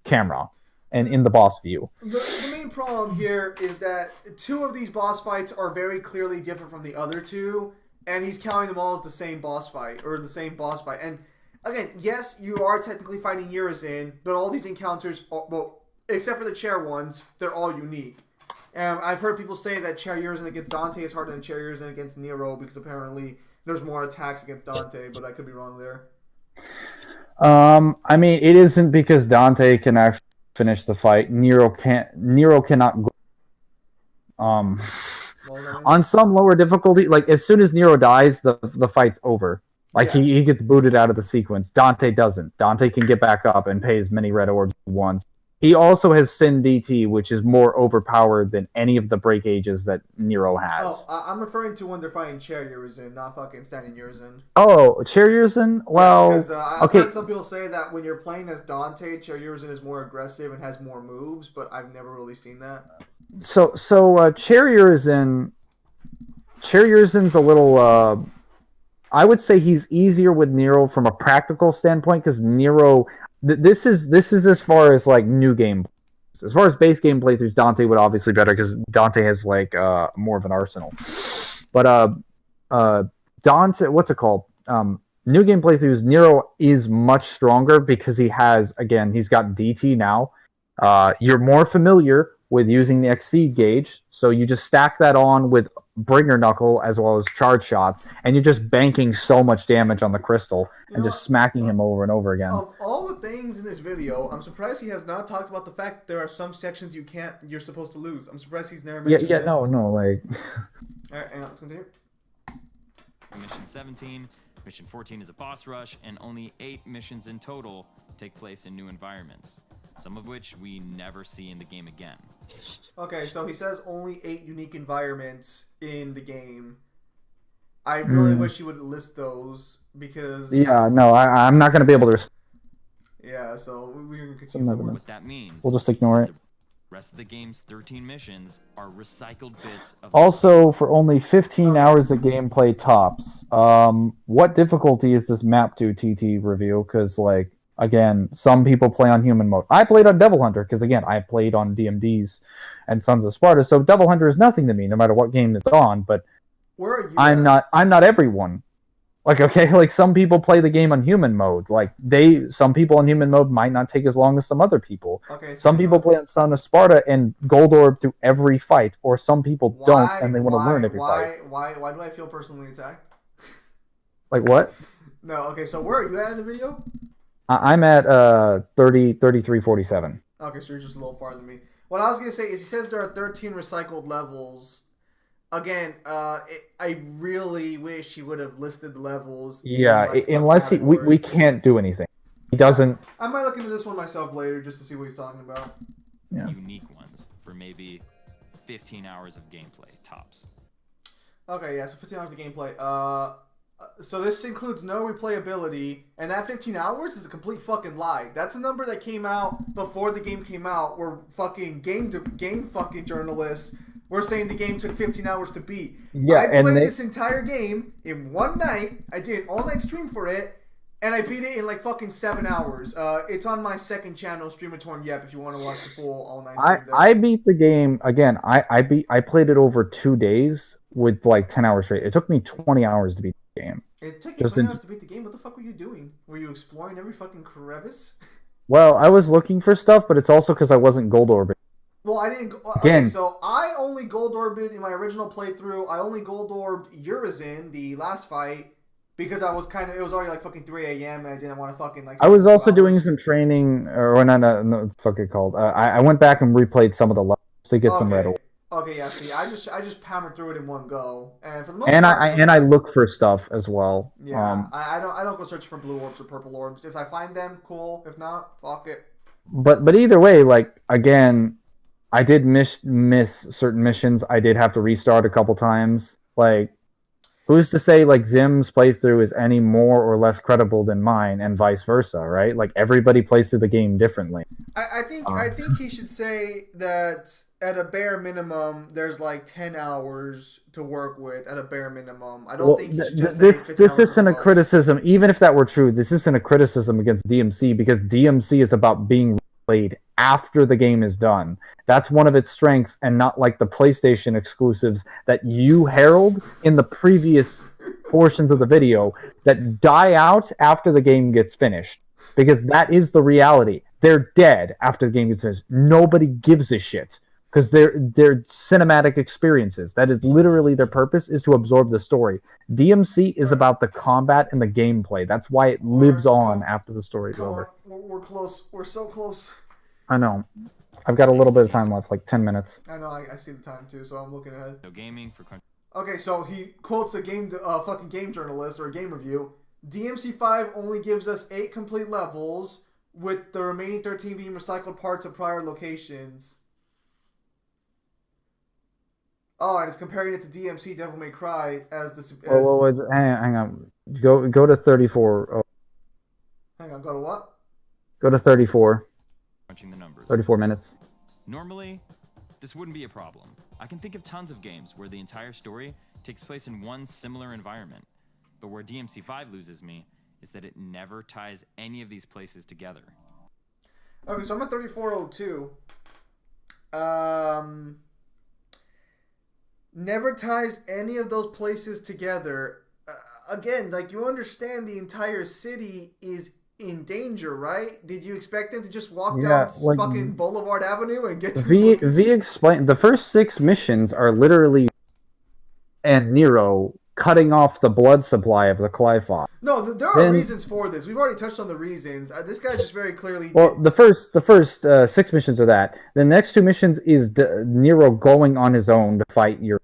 camera and in the boss view. The main problem here is that 2 of these boss fights are very clearly different from the other 2, and he's counting them all as the same boss fight, or the same boss fight. And again, yes, you are technically fighting Urizen, but all these encounters, well, except for the chair ones, they're all unique. And I've heard people say that chair Urizen against Dante is harder than chair Urizen against Nero, because apparently there's more attacks against Dante, but I could be wrong there. I mean, it isn't because Dante can actually finish the fight. Nero cannot go. On some lower difficulty, like as soon as Nero dies, the fight's over. Like he gets booted out of the sequence. Dante doesn't. Dante can get back up and pay as many red orbs once. He also has Sin DT, which is more overpowered than any of the break ages that Nero has. Oh, I'm referring to when they're fighting chair Urizen, not fucking standing Urizen. Oh, chair Urizen? Well, because I've heard some people say that when you're playing as Dante, chair Urizen is more aggressive and has more moves, but I've never really seen that. So chair Urizen's a little. I would say he's easier with Nero from a practical standpoint because Nero. This is as far as like new game. As far as base game playthroughs, Dante would obviously be better because Dante has like more of an arsenal. But Dante, what's it called? New game playthroughs, Nero is much stronger because he's got DT now. You're more familiar with using the XC gauge, so you just stack that on with Bringer Knuckle as well as charge shots, and you're just banking so much damage on the crystal and just smacking him over and over again. Of all the things in this video, I'm surprised he has not talked about the fact that there are some sections you're supposed to lose. I'm surprised he's never mentioned it. No, like... Alright, hang on, let's continue. Mission 17, Mission 14 is a boss rush, and only 8 missions in total take place in new environments, some of which we never see in the game again. Okay, so he says only 8 unique environments in the game. I really wish he would list those because... Yeah, no, I'm not going to be able to... Yeah, so we're going to continue forward. What that means... We'll just ignore it. The rest of the game's 13 missions are recycled bits of... Also, for only 15 hours of gameplay tops, what difficulty is this map to TT review? Because, like... Again, some people play on human mode. I played on Devil Hunter because, again, I played on DMDs and Sons of Sparta. So Devil Hunter is nothing to me, no matter what game it's on. But I'm not everyone. Like, okay, like some people play the game on human mode. Like some people on human mode might not take as long as some other people. Okay, some people play on Son of Sparta and Gold Orb through every fight, or some people don't and they want to learn every fight. Why do I feel personally attacked? Like what? No, okay. So where are you at in the video? I'm at 3347. Okay, so you're just a little farther than me. What I was going to say is he says there are 13 recycled levels. Again, I really wish he would have listed the levels. Yeah, unless we can't do anything. He doesn't... I might look into this one myself later just to see what he's talking about. Yeah. Unique ones. maybe 15 hours of gameplay tops. Okay, yeah, so 15 hours of gameplay. So this includes no replayability, and that 15 hours is a complete fucking lie. That's a number that came out before the game came out, where fucking game fucking journalists were saying the game took 15 hours to beat. Yeah, I played this entire game in one night. I did an all-night stream for it, and I beat it in like fucking 7 hours. It's on my second channel, Streamer Torn Yep, if you want to watch the full all-night stream there. I beat the game again. I played it over 2 days with like 10 hours straight. It took me 20 hours to beat the game. It took you 20 hours to beat the game? What the fuck were you doing? Were you exploring every fucking crevice? Well, I was looking for stuff, but it's also because I wasn't gold orbit. Well, I didn't. Okay, so I only gold orbed in my original playthrough. I only gold orbed Urizen, the last fight, because I was it was already like fucking 3 a.m. and I didn't want to fucking like. I was also doing some training, or no, it's fucking called. I went back and replayed some of the levels to get some red. Okay, yeah. See, I just hammered through it in one go, and for the most part, I look for stuff as well. Yeah, I don't go searching for blue orbs or purple orbs. If I find them, cool. If not, fuck it. But either way, like again, I did miss certain missions. I did have to restart a couple times. Like, who's to say like Zim's playthrough is any more or less credible than mine, and vice versa, right? Like everybody plays through the game differently. I think he should say that at a bare minimum, there's like 10 hours to work with at a bare minimum. I don't think he should just say this isn't a criticism. Even if that were true, this isn't a criticism against DMC, because DMC is about being played after the game is done. That's one of its strengths, and not like the PlayStation exclusives that you herald in the previous portions of the video that die out after the game gets finished. Because that is the reality. They're dead after the game gets finished. Nobody gives a shit. Because they're cinematic experiences. That is literally their purpose, is to absorb the story. DMC is about the combat and the gameplay. That's why it lives on after the story is over. We're close. We're so close. I know. I've got a little bit of time left, like 10 minutes. I know. I see the time too, so I'm looking ahead. No gaming for. Okay, so he quotes a fucking game journalist or a game review. DMC5 only gives us 8 complete levels, with the remaining 13 being recycled parts of prior locations. Oh, and it's comparing it to DMC Devil May Cry as this. Hang on. Go to 34. Oh. Hang on, go to what? Go to 34. Crunching the numbers. 34 minutes. Normally, this wouldn't be a problem. I can think of tons of games where the entire story takes place in one similar environment. But where DMC5 loses me is that it never ties any of these places together. Okay, so I'm at 3402. Never ties any of those places together. Again, like, you understand the entire city is in danger, right? Did you expect them to just walk down fucking Boulevard Avenue and get to... V explained the first 6 missions are literally and Nero cutting off the blood supply of the Qliphoth. No, there are reasons for this. We've already touched on the reasons. This guy just very clearly... Well, the first 6 missions are that. The next 2 missions is Nero going on his own to fight Europe.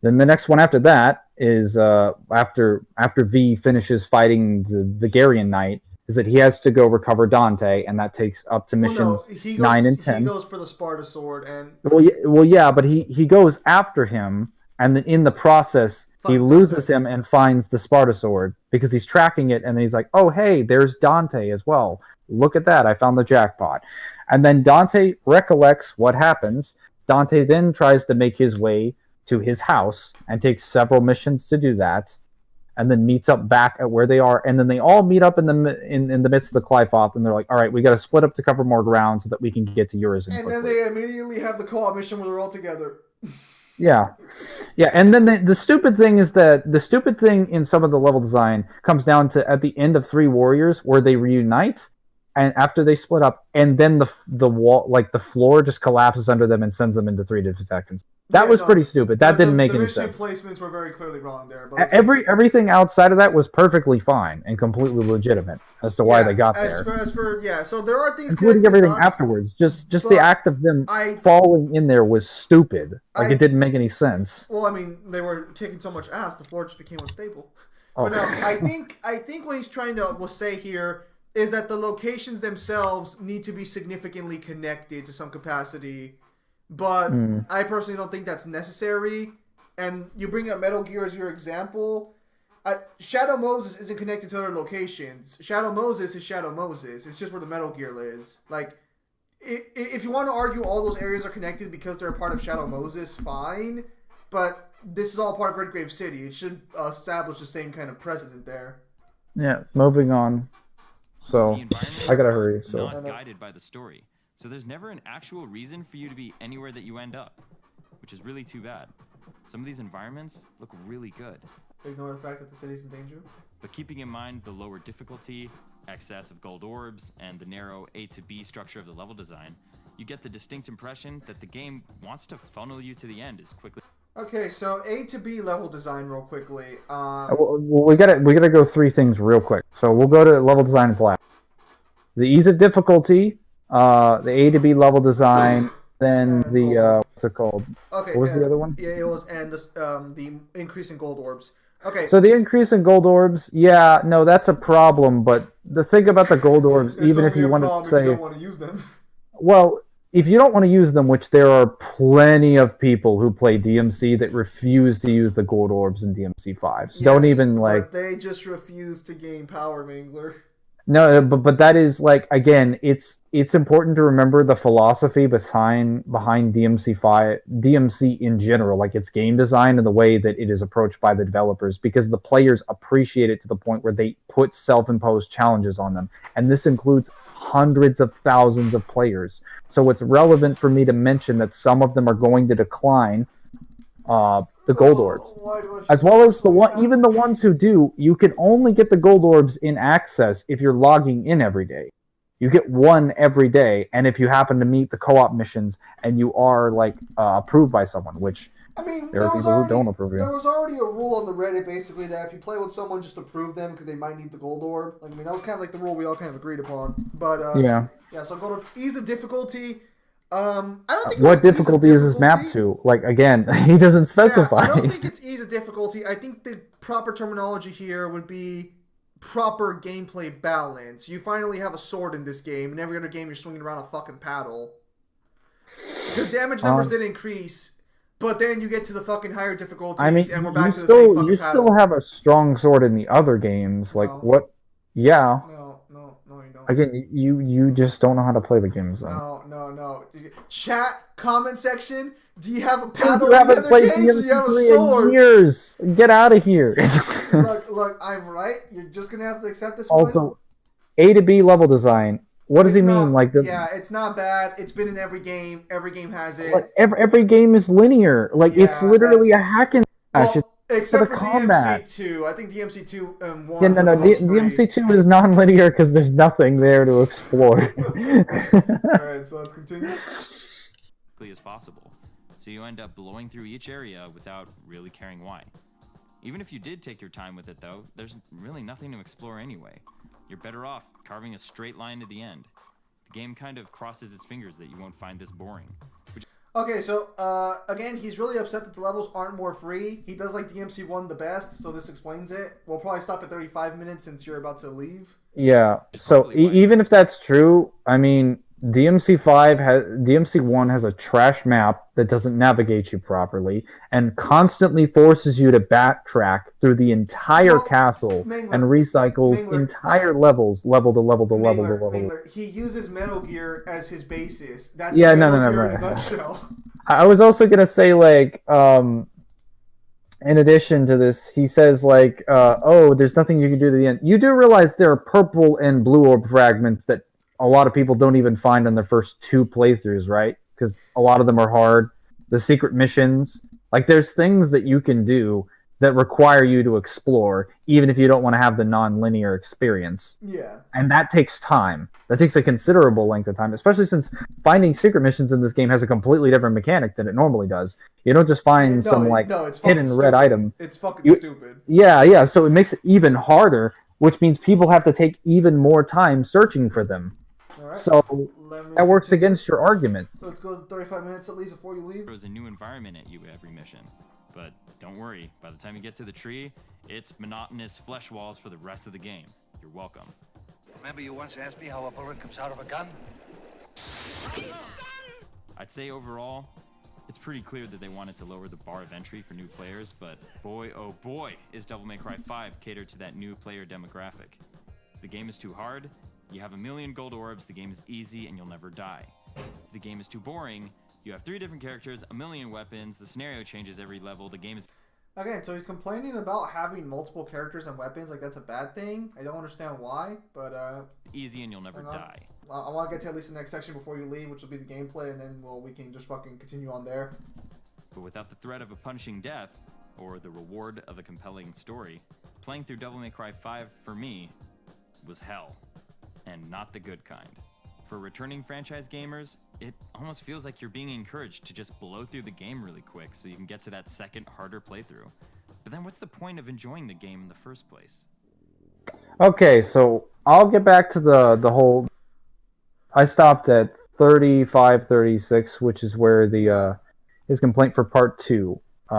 Then the next one after that is after V finishes fighting the Garian Knight, is that he has to go recover Dante, and that takes up to missions 9 and 10. He goes for the Sparta sword, and... Well, yeah, but he goes after him, and then in the process, he loses him and finds the Sparta sword, because he's tracking it, and then he's like, oh, hey, there's Dante as well. Look at that, I found the jackpot. And then Dante recollects what happens. Dante then tries to make his way to his house, and takes several missions to do that, and then meets up back at where they are, and then they all meet up in the midst of the Qliphoth, and they're like, all right, we got to split up to cover more ground so that we can get to Urizen. And then they immediately have the co-op mission where they're all together. Yeah, and then the stupid thing is that the stupid thing in some of the level design comes down to at the end of 3 Warriors, where they reunite, and after they split up, and then the wall, like the floor, just collapses under them and sends them into 3 different sections. That was pretty stupid. That didn't make any sense. The mission placements were very clearly wrong there. But everything outside of that was perfectly fine and completely legitimate as to why they got there. So there are things, including everything afterwards. Just the act of them falling in there was stupid. Like, it didn't make any sense. Well, I mean, they were kicking so much ass, the floor just became unstable. But no, I think what he's trying to say here is that the locations themselves need to be significantly connected to some capacity. but I personally don't think that's necessary. And you bring up Metal Gear as your example. Shadow Moses isn't connected to other locations. Shadow Moses is Shadow Moses. It's just where the Metal Gear is. Like, if you want to argue all those areas are connected because they're a part of Shadow Moses, fine. But this is all part of Redgrave City. It should establish the same kind of precedent there. Yeah, moving on. So, I gotta hurry. So. Not guided by the story. So there's never an actual reason for you to be anywhere that you end up, which is really too bad. Some of these environments look really good. Ignore the fact that the city's in danger. But keeping in mind the lower difficulty, excess of gold orbs, and the narrow A to B structure of the level design, you get the distinct impression that the game wants to funnel you to the end as quickly. Okay, so A to B level design real quickly. Well, we gotta go 3 things real quick. So we'll go to level design as last. The ease of difficulty, the A to B level design, then the what's it called? Okay, what was the other one? Yeah, it was the increase in gold orbs. Okay. So the increase in gold orbs, yeah, no, that's a problem. But the thing about the gold orbs, even if you want to say, you don't want to use them. Well, if you don't want to use them, which there are plenty of people who play DMC that refuse to use the gold orbs in DMC 5. So don't even But they just refuse to gain power, Mangler. No, but that is like, again, it's important to remember the philosophy behind DMC in general, like its game design and the way that it is approached by the developers, because the players appreciate it to the point where they put self-imposed challenges on them, and this includes hundreds of thousands of players. So it's relevant for me to mention that some of them are going to decline the gold orbs, as well as even the ones who do. You can only get the gold orbs in access if you're logging in every day. You get 1 every day, and if you happen to meet the co-op missions and you are approved by someone, which there are people who don't approve you. There was already a rule on the Reddit basically that if you play with someone, just approve them because they might need the gold orb. That was kind of like the rule we all kind of agreed upon. But yeah. So go to ease of difficulty. I don't think what difficulty is this map to? Again, he doesn't specify. I don't think it's ease of difficulty. I think the proper terminology here would be proper gameplay balance. You finally have a sword in this game. In every other game, you're swinging around a fucking paddle. Because damage numbers did increase, but then you get to the fucking higher difficulties, and we're back to the same fucking paddle. You still have a strong sword in the other games. What? Yeah. No, you don't. Again, you just don't know how to play the games, though. No. Chat, comment section. Do you have a paddle? You haven't played DMC3 in years. Get out of here. Look, I'm right. You're just gonna have to accept this also, one. A to B level design. What does he mean? Yeah, it's not bad. It's been in every game. Every game has it. Every game is linear. It's literally a hack and slash. Except for DMC2. I think DMC2 1. Yeah, no. DMC2 is non-linear because there's nothing there to explore. Alright, so let's continue. As possible. So you end up blowing through each area without really caring why. Even if you did take your time with it, though, there's really nothing to explore anyway. You're better off carving a straight line to the end. The game kind of crosses its fingers that you won't find this boring. Okay, so, again, he's really upset that the levels aren't more free. He does like DMC1 the best, so this explains it. We'll probably stop at 35 minutes since you're about to leave. Yeah, so even if that's true, DMC1 has a trash map that doesn't navigate you properly and constantly forces you to backtrack through the entire castle and recycles entire levels, level to level to level to level. He uses Metal Gear as his basis. That's no, in a nutshell. I was also gonna say in addition to this, he says there's nothing you can do to the end. You do realize there are purple and blue orb fragments that a lot of people don't even find on their first 2 playthroughs, right? Because a lot of them are hard. The secret missions, there's things that you can do that require you to explore, even if you don't want to have the non-linear experience. Yeah. And that takes time. That takes a considerable length of time, especially since finding secret missions in this game has a completely different mechanic than it normally does. You don't just find it's hidden red item. It's fucking stupid. Yeah, so it makes it even harder, which means people have to take even more time searching for them. Right. So that works against your argument. Let's go 35 minutes at least before you leave. Throws a new environment at you every mission. But don't worry, by the time you get to the tree, it's monotonous flesh walls for the rest of the game. You're welcome. Remember you once asked me how a bullet comes out of a gun? I'd say overall, it's pretty clear that they wanted to lower the bar of entry for new players, but boy, oh boy, is Devil May Cry 5 catered to that new player demographic. If the game is too hard, you have 1,000,000 gold orbs, the game is easy, and you'll never die. If the game is too boring, you have 3 different characters, 1,000,000 weapons, the scenario changes every level, the game is... Again, so he's complaining about having multiple characters and weapons, like that's a bad thing. I don't understand why, but easy and you'll never die. I want to get to at least the next section before you leave, which will be the gameplay, and then we can just fucking continue on there. But without the threat of a punishing death, or the reward of a compelling story, playing through Devil May Cry 5 for me was hell, and not the good kind. For returning franchise gamers, it almost feels like you're being encouraged to just blow through the game really quick so you can get to that second, harder playthrough. But then what's the point of enjoying the game in the first place? Okay, so I'll get back to the whole... I stopped at 35, 36, which is where the his complaint for part 2, the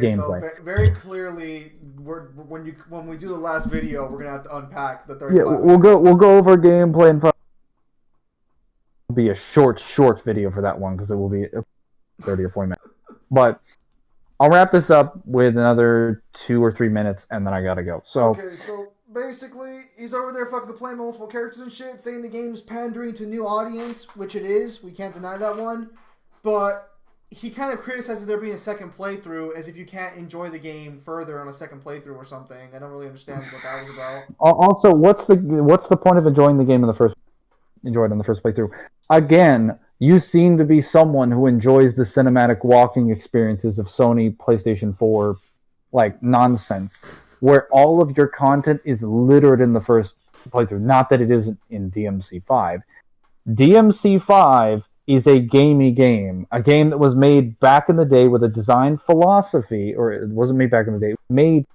gameplay. So very clearly, when we do the last video, we're gonna have to unpack the 35. Yeah, we'll go over gameplay and... It'll be a short video for that one because it will be 30 or 40 minutes. But I'll wrap this up with another 2 or 3 minutes, and then I gotta go. So okay, so basically, he's over there fucking playing multiple characters and shit, saying the game's pandering to new audience, which it is. We can't deny that one. But he kind of criticizes there being a second playthrough, as if you can't enjoy the game further on a second playthrough or something. I don't really understand what that was about. Also, what's the point of enjoying the game in the first playthrough? Again, you seem to be someone who enjoys the cinematic walking experiences of Sony PlayStation 4, like, nonsense, where all of your content is littered in the first playthrough. Not that it isn't in DMC5. DMC5 is a gamey game, a game that was made back in the day with a design philosophy, or it wasn't made back in the day, made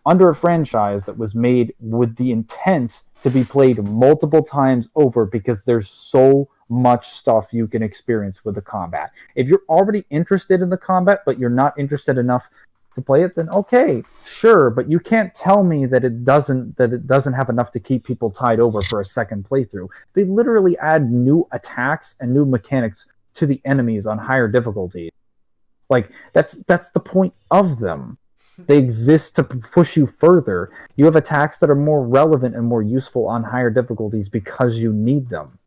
under a franchise that was made with the intent to be played multiple times over because there's so much stuff you can experience with the combat. If you're already interested in the combat, but you're not interested enough to play it, then okay, sure, but you can't tell me that it doesn't have enough to keep people tied over for a second playthrough. They literally add new attacks and new mechanics to the enemies on higher difficulty. Like, that's the point of them. They exist to push you further. You have attacks that are more relevant and more useful on higher difficulties because you need them.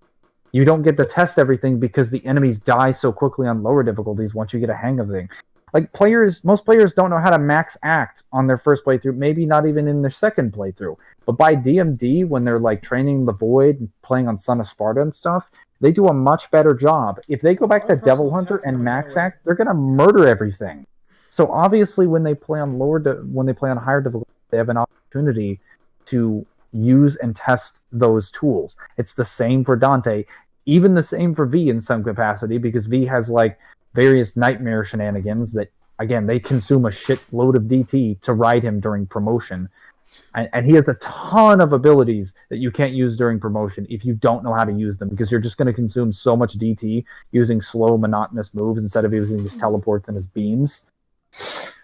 You don't get to test everything because the enemies die so quickly on lower difficulties once you get a hang of things. Like, most players don't know how to max act on their first playthrough, maybe not even in their second playthrough. But by DMD, when they're like training the Void and playing on Son of Sparta and stuff, they do a much better job. If they go back to Devil Hunter and max act, they're gonna murder everything. So obviously, when they play on higher difficulty, they have an opportunity to use and test those tools. It's the same for Dante, even the same for V in some capacity, because V has like various nightmare shenanigans that, again, they consume a shitload of DT to ride him during promotion. And he has a ton of abilities that you can't use during promotion if you don't know how to use them, because you're just going to consume so much DT using slow, monotonous moves instead of using his teleports and his beams.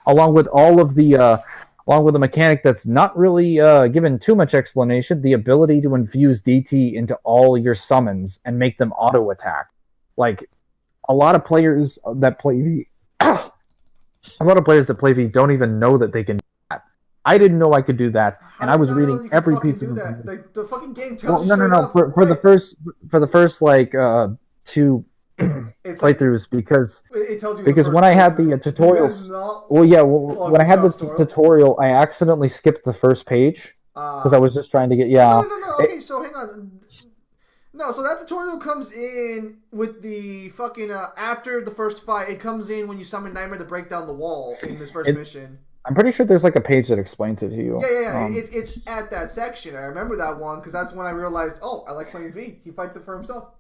Along with the mechanic that's not really given too much explanation, the ability to infuse DT into all your summons and make them auto attack. Like, a lot of players that play V, don't even know that they can do that. I didn't know I could do that, and I was reading every piece of that. Like, the fucking game tells you. No. For the first like 2 playthroughs, because it tells you because when I had the tutorials, when I had the tutorial, I accidentally skipped the first page because I was just trying to get No. Okay, so hang on. No, so that tutorial comes in with the fucking after the first fight. It comes in when you summon Nightmare to break down the wall in this first mission. I'm pretty sure there's like a page that explains it to you. Yeah. It's at that section. I remember that one because that's when I realized, I like playing V. He fights it for himself.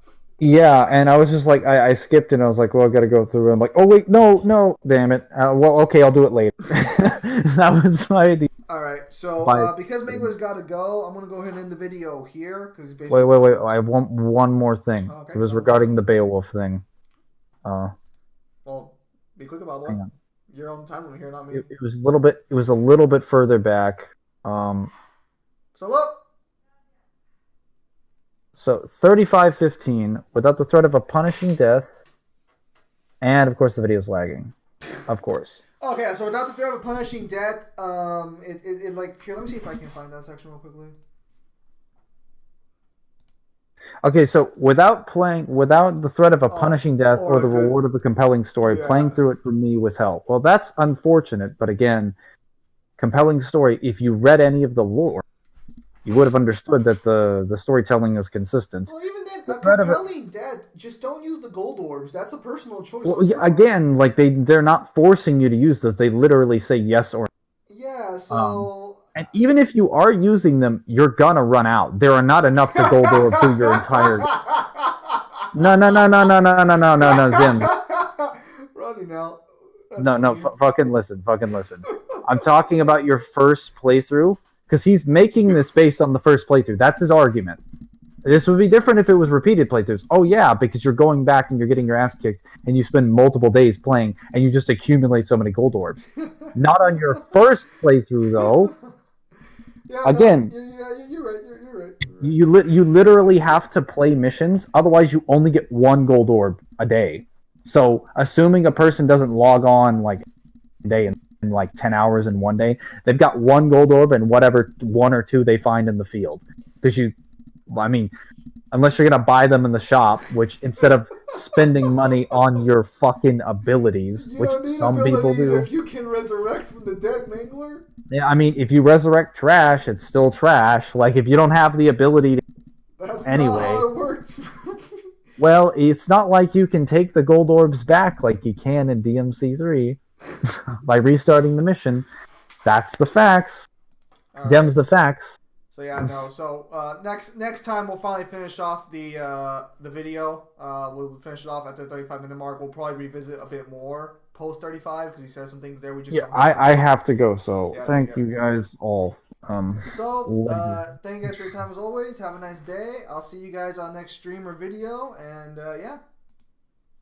Yeah, and I was just like, I skipped it, and I was like, well, I gotta go through it. I'm like, oh, wait, no, damn it. Well, okay, I'll do it later. That was my idea. Alright, so because Mangler's gotta go, I'm gonna go ahead and end the video here. Cause Wait, I have one more thing. Okay, it was regarding the Beowulf thing. Well, be quick about it. You're on time limit here, not me. It was a little bit further back. So look. So 35:15, without the threat of a punishing death, And of course, the video's lagging. Of course. Okay, so without the threat of punishing death, it like here. Let me see if I can find that section real quickly. Okay, so without the threat of a punishing death or the reward of a compelling story, playing through it for me was hell. Well, that's unfortunate, but again, compelling story. If you read any of the lore, you would have understood that the storytelling is consistent. Well, even then, a compelling death. Just don't use the gold orbs. That's a personal choice. Well, again, like they're not forcing you to use those. They literally say yes or no. Yeah. So. And even if you are using them, you're gonna run out. There are not enough to gold orb through your entire. No, Zim. Running out. Fucking listen. I'm talking about your first playthrough because he's making this based on the first playthrough. That's his argument. This would be different if it was repeated playthroughs. Oh yeah, because you're going back and you're getting your ass kicked, and you spend multiple days playing, and you just accumulate so many gold orbs. Not on your first playthrough though. Yeah, again, no, you're right. You're right. You literally have to play missions, otherwise you only get one gold orb a day. So assuming a person doesn't log on like a day in like 10 hours in one day, they've got one gold orb and whatever one or two they find in the field. Because unless you're gonna buy them in the shop, which instead of spending money on your fucking abilities, which some people do. If you can resurrect from the dead, Mangler. Yeah, I mean, if you resurrect trash, it's still trash. Like, if you don't have the ability to... That's anyway, not how it works. Well, it's not like you can take the gold orbs back like you can in DMC3 by restarting the mission. That's the facts. Dem's the facts. So yeah, no. So next time we'll finally finish off the video. We'll finish it off at the 35-minute mark. We'll probably revisit a bit more post 35 because he says some things there. We just I have to go. So thank you guys all. Thank you guys for your time as always. Have a nice day. I'll see you guys on next stream or video. And yeah.